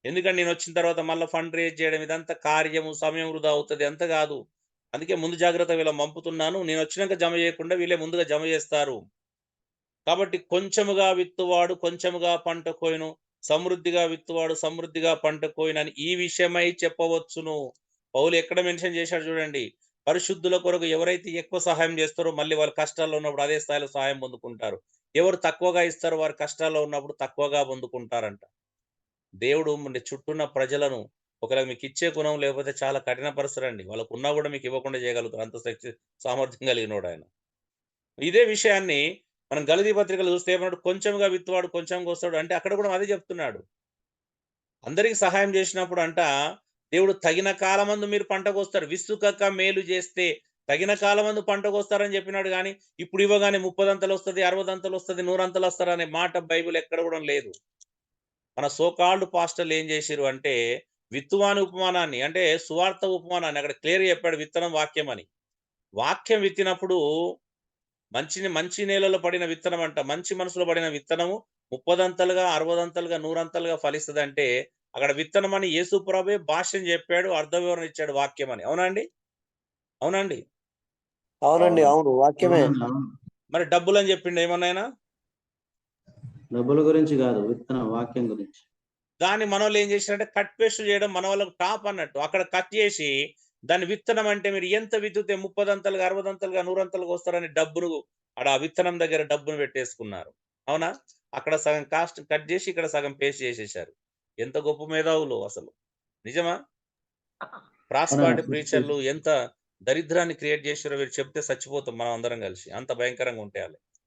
ఎందుకంటే నేను వచ్చిన తర్వాత మళ్ళీ ఫండ్ రేజ్ చేయడం ఇదంతా కార్యము, సమయం వృధా అవుతుంది, అంత కాదు. అందుకే ముందు జాగ్రత్త వీళ్ళని పంపుతున్నాను. నేను వచ్చినాక జమ చేయకుండా వీళ్ళే ముందుగా జమ చేస్తారు. కాబట్టి కొంచెముగా విత్తువాడు కొంచెముగా పంట కోయును, సమృద్ధిగా విత్తువాడు సమృద్ధిగా పంట కోయునని ఈ విషయమై చెప్పవచ్చును. పౌలు ఎక్కడ మెన్షన్ చేశాడు చూడండి, పరిశుద్ధుల కొరకు ఎవరైతే ఎక్కువ సహాయం చేస్తారో మళ్ళీ వాళ్ళు కష్టాల్లో ఉన్నప్పుడు అదే స్థాయిలో సహాయం పొందుకుంటారు. ఎవరు తక్కువగా ఇస్తారో వారు కష్టాల్లో ఉన్నప్పుడు తక్కువగా పొందుకుంటారంట. దేవుడు చుట్టూన్న ప్రజలను ఒకవేళ మీకు ఇచ్చే గుణం లేకపోతే చాలా కఠినపరుస్తారండి. వాళ్ళకు ఉన్నా కూడా మీకు ఇవ్వకుండా చేయగలుగుతారు, అంత శక్తి సామర్థ్యం కలిగినోడు ఆయన. ఇదే విషయాన్ని మనం గలతీ పత్రికలు చూస్తే ఏమన్నాడు, కొంచెంగా విత్తువాడు కొంచెంగా వస్తాడు అంటే అక్కడ కూడా అదే చెప్తున్నాడు. అందరికి సహాయం చేసినప్పుడు అంట దేవుడు తగిన కాలమందు మీరు పంటకు వస్తారు, విసుకక మేలు చేస్తే తగిన కాలమందు పంటకు వస్తారని చెప్పినాడు. కానీ ఇప్పుడు ఇవ్వగానే 30 అంతలు వస్తుంది, 60 అంతలు వస్తుంది, 100 అంతలు వస్తారనే మాట బైబిల్ ఎక్కడ కూడా లేదు. మన సోకాల్డ్ పాస్టర్లు ఏం చేసిరు అంటే విత్తువాని ఉపమానాన్ని, అంటే సువార్త ఉపమానాన్ని అక్కడ క్లియర్ చెప్పాడు, విత్తనం వాక్యం అని. వాక్యం విత్తినప్పుడు మంచి నేలలో పడిన విత్తనం అంట, మంచి మనసులో పడిన విత్తనము 30 అంతలుగా 60 అంతలుగా 100 అంతలుగా ఫలిస్తుంది. అంటే అక్కడ విత్తనం అని యేసు ప్రభువే భాష్యం చెప్పాడు, అర్థ వివరణ ఇచ్చాడు వాక్యం అని. అవునండి? అవునండి? అవునండి, అవును, వాక్యమే. మరి డబ్బులు అని చెప్పిండు ఏమన్నాయినా? డబ్బుల గురించి కాదు, విత్తనం వాక్యం గురించి. దాన్ని మన వాళ్ళు ఏం చేశారంటే కట్ పేస్ట్ చేయడం, మన వాళ్ళకు టాప్ అన్నట్టు అక్కడ కట్ చేసి దాన్ని విత్తనం అంటే మీరు ఎంత విత్తుతే 30 అంతలుగా 60 అంతలుగా 100 అంతలుగా వస్తారని డబ్బును అక్కడ ఆ విత్తనం దగ్గర డబ్బును పెట్టేసుకున్నారు. అవునా? అక్కడ సగం కాస్ట్ కట్ చేసి ఇక్కడ సగం పేస్ట్ చేసేసారు. ఎంత గొప్ప మేధావులు అసలు, నిజమా? ప్రాస్పారిటీ ప్రీచర్లు ఎంత దరిద్రాన్ని క్రియేట్ చేసారో వీరు చెప్తే చచ్చిపోతాం మనం అందరం కలిసి, అంత భయంకరంగా ఉంటాయి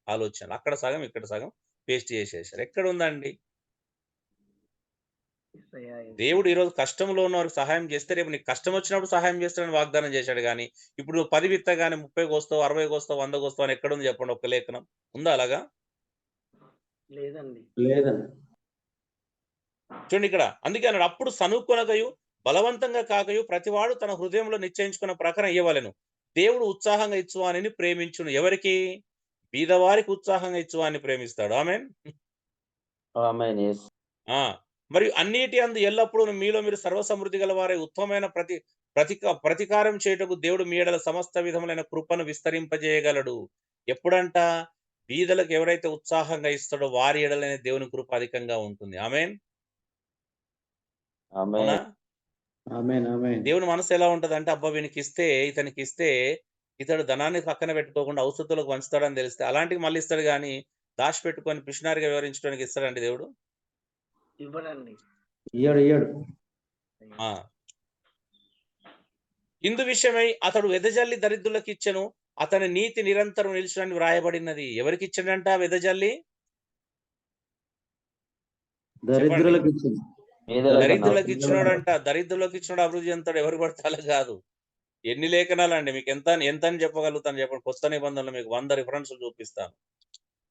ఆలోచనలు. అక్కడ సగం ఇక్కడ సగం పేస్ట్ చేసేసారు. ఎక్కడ ఉందండి? దేవుడు ఈరోజు కష్టంలో ఉన్న వారికి సహాయం చేస్తే రేపు నీకు కష్టం వచ్చినప్పుడు సహాయం చేస్తాడని వాగ్దానం చేశాడు. కానీ ఇప్పుడు 10 విత్తగానే 30 కోస్తావు, 60 కోస్తావు, 100 కోస్తావు అని ఎక్కడుంది చెప్పండి? ఒక లేఖనం ఉందా అలాగా? లేదండి. లేదండి. చూడండి ఇక్కడ, అందుకే అన్నాడు, అప్పుడు సనుక్కొనకయు బలవంతంగా కాకయు ప్రతివాడు తన హృదయంలో నిశ్చయించుకున్న ప్రకారం ఇవ్వవలెను. దేవుడు ఉత్సాహంగా ఇచ్చువానిని ప్రేమించును. ఎవరికి? బీదవారికి ఉత్సాహంగా ఇచ్చువాని ప్రేమిస్తాడు. ఆమేన్. ఆమేన్. yes. ఆ! మరియు అన్నిటి అందు ఎల్లప్పుడూ మీలో మీరు సర్వసమృద్ధి గలవారై ఉత్తమమైన ప్రతికారం చేయుటకు దేవుడు మీ యెడల సమస్త విధములైన కృపను విస్తరింపజేయగలడు. ఎప్పుడంట? బీదలకు ఎవరైతే ఉత్సాహంగా ఇస్తాడో వారి యెడలనే దేవుని కృప అధికంగా ఉంటుంది. ఆమేన్. అవునా? ఆమేన్. దేవుని మనసు ఎలా ఉంటదంటే, అబ్బా! ఇతనికిస్తే ఇతడు ధనాన్ని పక్కన పెట్టుకోకుండా ఔషధులకు పంచుతాడని తెలిస్తే అలాంటివి మళ్ళీ ఇస్తాడు గానీ, దాచిపెట్టుకొని పిషనారిగా వివరించడానికి ఇస్తాడండి దేవుడు? ఇవ్వడండి. ఇయ్యడు. ఆ! ఇందు విషయమై అతడు వెదజల్లి దరిద్రులకు ఇచ్చెను. అతని నీతి నిరంతరం నిలుచునని వ్రాయబడినది. ఎవరికిచ్చాడంట వెదజల్లి? దరిద్రులకు ఇచ్చింది. దరిద్రులకు ఇచ్చినోడంట. దరిద్రులకు ఇచ్చినోడు అభివృద్ధి చెందుతాడు. ఎవరు పడితే అలా కాదు. ఎన్ని లేఖనాలండి మీకు ఎంత అని చెప్పగలుగుతాను చెప్పండి. కొత్త నిబంధనలు మీకు 100 రిఫరెన్స్‌లు చూపిస్తాను.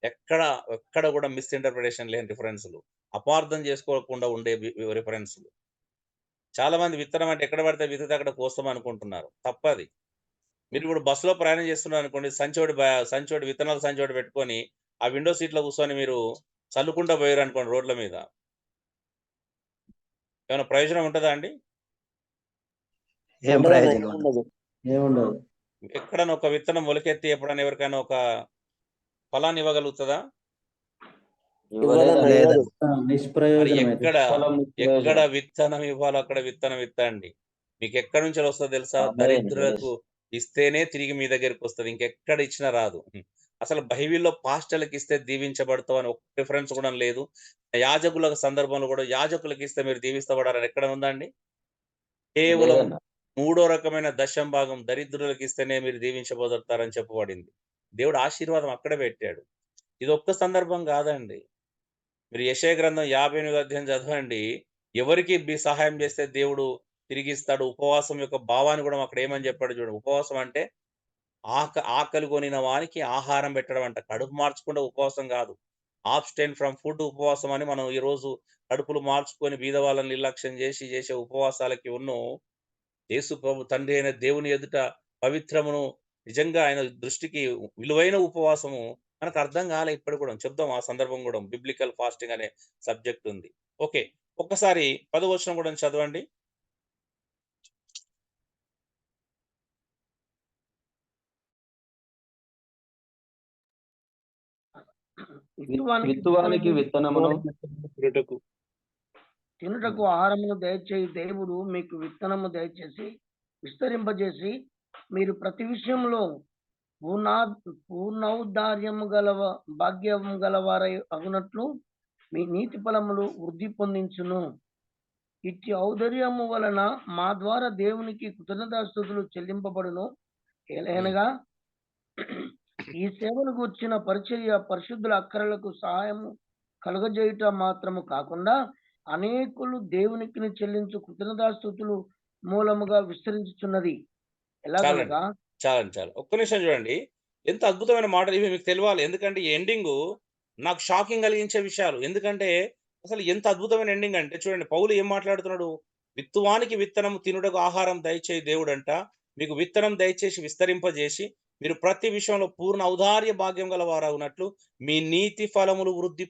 ఎక్కడ కూడా మిస్‌ఇంటర్‌ప్రిటేషన్ లేని రిఫరెన్స్‌లు. అపార్థం చేసుకోకుండా ఉండే రిఫరెన్స్‌లు. చాలా మంది విత్తనం అంటే ఎక్కడ పడితే విత్తితే అక్కడ కోస్తాం అనుకుంటున్నారు. తప్పది. మీరు ఇప్పుడు బస్సులో ప్రయాణం చేస్తున్నారనుకోండి, సంచోటి విత్తనాల సంచోటి పెట్టుకొని ఆ విండో సీట్‌లో కూర్చొని మీరు చల్లుకుంటా పోయారనుకోండి రోడ్ల మీద. ఏమైనా ప్రయోజనం ఉంటదా అండి? ఏం ప్రయోజనం ఉండదు. ఏముండదు. ఎక్కడైనా ఒక విత్తనం మొలకెత్తి ఎప్పుడైనా ఎవరికైనా ఒక ఫలాన్ని ఇవ్వగలుగుతదా? లేదు. మరి నిష్ప్రయోజనం అయితే. ఎక్కడ విత్తనం ఇవ్వాలో అక్కడ విత్తనం ఇత్తండి. మీకు ఎక్కడి నుంచి వస్తుందో తెలుసా? ఆమేన్. దరిద్రులకు ఇస్తేనే తిరిగి మీ దగ్గరికి వస్తది. ఇంకెక్కడ ఇచ్చినా రాదు. అసలు బైబిల్‌లో పాస్టర్‌లకు ఇస్తే దీవించబడతావు అని ఒక్క రిఫరెన్స్ కూడా లేదు. యాజకుల సందర్భంలో కూడా యాజకులకు ఇస్తే మీరు దీవిస్తబడారని ఎక్కడ ఉందండి? కేవలం లేదన్న. మూడో రకమైన దశం భాగం దరిద్రులకు ఇస్తేనే మీరు దీవించబడతారని చెప్పబడింది. దేవుడు ఆశీర్వాదం అక్కడే పెట్టాడు. ఇది ఒక్క సందర్భం కాదండి. మీరు యెషయా గ్రంథం 58వ అధ్యాయం చదవండి. ఎవరికి సహాయం చేస్తే దేవుడు తిరిగిస్తాడు. ఉపవాసం యొక్క భావాన్ని కూడా అక్కడ ఏమని చెప్పాడు చూడండి. ఉపవాసం అంటే ఆకలి కొనిన వానికి ఆహారం పెట్టడం అంట. కడుపు మార్చకుండా ఉపవాసం కాదు. అబ్స్టైన్ ఫ్రమ్ ఫుడ్ ఉపవాసం అని మనం ఈరోజు కడుపులు మార్చుకొని బీద వాళ్ళని నిర్లక్ష్యం చేసే ఉపవాసాలకి యేసు ప్రభు తండ్రి అయిన దేవుని ఎదుట పవిత్రమును నిజంగా ఆయన దృష్టికి విలువైన ఉపవాసము మనకు అర్థం కాలే ఇప్పటికి కూడా. చెప్దాం ఆ సందర్భం కూడా. బిబ్లికల్ ఫాస్టింగ్ అనే సబ్జెక్ట్ ఉంది. ఓకే. ఒక్కసారి 10వ వచనం కూడా చదవండి. విత్తువానికి విత్తనమును తినుటకు ఆహారమును దయచేయి దేవుడు మీకు విత్తనము దయచేసి విస్తరింపజేసి మీరు ప్రతి విషయంలో పూర్ణౌదార్యము భాగ్యము గలవారై అగునట్లు మీ నీతి ఫలములు వృద్ధి పొందించును. ఇట్టి ఔదార్యము వలన మా ద్వారా దేవునికి కృతజ్ఞతాస్తుతులు చెల్లింపబడును. ఏలైనగా ఈ సేవను గూర్చిన పరిచర్య పరిశుద్ధుల అక్కరలకు సహాయము కలుగజేయుట మాత్రము కాకుండా అనేకులు దేవునికి చెల్లించు కృతజ్ఞతాస్తుతులు మూలముగా విస్తరించుచున్నది. ఎలాగనగా చాలు. ఒక్క నిమిషం చూడండి. ఎంత అద్భుతమైన మాటలు ఇవి మీకు తెలవాలి. ఎందుకంటే ఈ ఎండింగు నాకు షాకింగ్ కలిగించే విషయాలు. ఎందుకంటే అసలు ఎంత అద్భుతమైన ఎండింగ్ అంటే చూడండి, పౌలు ఏం మాట్లాడుతున్నాడు? విత్తువానికి విత్తనం తినుటకు ఆహారం దయచేయి దేవుడంట. మీకు విత్తనం దయచేసి విస్తరింపజేసి మీరు ప్రతి విషయంలో పూర్ణ ఔదార్య భాగ్యం గల వారవునట్లు మీ నీతి ఫలములు వృద్ధి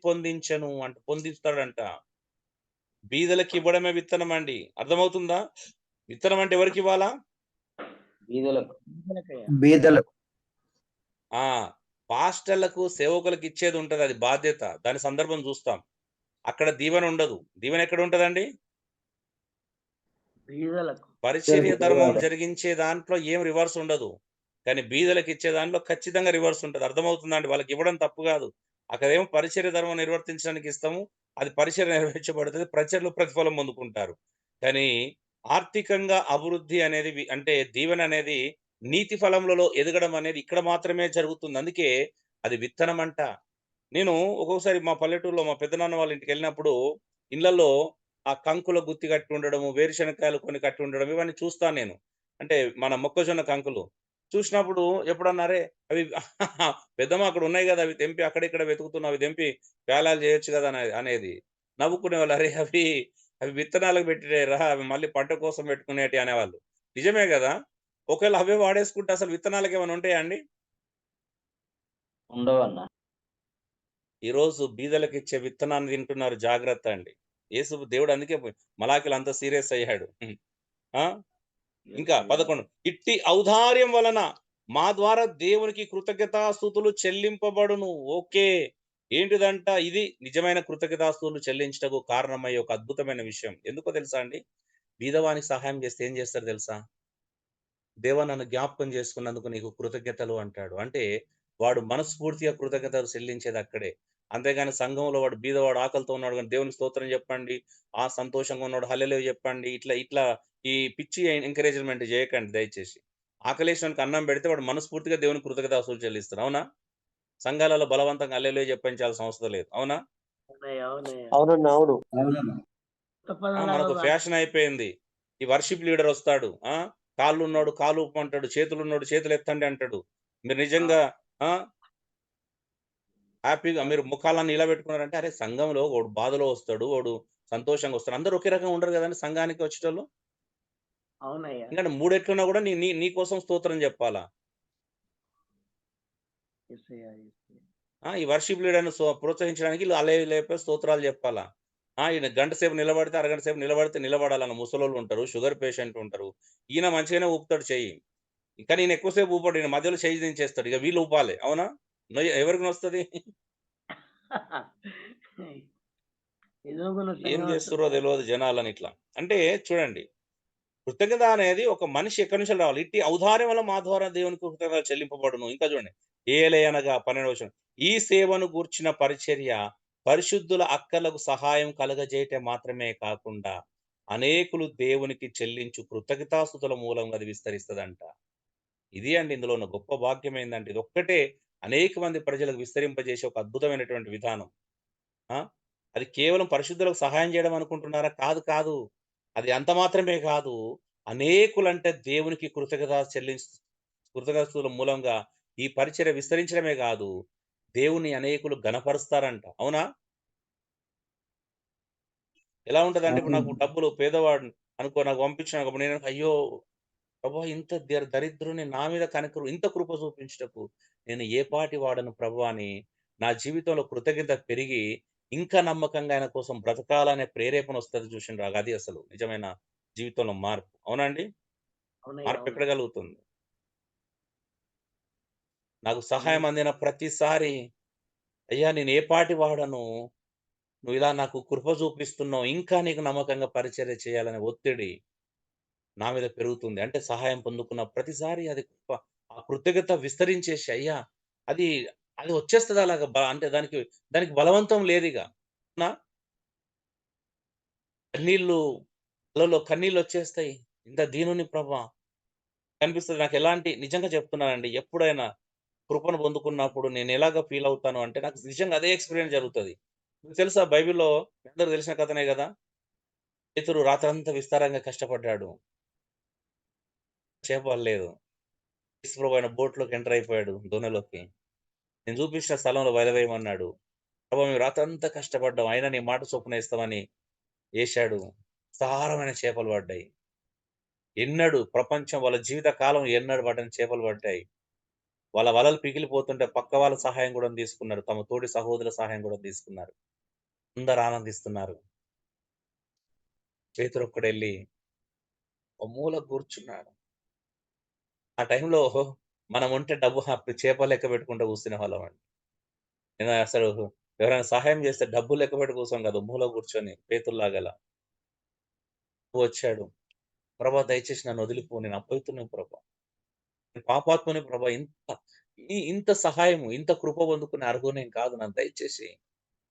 పొందిస్తాడంట. బీదలకు ఇవ్వడమే విత్తనం అండి. అర్థమవుతుందా? విత్తనం అంటే ఎవరికి ఇవ్వాలా? బీదలకు. పాస్టర్లకు సేవకులకు ఇచ్చేది ఉంటది. అది బాధ్యత. దాని సందర్భం చూస్తాం. అక్కడ దీవెన ఉండదు. దీవెన ఎక్కడ ఉంటదండి? పరిచర్య ధర్మం జరిగించే దాంట్లో ఏం రివర్స్ ఉండదు. కానీ బీదలకు ఇచ్చే దాంట్లో ఖచ్చితంగా రివర్స్ ఉంటది. అర్థమవుతుందండి? వాళ్ళకి ఇవ్వడం తప్పు కాదు. అక్కడేమో పరిచర్య ధర్మం నిర్వర్తించడానికి ఇస్తాము. అది పరిచర్య నెరవేర్చబడుతుంది. ప్రజలు ప్రతిఫలం పొందుకుంటారు. కానీ ఆర్థికంగా అభివృద్ధి అనేది అంటే దీవెన అనేది నీతి ఫలములలో ఎదగడం అనేది ఇక్కడ మాత్రమే జరుగుతుంది. అందుకే అది విత్తనం అంట. నేను ఒక్కొక్కసారి మా పల్లెటూరులో మా పెద్దనాన్న వాళ్ళ ఇంటికి వెళ్ళినప్పుడు ఇళ్లలో ఆ కంకుల గుత్తి కట్టి ఉండడము, వేరుశనక్కాయలు కొన్ని కట్టి ఉండడం ఇవన్నీ చూస్తాను నేను. అంటే మన మొక్కజొన్న కంకులు చూసినప్పుడు ఎప్పుడన్నారే అవి పెద్దమ్మ అక్కడ ఉన్నాయి కదా, అవి తెంపి అక్కడిక్కడ వెతుకుతున్నావు, అవి తెంపి వేలాలు చేయొచ్చు కదా అనేది నవ్వుకునే వాళ్ళు. అరే అవి విత్తనాలకు పెట్టినరా, అవి మళ్ళీ పంట కోసం పెట్టుకునేటి అనేవాళ్ళు. నిజమే గదా! ఒకవేళ అవే వాడేసుకుంటే అసలు విత్తనాలకేమైనా ఉంటాయా అండి? ఉండవన్న. ఈరోజు బీదలకిచ్చే విత్తనాన్ని తింటున్నారు, జాగ్రత్త అండి. దేవుడు అందుకే మలాకిలో అంత సీరియస్ అయ్యాడు. ఆ! ఇంకా 11 ఇట్టి ఔదార్యం వలన మా ద్వారా దేవునికి కృతజ్ఞతాస్తుతులు చెల్లింపబడును. ఓకే. ఏంటిదంట? ఇది నిజమైన కృతజ్ఞతాస్తుతులు చెల్లించుటకు కారణమయ్యే ఒక అద్భుతమైన విషయం. ఎందుకో తెలుసా అండి? బీదవానికి సహాయం చేస్తే ఏం చేస్తాడు తెలుసా? దేవా నన్ను జ్ఞాపకం చేసుకున్నందుకు నీకు కృతజ్ఞతలు అంటాడు. అంటే వాడు మనస్ఫూర్తిగా కృతజ్ఞతలు చెల్లించేది అక్కడే. అంతేగాని సంఘంలో వాడు బీదవాడు ఆకలితో ఉన్నాడు గాని దేవునికి స్తోత్రం చెప్పండి. సంతోషంగా ఉన్నాడు హల్లెలూయా చెప్పండి. ఇట్లా ఈ పిచ్చి ఎంకరేజ్‌మెంట్ చేయకండి దయచేసి. ఆకలేసినోనికి అన్నం పెడితే వాడు మనస్ఫూర్తిగా దేవునికి కృతజ్ఞతాస్తుతులు చెల్లిస్తాడు. అవునా? సంఘాలలో బలవంతంగా హల్లెలూయా చెప్పించాల్సిన అవసరం లేదు. అవునా? అవునండి, అవును. అవునన్న. మనకు ఫ్యాషన్ అయిపోయింది. ఈ వర్షిప్ లీడర్ వస్తాడు. కాళ్ళున్నోడు కాలు ఊపమంటాడు. చేతులున్నోడు చేతులు ఎత్తండి అంటాడు. మీరు నిజంగా ఆ! హ్యాపీగా మీరు ముఖాలన్నీ ఇలా పెట్టుకున్నారంటే, అరే సంఘంలో ఒకడు బాధలో వస్తాడు. ఒకడు సంతోషంగా వస్తాడు. అందరూ ఒకే రకంగా ఉండరు గదండీ సంఘానికి వచ్చేటోళ్ళు. అవునయ్యా. ఎందుకంటే మూడెట్లున్నా గూడా నీ నీ నీ కోసం స్తోత్రం జెప్పాలా. యేసయ్యా, యేసయ్యా. ఈ వర్షిప్ లీడర్‌ని ప్రోత్సహించడానికి ఈళ్ళు హల్లెలూయా స్తోత్రాలు జెప్పాలా. ఈయన గంట సేపు నిలబడితే, అరగంట సేపు నిలబడితే నిలబడాలన్న ముసలోళ్ళు ఉంటారు. షుగర్ పేషెంట్ ఉంటారు. ఈయన మంచిగానే ఊపుతాడు చెయ్యి. కానీ ఈయన ఎక్కువ సేపు ఊపడు. ఈయన మధ్యలో చెయ్యి దించేస్తాడు. ఇక వీళ్ళు ఊపాలి. అవునా? ఎవరికి నొస్తది? ఎదురుగున్న ఏం సంఘం జేస్తుర్రో దెలవదు జనాలని ఇట్లా. అంటే చూడండి, కృతజ్ఞత అనేది ఒక మనిషి ఎక్కడి నుంచెల్లి రావాలి. ఇట్టి ఔదార్యం వల్ల మా ద్వారా దేవునికి కృతజ్ఞత చెల్లింపబడును. ఇంకా చూడండి. ఏలయనగా 12వ వచనం. ఈ సేవను గూర్చిన పరిచర్య పరిశుద్ధుల అక్కర్లకు సహాయం కలగజేయటం మాత్రమే కాకుండా అనేకులు దేవునికి చెల్లించు కృతజ్ఞతాస్తుతుల మూలంగా అది విస్తరిస్తదంట. ఇది అండి ఇందులో ఉన్న గొప్ప భాగ్యం ఏందంటే ఇదొక్కటే అనేక మంది ప్రజలకు విస్తరింపజేసే ఒక అద్భుతమైనటువంటి విధానం. ఆ! అది కేవలం పరిశుద్ధులకు సహాయం చేయడం అనుకుంటున్నారా? కాదు, కాదు. అది అంత మాత్రమే కాదు. అనేకులంటే దేవునికి కృతజ్ఞతాస్తుతుల మూలంగా ఈ పరిచర్య విస్తరించడమే కాదు, దేవుని అనేకులు ఘనపరుస్తారంట. అవునా? ఎలా ఉంటదంటే ఇప్పుడు నాకు అవునండి. డబ్బులు పేదవాడిని అనుకో నాకు పంపించినాక అప్పుడు నేను అయ్యో! ప్రభువా ఇంత దరిద్రుని నా మీద ఇంత కృప చూపించుటకు నేను ఏ పాటి వాడను ప్రభువా అని నా జీవితంలో కృతజ్ఞత పెరిగి ఇంకా నమ్మకంగా ఆయన కోసం బ్రతకాలనే ప్రేరేపణ వస్తది చూసిండ్రా అది అసలు నిజమైన జీవితంలో మార్పు. అవునా అండి? అవునయ్యా, మార్పు ఎక్కడ అవునయ్యా. కలుగుతుంది? నాకు అమేన్. సహాయం అందిన ప్రతిసారి అయ్యా నేను ఏ పాటి వాడను, నువ్వు ఇలా నాకు కృప చూపిస్తున్నావు, ఇంకా నీకు నమ్మకంగా పరిచర్య చేయాలనే ఒత్తిడి నా మీద పెరుగుతుంది. అంటే సహాయం పొందుకున్న ప్రతిసారి అది కృప. ఆ కృతజ్ఞత విస్తరించేసి అయ్యా! అది అది వచ్చేస్తది అలాగా అంటే దానికి బలవంతం లేదిగ. అవునా? కన్నీళ్ళు కళ్ళలో కన్నీళ్ళొచ్చేస్తాయి. ఇంత దీనుని ప్రభా! కనిపిస్తది నాకెలాంటి నిజంగా చెప్తున్నానండి. ఎప్పుడైనా కృపను పొందుకున్నప్పుడు నేనెలాగా ఫీల్ అవుతాను అంటే నాకు నిజంగా అదే ఎక్స్‌పీరియన్స్ జరుగుతది. మీకు తెలుసా బైబిల్‌లో మీ అందరికి తెలిసిన కథనే గదా! పేతురు రాత్రంతా విస్తారంగా కష్టపడ్డాడు. చేప పడలేదు. యేసు ప్రభు ఆయన బోట్‌లోకి ఎంటర్ అయిపోయాడు దోణిలోకి. నేను చూపించిన స్థలంలో వలవేయమన్నాడు. ప్రభు మేము రాత్రంతా కష్టపడ్డాం. అయినా నీ మాట చొప్పున ఇస్తామని ఏశాడు. విస్తారమైన చేపలు పడ్డాయి. ప్రపంచం వాళ్ళ జీవిత కాలం ఎన్నడూ పడని చేపలు పడ్డాయి. వాళ్ళ వలలు పిగిలిపోతుంటే పక్క వాళ్ళ సహాయం గూడా తీసుకున్నారు. తమ తోటి సహోదరుల సహాయం గూడా తీసుకున్నారు. అందరూ ఆనందిస్తున్నారు. పేతురొక్కడెళ్ళి ఒక మూల కూర్చున్నాడు. ఆ టైంలో మనముంటే చేపలు లెక్క పెట్టుకుంటూ కూర్చునేవాళ్ళమండి. నేను అసలు ఎవరైనా సహాయం చేస్తే డబ్బులు లెక్క పెట్టి కూర్చోం కాదు. మూల కూర్చొని పేతురులాగా వచ్చాడు. ప్రభా దయచేసి నన్ను వదిలిపో. నేను అపవిత్రుడిని ప్రభా. నేను పాపాత్ముని ప్రభా. ఇంత సహాయము, ఇంత కృప పొందుకునే అర్హుడనేం కాదు. నన్ను దయచేసి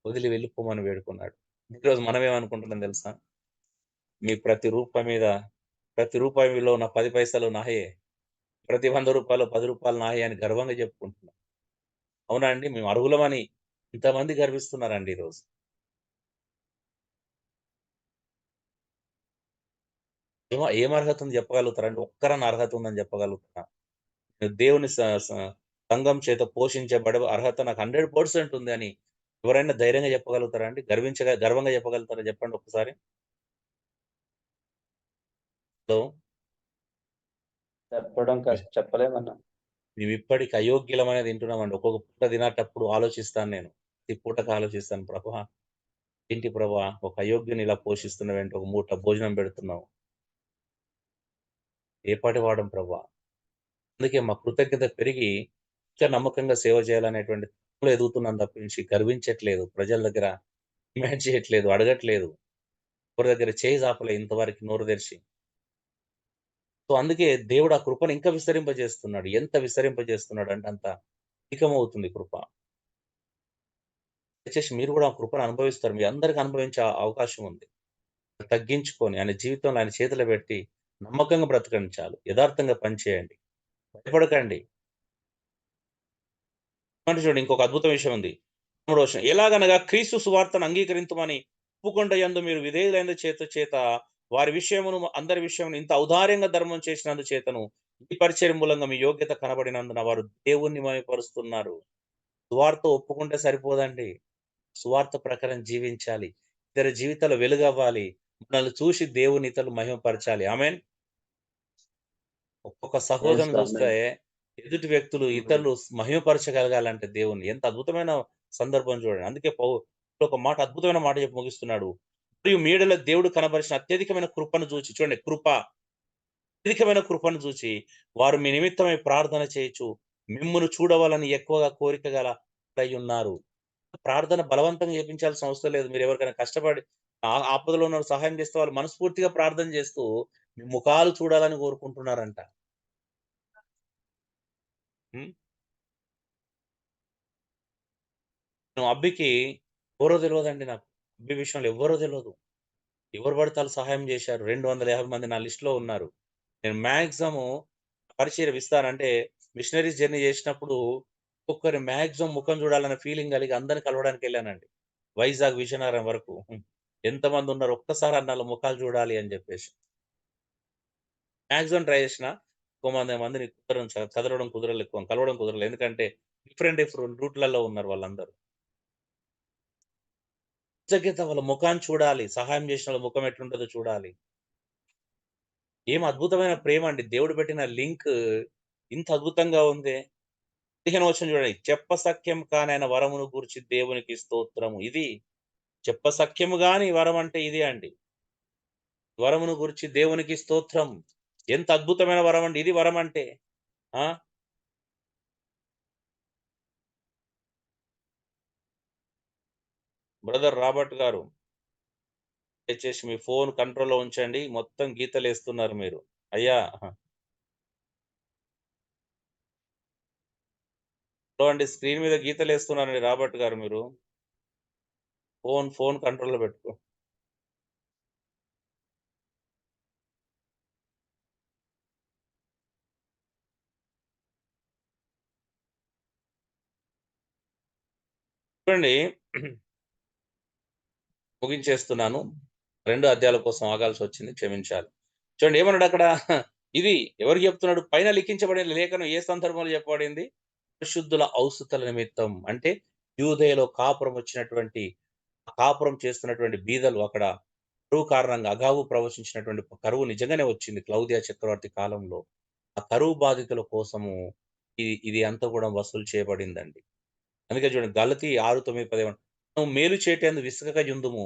వదిలి వెళ్ళిపోమని వేడుకున్నాడు. ఈరోజు మనమేమనుకుంటున్నాం తెలుసా? మీ ప్రతి రూపాయిలో ఉన్న 10 పైసలు నాయే. ప్రతి రూ. 100 రూ. 10 నాయే అని గర్వంగా చెప్పుకుంటున్నాం. అవునా అండి? మేము అర్హులమని ఇంతమంది గర్విస్తున్నారండి ఈరోజు. ఏం అర్హత ఉంది చెప్పగలుగుతారండి? ఒక్కరన్నా అర్హత ఉందని చెప్పగలుగుతారా? దేవుని స స సంఘం చేత పోషించబడే అర్హత నాకు 100% ఉంది అని ఎవరైనా ధైర్యంగా చెప్పగలుగుతారా అండి? గర్వంగా చెప్పగలుగుతారా చెప్పండి ఒక్కసారి? హలో చెప్పడం చెప్పలేమన్నా. మేము ఇప్పటికి అయోగ్యులం అనేది వింటున్నామండి. ఒక్కొక్క పూట తినేటప్పుడు ఆలోచిస్తాను నేను. ఈ పూటకు ఆలోచిస్తాను, ప్రభా ఏంటి ప్రభా ఒక అయోగ్యుని ఇలా పోషిస్తున్నావేంటి, ఒక మూట భోజనం పెడుతున్నావు, ఏ పాటి వాడం ప్రభా. అందుకే మా కృతజ్ఞత పెరిగి ఇంకా నమ్మకంగా సేవ చేయాలనేటువంటి తపనలో ఎదుగుతున్నాను తప్పించి గర్వించట్లేదు. ప్రజల దగ్గర డిమాండ్ చేయట్లేదు, అడగట్లేదు. ఎవరి దగ్గర చేయి చాపలే ఇంతవరకు నోరు తెరిచి. సో అందుకే దేవుడు ఆ కృపను ఇంకా విస్తరింపజేస్తున్నాడు. ఎంత విస్తరింపజేస్తున్నాడు అంటే అంత అధికమవుతుంది కృప. దయచేసి మీరు కూడా ఆ కృపను అనుభవిస్తారు. మీ అందరికి అనుభవించే అవకాశం ఉంది. తగ్గించుకొని ఆయన జీవితంలో ఆయన చేతిలో పెట్టి నమ్మకంగా బ్రతకండి చాలు. యథార్థంగా పనిచేయండి. భయపడకండి. అంటే చూడండి ఇంకొక అద్భుత విషయం ఉంది. 3వ వచనం. ఎలాగనగా క్రీస్తు సువార్తను అంగీకరింతుమని ఒప్పుకొంట యందు మీరు విధేయులైన చేత వారి విషయమును అందరి విషయమును ఇంత ఔదార్యంగా ధర్మం చేసినందు చేతను ఈ పరిచర్య మూలంగా మీ యోగ్యత కనబడినందున వారు దేవుణ్ణి మహిమపరుస్తున్నారు. సువార్త ఒప్పుకుంటే సరిపోదండి. సువార్త ప్రకారం జీవించాలి. ఇతర జీవితాలు వెలుగవ్వాలి. మనల్ని చూసి దేవుని ఇతరులు మహిమపరచాలి. ఆమేన్. ఒక్కొక్క సహోదరుని చూస్తే ఎదుటి వ్యక్తులు ఇతరులు మహిమపరచగలగాలంటే దేవుణ్ణి ఎంత అద్భుతమైన సందర్భం చూడండి. అందుకే ఒక మాట అద్భుతమైన మాట చెప్పి ముగిస్తున్నాడు. మరియు మీడల దేవుడు కనబరిచిన అత్యధికమైన కృపను చూచి, చూడండి కృప, అత్యధికమైన కృపను చూచి వారు మీ నిమిత్తమై ప్రార్థన చేయొచ్చు మిమ్మును చూడవాలని ఎక్కువగా కోరిక గల ఉన్నారు. ప్రార్థన బలవంతంగా చేపించాల్సిన అవసరం లేదు. మీరు ఎవరికైనా కష్టపడి ఆపదలో ఉన్న సహాయం చేస్తే వాళ్ళు మనస్ఫూర్తిగా ప్రార్థన చేస్తూ మీ ముఖాలు చూడాలని కోరుకుంటున్నారంట. అబ్బికి ఎవరో తెలియదండి నాకు. అబ్బి విషయంలో ఎవ్వరో తెలియదు. ఎవరు పడతారు సహాయం చేశారు. 250 మంది నా లిస్ట్‌లో ఉన్నారు. నేను మాక్సిమం పరిచర్య విస్తారం అంటే మిషనరీస్ జర్నీ చేసినప్పుడు ఒక్కొక్కరి మాక్సిమం ముఖం చూడాలన్న ఫీలింగ్ కలిగి అందరిని కలవడానికి వెళ్ళానండి. వైజాగ్, విజయనగరం వరకు. ఎంతమంది ఉన్నారు ఒక్కసారి అన్నాళ్ళ ముఖాలు చూడాలి అని చెప్పేసి. మాక్సిమం ట్రై చేసిన. మందిని కలవడం కుదరలేదు. ఎందుకంటే డిఫరెంట్ రూట్‌లలో ఉన్నారు వాళ్ళందరూ. కృతజ్ఞత వాళ్ళ ముఖాన్ని చూడాలి. సహాయం చేసిన వాళ్ళ ముఖం ఎట్లుంటదో చూడాలి. ఏం అద్భుతమైన ప్రేమ అండి. దేవుడు పెట్టిన లింక్ ఇంత అద్భుతంగా ఉంది. 15వ వచనం చూడండి. చెప్పసఖ్యం కానైన వరమును గూర్చి దేవునికి స్తోత్రము. ఇది చెప్పసఖ్యము గాని వరం అంటే ఇదే అండి. వరమును గురించి దేవునికి స్తోత్రం. ఎంత అద్భుతమైన వరం అండి. ఇది వరం అంటే. ఆ బ్రదర్ రాబర్ట్ గారు దయచేసి మీ ఫోన్ కంట్రోల్‌లో ఉంచండి. మొత్తం గీతలేస్తున్నారు మీరు. అయ్యా! చూడండి స్క్రీన్ మీద గీతలేస్తున్నారండి రాబర్ట్ గారు మీరు. ఫోన్ కంట్రోల్‌లో పెట్టుకో. చూడండి ముగించేస్తున్నాను. 2 అధ్యాయాల కోసం ఆగాల్సొచ్చింది. క్షమించాలి. చూడండి ఏమన్నాడు అక్కడ? ఇది ఎవరికి చెప్తున్నాడు? పైన లిఖించబడిన లేఖనం ఏ సందర్భంలో చెప్పబడింది? పరిశుద్ధుల ఔసుతల నిమిత్తం. అంటే యూదయలో కాపురం చేస్తున్నటువంటి బీదలు అక్కడ కరువు కారణంగా అగావు ప్రవచించినటువంటి కరువు నిజంగానే వచ్చింది క్లౌదియా చక్రవర్తి కాలంలో. ఆ కరువు బాధితుల కోసము ఇది అంతా కూడా వసూలు చేయబడిందండి. అందుకే చూడండి గలతీ 6, 9, 10 నువ్వు మేలు చేటందు విసుకక యుందుము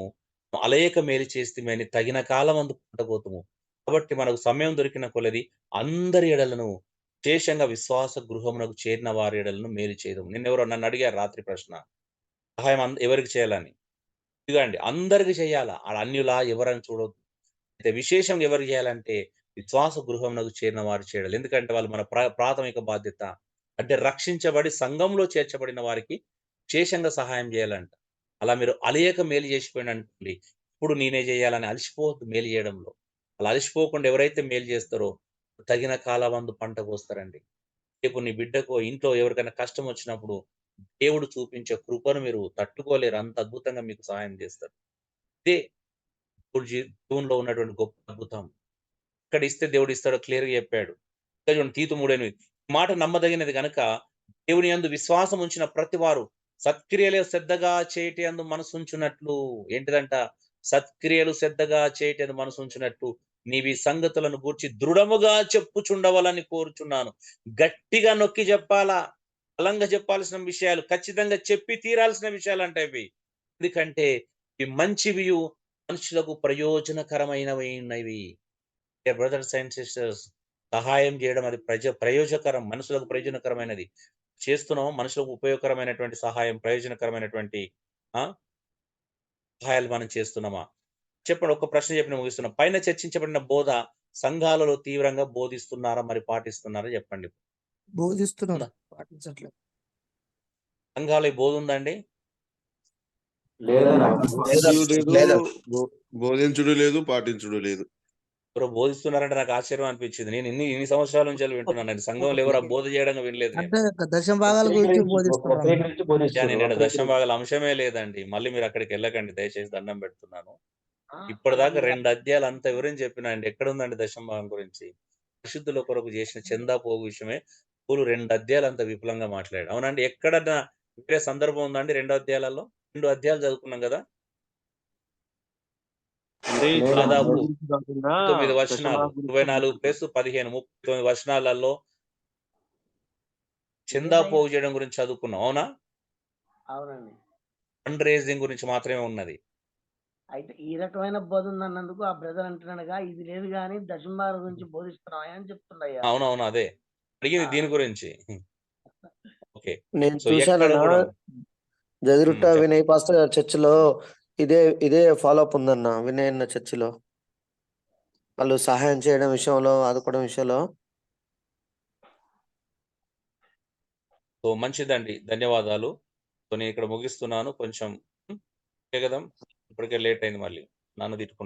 అలయక మేలు చేస్తిమి అని తగిన కాలమందు పుట్టబోతుము. కాబట్టి మనకు సమయం దొరికిన కొలది అందరి ఎడలను విశేషంగా విశ్వాస గృహమునకు చేరిన వారి ఎడలను మేలు చేయదము. నిన్నెవరో నన్ను అడిగారు రాత్రి ప్రశ్న. సహాయం ఎవరికి చేయాలని? ఇదిగోండి అందరికి చేయాలా. ఆడ అన్యులా ఎవరని చూడొద్దు. అయితే విశేషంగా ఎవరికి చేయాలంటే విశ్వాస గృహమునకు చేరిన వారు చేయాలి. ఎందుకంటే వాళ్ళు మన ప్రాథమిక బాధ్యత. అంటే రక్షించబడి సంఘంలో చేర్చబడిన వారికి విశేషంగా సహాయం చేయాలంట. అలా మీరు అలయక మేలు చేసిపోయిననుకోండి, ఇప్పుడు నేనే చేయాలని అలసిపోవద్దు మేలు చేయడంలో. అలా అలసిపోకుండా ఎవరైతే మేలు చేస్తారో తగిన కాలమందు పంట కోస్తారండి. రేపు నీ బిడ్డకో ఇంట్లో ఎవరికైనా కష్టం వచ్చినప్పుడు దేవుడు చూపించే కృపను మీరు తట్టుకోలేరు. అంత అద్భుతంగా మీకు సహాయం చేస్తారు. ఇదే దేవునిలో ఉన్నటువంటి గొప్ప అద్భుతం. ఎక్కడ ఇస్తే దేవుడు ఇస్తాడో క్లియర్‌గా చెప్పాడు. ఇంకా చూడండి తీతు 3:8 మాట నమ్మదగినది గనుక దేవుని యందు విశ్వాసం ఉంచిన ప్రతివారు సత్క్రియలు శ్రద్ధగా చేయటి యందు మనసుంచునట్లు ఏంటిదంట? సత్క్రియలు శ్రద్ధగా చేయటి యందు మనసుంచునట్లు నీవి సంగతులను గూర్చి దృఢముగా చెప్పుచుండవలని కోరుచున్నాను. గట్టిగా నొక్కి చెప్పాలా, బలంగా చెప్పాల్సిన విషయాలు, ఖచ్చితంగా చెప్పి తీరాల్సిన విషయాలు అంటే ఇవి. ఎందుకంటే ఇవి మంచివియు మనుషులకు ప్రయోజనకరమైనవి. బ్రదర్స్ అండ్ సిస్టర్స్, సహాయం చేయడం అది ప్రయోజకరం, మనుషులకు ప్రయోజనకరమైనది. చేస్తున్నాం మనుషులకు ఉపయోగకరమైనటువంటి సహాయం, ప్రయోజనకరమైనటువంటి సహాయాలు మనం చేస్తున్నామా? చెప్పండి. ఒక ప్రశ్న చెప్పి ముగిస్తున్నాం. పైన చర్చించబడిన బోధ సంఘాలలో తీవ్రంగా బోధిస్తున్నారా, మరి పాటిస్తున్నారా చెప్పండి. బోధిస్తున్నారు, పాటించట్లేదు. సంఘాలు ఈ బోధ ఉందండి? లేదన్నా. బోధించుడు లేదు, పాటించుడు లేదు. ఎవరో బోధిస్తున్నారంటే నాకు ఆశ్చర్యం అనిపించింది. నేను ఇన్ని సంవత్సరాల నుంచి వింటున్నాను. సంఘంలో ఎవరు బోధ చేయడం వినలేదు నేను. అంటే దశమ భాగాల గురించి బోధిస్తున్నారు. నేను దశమ భాగాల అంశమే లేదండి. మళ్ళీ మీరు అక్కడికి వెళ్ళకండి దయచేసి, దండం పెడుతున్నాను. ఇప్పటిదాకా 2 అధ్యాయాలు అంత వివరించి చెప్పినా అండి. ఎక్కడ ఉందండి దశమ భాగం గురించి? పరిశుద్ధుల కొరకు చేసిన చందా పోగు విషయమే పూలు 2 అధ్యాయాలు అంత విపులంగా మాట్లాడాడు. అవునండి. ఎక్కడన్నా వేరే సందర్భం ఉందండి 2 అధ్యాయాలలో? 2 అధ్యాయాలు చదువుకున్నాం కదా. దాదాపు 9 వచనాలు, 24 ప్లస్ 15, 39 వచనాలలో చందా పోగు చేయడం గురించి చదువుకున్నాం. అవునా? అవునండి. ఫండ్ రేజింగ్ గురించి మాత్రమే ఉన్నది. అయితే ఈ రకమైన బోధ ఉందన్నందుకు ఆ బ్రదర్ అంటున్నాడుగా, ఇది లేదు గాని దశంభాగ గురించి బోధిస్తున్నావా అని చెప్తుండయ్యా. అవునవును. అదే అడిగింది దీని గురించి. ఓకే. నేను సో ఎక్కడ చూశానన్నా, కూడా జగిరుట్ట చెప్పండి. వినయ్ పాస్టర్ గారి చర్చిలో ఇదే ఫాలో అప్ ఉందన్న. వినయ్ అన్న చర్చిలో వాళ్ళు సహాయం చేయడం విషయంలో, ఆదుకోవడం విషయంలో. సో మంచిదండి. ధన్యవాదాలు. సో నేను ఇక్కడ ముగిస్తున్నాను. కొంచెం ఓకే కదా, ఇప్పటికే లేట్ అయింది. మళ్ళీ నన్ను తిట్టుకుంటాను.